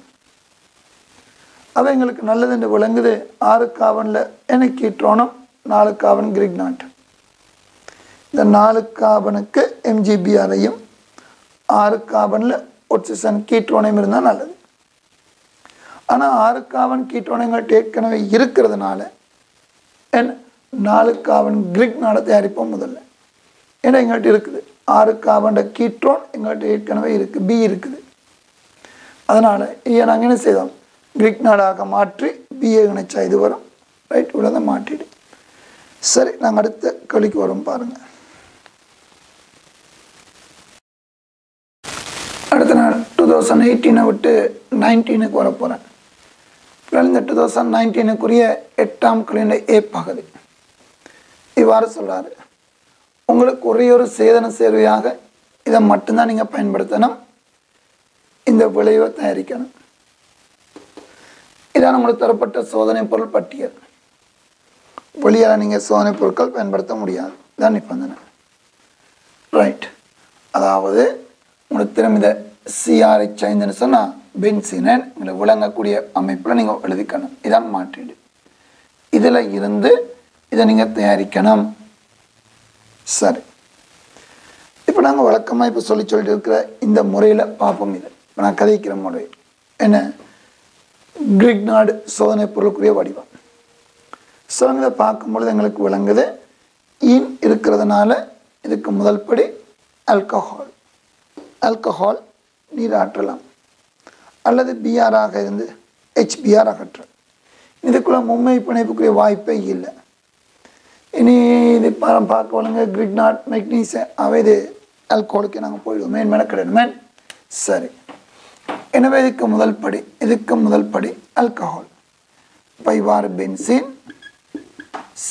அப்போ எங்களுக்கு நல்லது என்று விளங்குது. 6 கார்பனில் எனக்கு கீட்ரோனும் 4 கார்பன் கிரிக்னாட். இந்த 4 கார்பனுக்கு MGBRையும் 6 கார்பனில் ஆக்சிஜன் கீட்ரோனையும் இருந்தால் நல்லது. ஆனால் 6 கார்பன் கீட்ரோன் எங்கள்கிட்ட ஏற்கனவே இருக்கிறதுனால 4 கார்பன் கிரிக்னாடை தயாரிப்போம் முதல்ல. ஏன்னா எங்கள்கிட்ட இருக்குது 6 கார்பன் கீட்ரோன் எங்கள்கிட்ட ஏற்கனவே இருக்குது, B இருக்குது. அதனால் நாங்கள் என்ன செய்தோம், கிரிக்னாடாக மாற்றி பிஏ இணைச்சா இது வரும். ரைட். இவ்வளோ தான் மாற்றிடு. சரி, நாங்கள் அடுத்த கேள்விக்கு வரும் பாருங்கள். அடுத்த நான் 2018 விட்டு 19க்கு வர போகிறேன். இந்த 2019க்குரிய 8ஆம் கேள்வி A பகுதி இவ்வாறு சொல்கிறாரு. உங்களுக்கு ஒரே ஒரு சேதன சேர்வையாக இதை மட்டும்தான் நீங்கள் பயன்படுத்தணும், இந்த விளைவை தயாரிக்கணும். இதான் உங்களுக்கு தரப்பட்ட சோதனை பொருள் பட்டியல். வெளியால் நீங்கள் சோதனை பொருட்கள் பயன்படுத்த முடியாது, இதான் நிபந்தனை. ரைட். அதாவது உங்களுக்கு திரும்ப இதை CRH ஐந்துன்னு சொன்னால் பென்சீனை உங்களை விளங்கக்கூடிய அமைப்பில் நீங்கள் எழுதிக்கணும். இதான் மாற்றீடு. இதில் இருந்து இதை நீங்கள் தயாரிக்கணும். சரி. இப்போ நாங்கள் வழக்கமாக இப்போ சொல்லிட்டு இருக்கிற இந்த முறையில் பார்ப்போம். இது இப்போ நான் கதைக்கிற முறை என்ன, கிரிக்னாட் சோதனை பொருளுக்குரிய வடிவம். சோதனை பார்க்கும்பொழுது எங்களுக்கு விளங்குது ஈன் இருக்கிறதுனால இதுக்கு முதல் படி ஆல்கஹால் நீராற்றலாம் அல்லது பிஆராக இருந்து HBR அகற்ற. இதுக்குள்ள மும்மை பிணைப்புக்குரிய வாய்ப்பே இல்லை. இனி இது பார்க்க வழங்க கிரிக்னாட் மெக்னீசியம் அவை இது ஆல்கஹாலுக்கு நாங்கள் போயிடுவோம். மேன்மேலே கிடையாது. சரி. எனவே இதுக்கு முதல் படி ஆல்கஹால். இப்போ இவ்வாறு benzene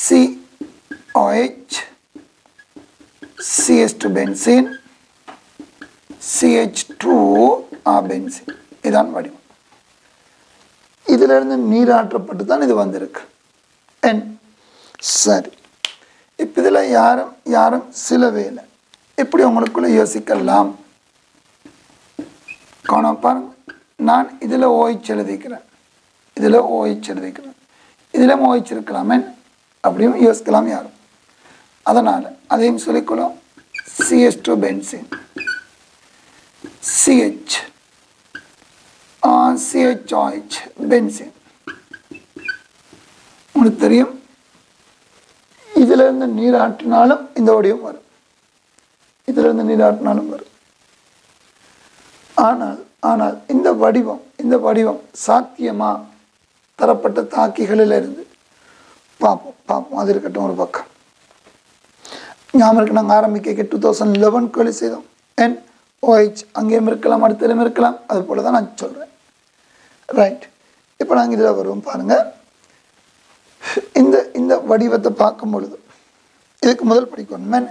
COH CH2 benzene CH2 benzene, இதான் வடிவம். இதிலிருந்து நீராற்றப்பட்டு தான் இது வந்திருக்கு. சரி. இப்போ இதில் யாரும் சில வேலை எப்படி உங்களுக்குள்ள யோசிக்கலாம். கவனம் பாருங்க. நான் இதில் OH எழுதிக்கிறேன், இதில் OH இருக்கலாமே அப்படியும் யோசிக்கலாம் யாரும். அதனால் அதையும் சொல்லிக்கொள்ளும். CH2 benzene CH CHOH benzene. உங்களுக்கு தெரியும், இதிலிருந்து நீராற்றினாலும் இந்த வடிவம் வரும், இதிலிருந்து நீராற்றினாலும் வரும். ஆனால் இந்த வடிவம் சாத்தியமா தரப்பட்ட தாக்கிகளில் இருந்து பார்ப்போம். அது இருக்கட்டும் ஒரு பக்கம். ஞாபகம் இருக்கு, நாங்கள் ஆரம்பிக்க 2011 கேள்வி செய்தோம். NOH அங்கேயும் இருக்கலாம், அடுத்ததும் இருக்கலாம். அது போல தான் நான் சொல்கிறேன். ரைட், இப்போ நாங்கள் இதில் வருவோம். பாருங்கள், இந்த வடிவத்தை பார்க்கும் பொழுது இதுக்கு முதல் படிக்கணும்.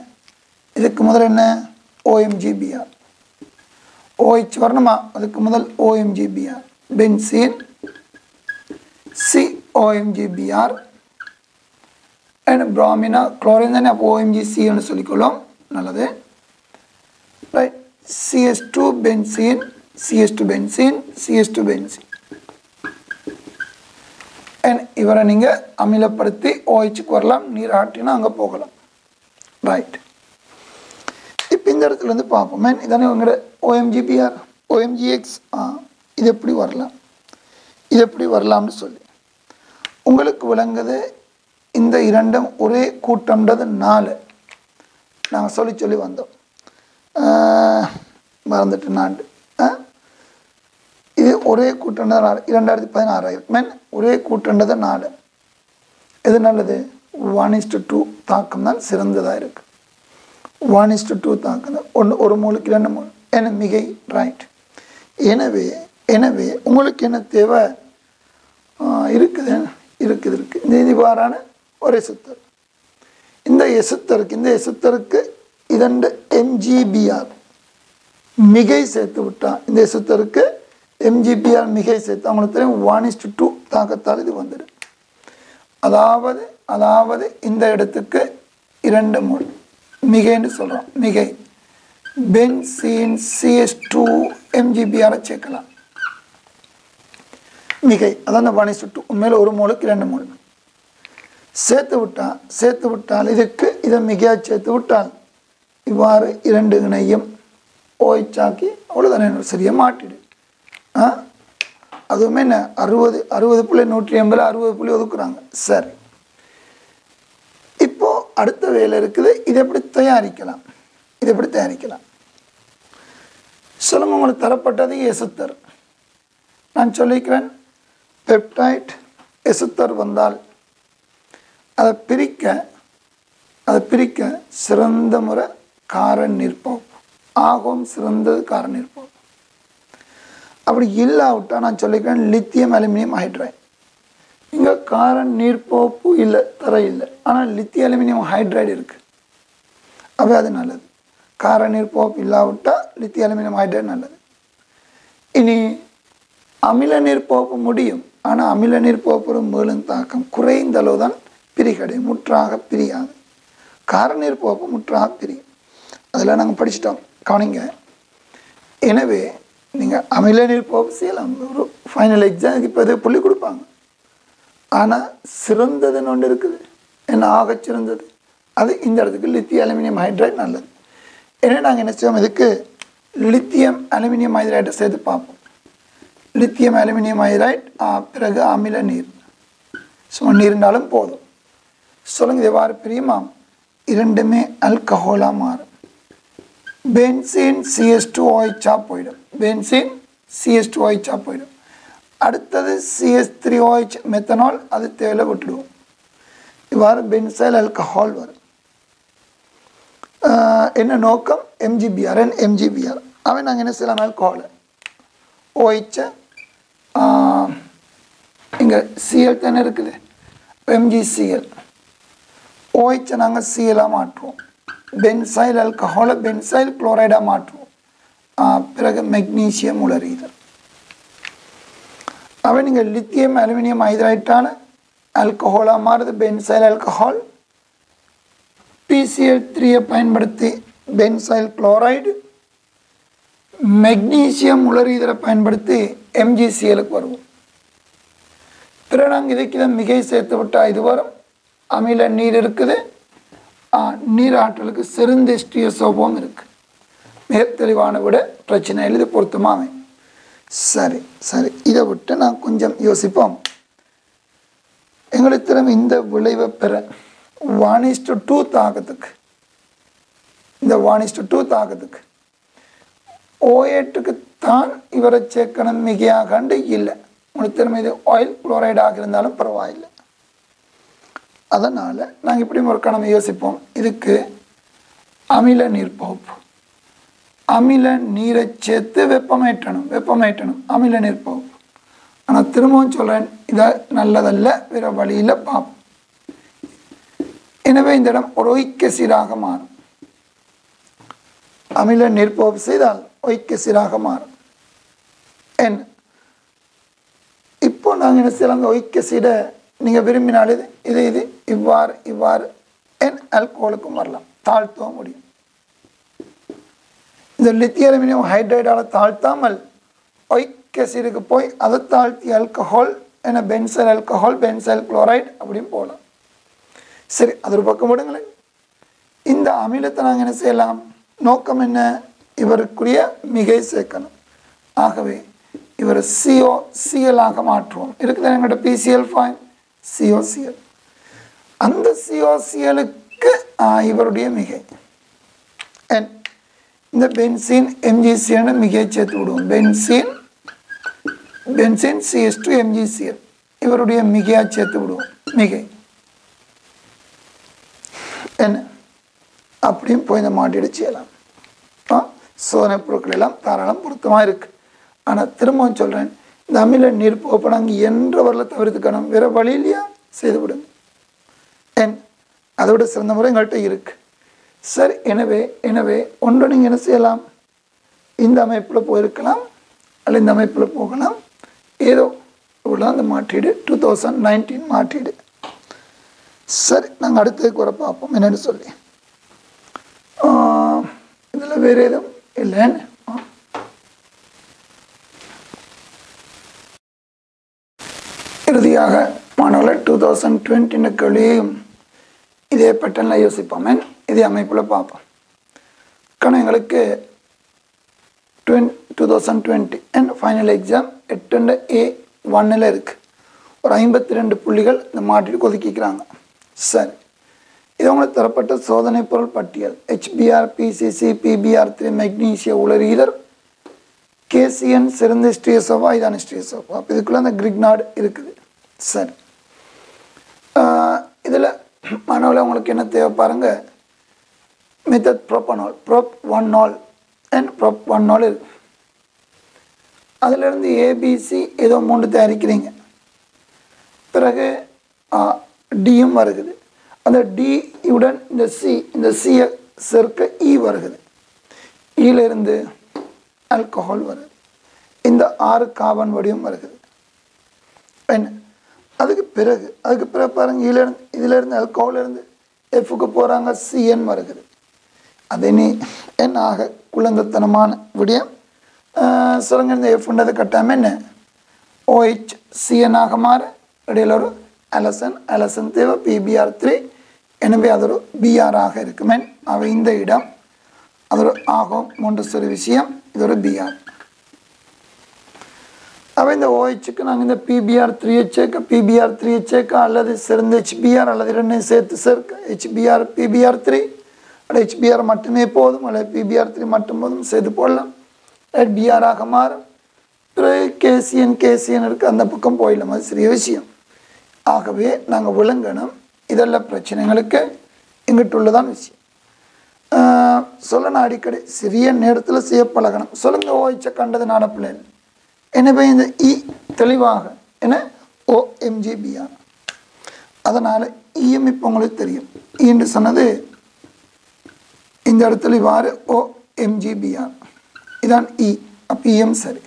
இதுக்கு முதல் என்ன? OMGBr. OH வரணுமா? அதுக்கு முதல் OMGBr. Benzene COMGBr and bromina chlorine தானே, அப்போ OMGC சொல்லிக்கொள்ளும். நல்லது. Right, CS2 benzene, CS2 benzene, CS2 benzene. இவரை நீங்கள் அமிலப்படுத்தி OHக்கு வரலாம், நீர் ஆற்றினா அங்கே போகலாம். ரைட், இப்போ இந்த இடத்துல வந்து பார்ப்போம். இதானே உங்களோட OMGBr, OMGX. இது எப்படி வரலாம், இது எப்படி வரலாம்னு சொல்லி உங்களுக்கு விளங்குது. இந்த இரண்டும் ஒரே கூட்டம்ன்றது 4 நாங்கள் சொல்லி வந்தோம். மறந்துட்டு நாண்டு. இது ஒரே கூட்டம்ன்றது 4, 2016 ஒரே கூட்டம்ன்றது 4. எது நல்லது? 1:2 தாக்கம் தான் சிறந்ததாக இருக்குது. 1:2 தாக்கம் தான். ஒரு மூலுக்கு 2 மூல் என்ன மிகை. ரைட், எனவே உங்களுக்கு என்ன தேவை? இருக்குது. இந்த இவ்வாறான ஒரு எசுத்தர். இந்த எசுத்தருக்கு 2 MGBr மிகை சேர்த்து விட்டா, இந்த எசுத்தருக்கு MGBr மிகை சேர்த்து அவங்களுக்கு தெரியும் 1:2 தாக்கத்தால் இது வந்துடும். அதாவது இந்த இடத்துக்கு 2 மூல் மிகைன்னு சொல்கிறோம். மிகை பென்சீன் CS2 MGBr சேர்க்கலாம். மிகை அதான் 1:2. உண்மையில் ஒரு மூலுக்கு 2 மூல் சேர்த்து விட்டால் இதுக்கு இதை மிகையாக சேர்த்து விட்டால் இவ்வாறு 2 இணையும் OH ஆக்கி அவ்வளோதானே, சரியாக மாட்டிடு. அதுவுமே என்ன 60.180 60 ஒதுக்குறாங்க. சரி, இப்போ அடுத்த வேலை இருக்குது. இதை எப்படி தயாரிக்கலாம்? சொல்லுங்க, உங்களுக்கு தரப்பட்டது எசுத்தர். நான் சொல்லிக்கிறேன், பெப்டைட் எசுத்தர் வந்தால் அதை பிரிக்க சிறந்த முறை கார நீர்ப்போப்பு ஆகும். சிறந்தது கார நீர்ப்போப்பு. அப்படி இல்லாவிட்டால் நான் சொல்லிக்கிறேன் லித்தியம் அலுமினியம் ஹைட்ரைட். இங்கே கார நீர்ப்போப்பு இல்லை, இல்லை. ஆனால் லித்தியம் அலுமினியம் ஹைட்ரைடு இருக்குது. அப்போ அது நல்லது. கார நீர்ப்போப்பு இல்லாவிட்டால் லித்தியம் அலுமினியம் ஹைட்ரைடு நல்லது. இனி அமில நீர்ப்போப்பு முடியும். ஆனால் அமில நீர்ப்போப்பு மேலும் தாக்கம் குறைந்த அளவு தான் பிரிகடையும், முற்றாக பிரியாது. கார நீர்ப்போப்பு முற்றாக பிரியும். அதில் நாங்கள் படிச்சிட்டோம், கவனிங்க. எனவே நீங்கள் அமில நீர்ப்போப்பு செய்யலாம். ஒரு ஃபைனல் எக்ஸாமுக்கு இப்போ இது புள்ளி கொடுப்பாங்க. ஆனால் சிறந்ததுன்னு ஒன்று இருக்குது. என்ன ஆகச் சிறந்தது? அது இந்த இடத்துக்கு லித்தியம் அலுமினியம் ஹைட்ரைட் நல்லது. ஏன்னா நாங்கள் என்ன செய்வோம், இதுக்கு லித்தியம் அலுமினியம் ஹைட்ரைட்டை சேர்த்து பார்ப்போம். லித்தியம் அலுமினியம் ஹைட்ரைட், பிறகு அமில நீர். நீர்னாலும் போதும். சொல்லுங்க, இது எவ்வாறு பிரியுமா? இரண்டுமே ஆல்கஹாலாக மாறும். பென்சீன் CS2OH போயிடும். பென்சீன் CS2OH போயிடும். அடுத்தது CS3OH மெத்தனால், அது தேவையில்லை, விட்டுடுவோம். இவ்வாறு பென்சைல் ஆல்கஹால் வரும். என்ன நோக்கம்? MGBr. அவன் நாங்கள் என்ன செய்யலாம்? ஆல்கஹாலை OH இங்கே Cl தானே இருக்குது, MgCl. OH நாங்கள் Cl மாற்றுவோம். பென்சைல் ஆல்கஹாலை பென்சைல் குளோரைடாக மாற்றுவோம். பிறகு மெக்னீசியம் உலரீதல். அவன் நீங்கள் லித்தியம் அலுமினியம் ஹைட்ரைட்டான ஆல்கஹாலாக மாறுது பென்சைல் ஆல்கஹால். PCl3 பயன்படுத்தி பென்சைல் குளோரைடு, மெக்னீசியம் உலரீதலை பயன்படுத்தி MgClக்கு வருவோம். பிறகு நாங்கள் இதுக்கு இதை மிகை சேர்த்து விட்டால் இது வரும். அமில நீர் இருக்குது, நீர் ஆற்றலுக்கு செறிந்த H2SO இருக்குது. மிக தெளிவான விட பிரச்சனை எழுதி பொருத்தமாக. சரி சரி, இதை விட்டு நான் கொஞ்சம் யோசிப்போம். எங்களுக்கு திறமை இந்த விளைவை பெற 1:2 தாக்கத்துக்கு, இந்த 1:2 தாக்கத்துக்கு O8க்கு தான் இவரை சேர்க்கணும் மிகையாகண்டு இல்லை. உங்களுக்கு திறமை இது ஆயில் குளோரைடாக இருந்தாலும் பரவாயில்லை. அதனால் நாங்கள் இப்படி ஒரு கடமை யோசிப்போம். இதுக்கு அமில நீர் பகுப்பு, அமில நீரை சேர்த்து வெப்பமேற்றணும் அமில நீர் பகுப்பு. ஆனால் திரும்பவும் சொல்கிறேன், இதை நல்லதல்ல, வேறு வழியில் பார்ப்போம். எனவே இந்த இடம் ஒரு ஒய்க்கசிராக மாறும். அமில நீர் பகுப்பு செய்தால் ஒய்க்கசிராக மாறும். என்ன இப்போ நாங்கள் என்ன செய்யலாம், அந்த ஒய்க்கசிடை நீங்கள் விரும்பினால் இது இவ்வாறு என் ஆல்கோலுக்கும் வரலாம், தாழ்த்தவும் முடியும். இந்த லித்தியம் அலுமினியம் ஹைட்ரைடால் தாழ்த்தாமல் ஒய்க்கசிடுக்கு போய் அதை தாழ்த்தி ஆல்கஹால் என பென்சைல் ஆல்கஹால், பென்சைல் குளோரைடு அப்படின்னு போகலாம். சரி, அது ஒரு பக்கம் விடுங்களேன். இந்த அமிலத்தை நாங்கள் என்ன செய்யலாம், நோக்கம் என்ன, இவருக்குரிய மிகை சேர்க்கணும். ஆகவே இவர் COCl மாற்றுவோம். இருக்குது எங்கள்கிட்ட PCl5 COCl. அந்த COClக்கு இவருடைய மிகை இந்த பென்சீன் MgCl மிகை சேர்த்து விடுவோம். பென்சீன் CH2 MgCl இவருடைய மிகையாக சேர்த்து விடுவோம். மிகை என்ன அப்படியும் போய் இந்த மாட்டிட செய்யலாம். சோதனை பொருட்கள் எல்லாம் தாராளம் பொருத்தமாக இருக்குது. ஆனால் திரும்பவும் சொல்கிறேன், இந்த அமில நீர் போப்பனாங்க என்றவரில் தவிர்த்துக்கணும், வேறு வழியிலையா செய்து விடுங்க. அதை விட சிறந்த முறை எங்கள்கிட்ட இருக்குது. சரி, எனவே ஒன்று நீங்கள் என்ன செய்யலாம், இந்த அமைப்பில் போயிருக்கலாம் அல்ல இந்த அமைப்பில் போகலாம். ஏதோ இவ்வளோ அந்த மாற்றீடு 2019 மாற்றீடு. சரி, நாங்கள் அடுத்ததுக்கு வர பார்ப்போம் என்னென்னு சொல்லி. இதில் வேறு எதுவும் இல்லைன்னு இறுதியாக மாணவர்கள் 2020 கேள்வியையும் இதே பேட்டர்னில் யோசிப்போமே, இதே அமைப்பில் பார்ப்போம். ஆனால் எங்களுக்கு 2020 அண்ட் ஃபைனல் எக்ஸாம் 8A1 இருக்குது. ஒரு 52 புள்ளிகள் இந்த மாட்டிட்டு ஒதுக்கிக்கிறாங்க. சரி, இது உங்களுக்கு தரப்பட்ட சோதனை பொருள் பட்டியல். HBr, PCC, PBr3 மெக்னீசிய உலரீதர், KCN சிறந்த ஸ்ட்ரீசோவா, இதான ஸ்ட்ரீசோவா. அப்போ இதுக்குள்ளே அந்த கிரிக்னாட் இருக்குது. சரி, இதில் மாணவர்கள் உங்களுக்கு என்ன தேவை பாருங்க, மெத்தட் ப்ரோப்பனால், Prop1 அண்ட் Prop1 இருக்கு. அதிலிருந்து ABC ஏதோ 3 தயாரிக்கிறீங்க. பிறகு டியும் வருகுது. அந்த டியுடன் இந்த சியை சேர்க்க இ வருகுது. இருந்து ஆல்கஹால் வருது. இந்த 6 கார்பன் வடிவம் வருகுது. என்ன அதுக்கு பிறகு பாருங்க, இதிலிருந்து ஆல்கஹாலிருந்து எஃப்க்கு போகிறாங்க, CN வருகிறது. அது நீ என்ன ஆக குழந்தைத்தனமான விடியம் சொல்லுங்க. இந்த எஃப்ன்றது கட்டாமல் என்ன OHCN ஆக மாற இடையில் ஒரு அலசன் தேவை PBr3. எனவே அது ஒரு BR ஆக இருக்குமே. அவை இந்த இடம் அது ஒரு ஆகும் 3 விஷயம், இது ஒரு BR. அவை இந்த OHக்கு நாங்கள் இந்த PBr3 சேர்க்க அல்லது சிறந்த HBr அல்லது 2 சேர்க்க HBr PBr3 அல்லது HBr மட்டுமே போதும் அல்லது PBr3 மட்டும் போதும் சேர்த்து போடலாம். BR ஆக மாறும். பிறகு KCN இருக்குது, அந்த பக்கம் போயிடலாம். அது சிறிய விஷயம். ஆகவே நாங்கள் விளங்கணும், இதெல்லாம் பிரச்சனைகளுக்கு இங்கிட்டுள்ளதான் விஷயம். சொல்லணும் அடிக்கடி சிறிய நேரத்தில் செய்ய பழகணும். சொல்லுங்கள், OH கண்டது நாடப்பிள்ளை. எனவே இந்த தெளிவாக என்ன OMgBr. அதனால் EM இப்போ உங்களுக்கு தெரியும். என்று சொன்னது இந்த இடத்துல இவ்வாறு OMgBr, இதான் அப்போ EM சரி.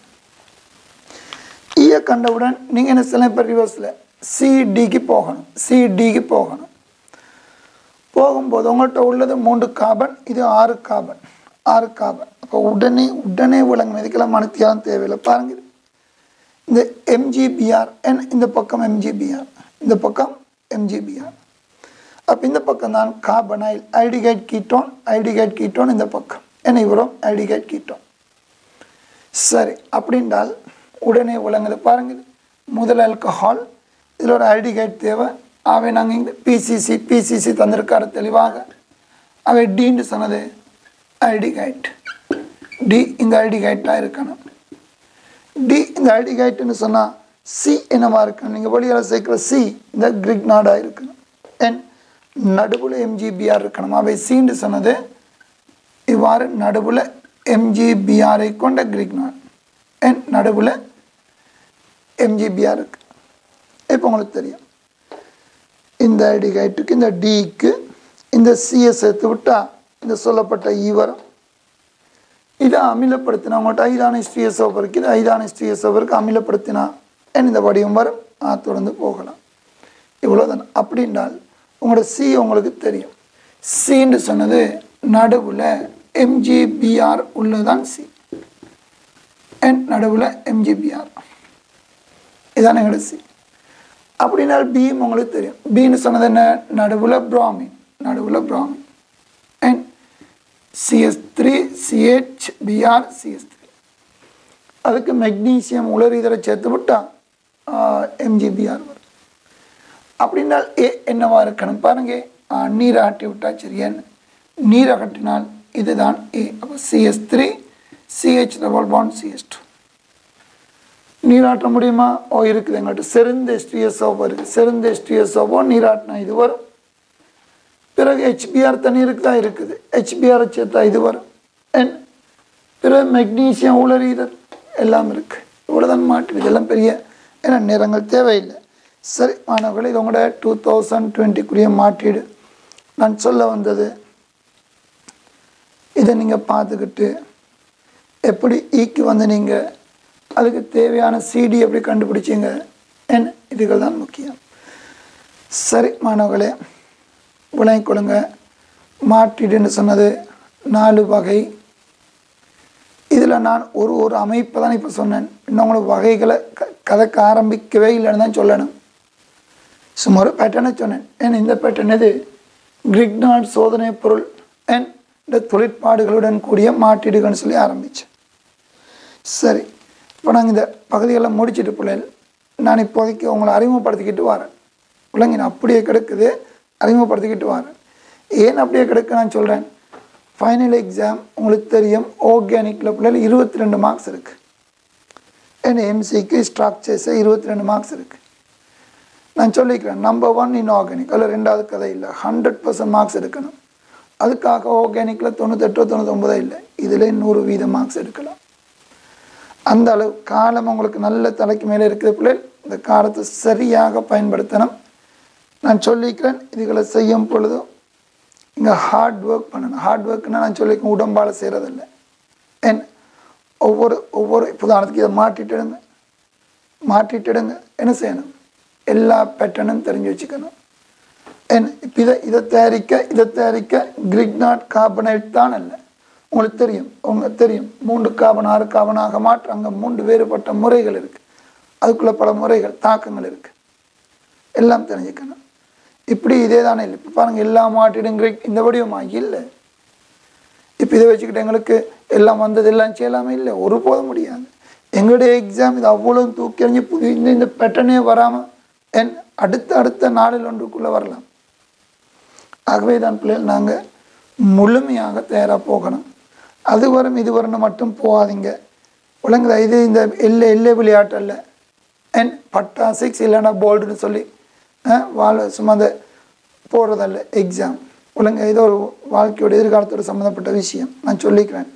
கண்டவுடன் நீங்கள் என்ன செய்யலாம், இப்போ ரிவர்ஸில் CDக்கு போகணும். போகும்போது உங்கள்கிட்ட உள்ளது 3 கார்பன், இது 6 கார்பன். அப்போ உடனே விளங்கும். இதுக்கெல்லாம் மனத்தியாலும் தேவையில்லை. பாருங்க, இந்த MgBr இந்த பக்கம் MgBr, இந்த பக்கம் MgBr. அப்போ இந்த பக்கம் தான் கார்பனைல் ஐடிகைட் கீட்டோன் இந்த பக்கம். ஏன்னா இவரும் ஐடிகைட் கீட்டோன். சரி, அப்படின்றால் உடனே விளங்குது பாருங்கள். முதல் ஆல்கஹால், இதில் ஒரு ஆல்டிகைட் தேவை. அவை நாங்கள் இங்கே பிசிசி தந்திருக்காரு தெளிவாக. அவை டீன்னு சொன்னது ஆல்டிகைட். டி இந்த ஆல்டிகைட்டாக இருக்கணும். டி இந்த ஆல்டிகைட்டுன்னு சொன்னால் சி என்னவா இருக்கணும்? நீங்கள் வெளியில் சேர்க்குற சி இந்த கிரிக்னாடாக இருக்கணும். என் நடுவில் எம்ஜிபிஆர் இருக்கணும். அவை சீன்னு சொன்னது இவ்வாறு நடுவில் எம்ஜிபிஆரை கொண்ட கிரிக்னாட். என் நடுவில் எம்ஜிபிஆர் இருக்கு. இப்போ உங்களுக்கு தெரியும் இந்த ஆல்டிகைட்டுக்கு இந்த டிக்கு இந்த சியை சேர்த்து விட்டால் இந்த சொல்லப்பட்ட ஈவரம் இதை அமிலப்படுத்தினா உங்கள்கிட்ட ஐதானிஸ்டிஎஸ்ஓ இருக்குது. ஐதானிஸ்டிஎஸ்ஓருக்கு அமிலப்படுத்தினா இந்த வடிவம் வரும். தொடர்ந்து போகலாம். இவ்வளோதான். அப்படின்றால் உங்களோட சி உங்களுக்கு தெரியும். சின்னு சொன்னது நடுவில் எம்ஜிபிஆர் உள்ளதான் சி. நடுவில் எம்ஜிபிஆர் இதான் எங்களோட சி. அப்படின்னால் பியும் உங்களுக்கு தெரியும். பின்னு சொன்னது என்ன? நடுவில் பிராமின். CS3 CHBr CS3. அதுக்கு மெக்னீசியம் உலர் இதரை சேர்த்து விட்டால் எம்ஜிபிஆர் வரும். அப்படின்னால் ஏ என்னவா இருக்கணும் பாருங்க. நீரை ஆட்டி விட்டால் சரியான நீர் அகற்றினால் இதுதான் ஏ. அப்போ CS3 CH double bond CH2. நீராட்ட முடியுமா? இருக்குது எங்கள்கிட்ட செறிந்த H2SO இருக்குது. செறிந்த H2SO நீராட்டினா இது வரும். பிறகு HBr தண்ணீருக்கு தான் இருக்குது. HBr சேர்த்தா இது வரும். பிறகு மெக்னீசியம் உலரீதர் எல்லாம் இருக்குது. இவ்வளோதான் மாட்டு. இதெல்லாம் பெரிய ஏன்னா நிறங்கள் தேவையில்லை. சரி மாணவர்களே, இது உங்களோட 2020 மாற்றீடு. நான் சொல்ல வந்தது இதை நீங்கள் பார்த்துக்கிட்டு எப்படி ஈக்கு வந்து நீங்கள் அதுக்கு தேவையான சிடி எப்படி கண்டுபிடிச்சிங்க இதுகள் தான் முக்கியம். சரி மாணவர்களே, விளங்கிக் கொள்ளுங்க. மாற்றீடுன்னு சொன்னது 4 வகை. இதில் நான் ஒரு அமைப்பை தான் இப்போ சொன்னேன். இன்னும் உங்களுக்கு வகைகளை கதைக்க ஆரம்பிக்கவே இல்லைன்னு தான் சொல்லணும். சும்மா ஒரு பேட்டர்னை சொன்னேன். இந்த பேட்டர்ன் இது கிரிக்னாட் சோதனை பொருள் இந்த தொழிற்பாடுகளுடன் கூடிய மாற்றீடுகள்னு சொல்லி ஆரம்பித்தேன். சரி, இப்போ நாங்கள் இந்த பகுதியெல்லாம் முடிச்சுட்டு பிள்ளைகள் நான் இப்போதைக்கு உங்களை அறிமுகப்படுத்திக்கிட்டு வரேன். பிள்ளைங்க நான் அப்படியே கிடக்குது, அறிமுகப்படுத்திக்கிட்டு வரேன். ஏன் அப்படியே கிடக்கு நான் சொல்கிறேன். ஃபைனல் எக்ஸாம் உங்களுக்கு தெரியும் ஆர்கானிக்கில் பிள்ளைகள் 22 மார்க்ஸ் இருக்குது. எம்சிக்கு ஸ்ட்ரக்சர்ஸு 22 மார்க்ஸ் இருக்குது. நான் சொல்லிக்கிறேன், நம்பர் 1 இன் ஆர்கானிக். அதில் 2வது கதை இல்லை. 100% மார்க்ஸ் எடுக்கணும். அதுக்காக ஆர்கானிக்கில் 98 99 இல்லை, இதில் 100% மார்க்ஸ் எடுக்கலாம். அந்த அளவு காலம் உங்களுக்கு நல்ல தலைக்கு மேலே இருக்குது பிள்ளைகள். இந்த காலத்தை சரியாக பயன்படுத்தணும். நான் சொல்லிக்கிறேன், இதுகளை செய்யும் பொழுதும் இங்கே ஹார்ட் ஒர்க் பண்ணணும். ஹார்ட் ஒர்க்னா நான் சொல்லிக்கிறேன் உடம்பால் செய்கிறதில்லை. ஒவ்வொரு உதாரணத்துக்கு இதை மாற்றிட்டுடுங்க. என்ன செய்யணும்? எல்லா பேட்டர்னும் தெரிஞ்சு வச்சுக்கணும். இப்போ இதை தயாரிக்க கிரிக்னாட் கார்பனேட் தான் இல்லை. உங்களுக்கு தெரியும் 3 கார்பன் 6 கார்பனாக மாற்ற அங்கே 3 வேறுபட்ட முறைகள் இருக்குது. அதுக்குள்ளே பல முறைகள் தாக்கங்கள் இருக்குது. எல்லாம் தெரிஞ்சுக்கணும். இப்படி இதே தானே இல்லை. இப்போ பாருங்கள், எல்லா மாற்றிடும் கிரிக் இந்த வடிவமாக இல்லை. இப்போ இதை வச்சுக்கிட்டு எங்களுக்கு எல்லாம் வந்தது எல்லாம் செய்யலாமே இல்லை, ஒருபோதும் முடியாது. எங்களுடைய எக்ஸாம் இது அவ்வளோ தூக்கி எறிஞ்சு இந்த பேட்டர்னே வராமல் அடுத்த நாளில் ஒன்றுக்குள்ளே வரலாம். ஆகவே தான் பிள்ளைகள் நாங்கள் முழுமையாக தயாராக போகணும். அது வரும் இது வரணும் மட்டும் போகாதீங்க. ஒழுங்குதா? இது இந்த எல்லை விளையாட்டு அல்ல. பட்டா 6 இல்லைன்னா போல்டுன்னு சொல்லி சும்மா அந்த போடுறதல்ல எக்ஸாம். ஒழுங்கு இது ஒரு வாழ்க்கையோட எதிர்காலத்தோடு சம்மந்தப்பட்ட விஷயம் நான் சொல்லிக்கிறேன்.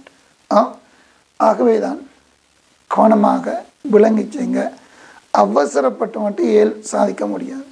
ஆகவே தான் கவனமாக விளங்கி செய்யுங்க. அவசரப்பட்டு மட்டும் சாதிக்க முடியாது.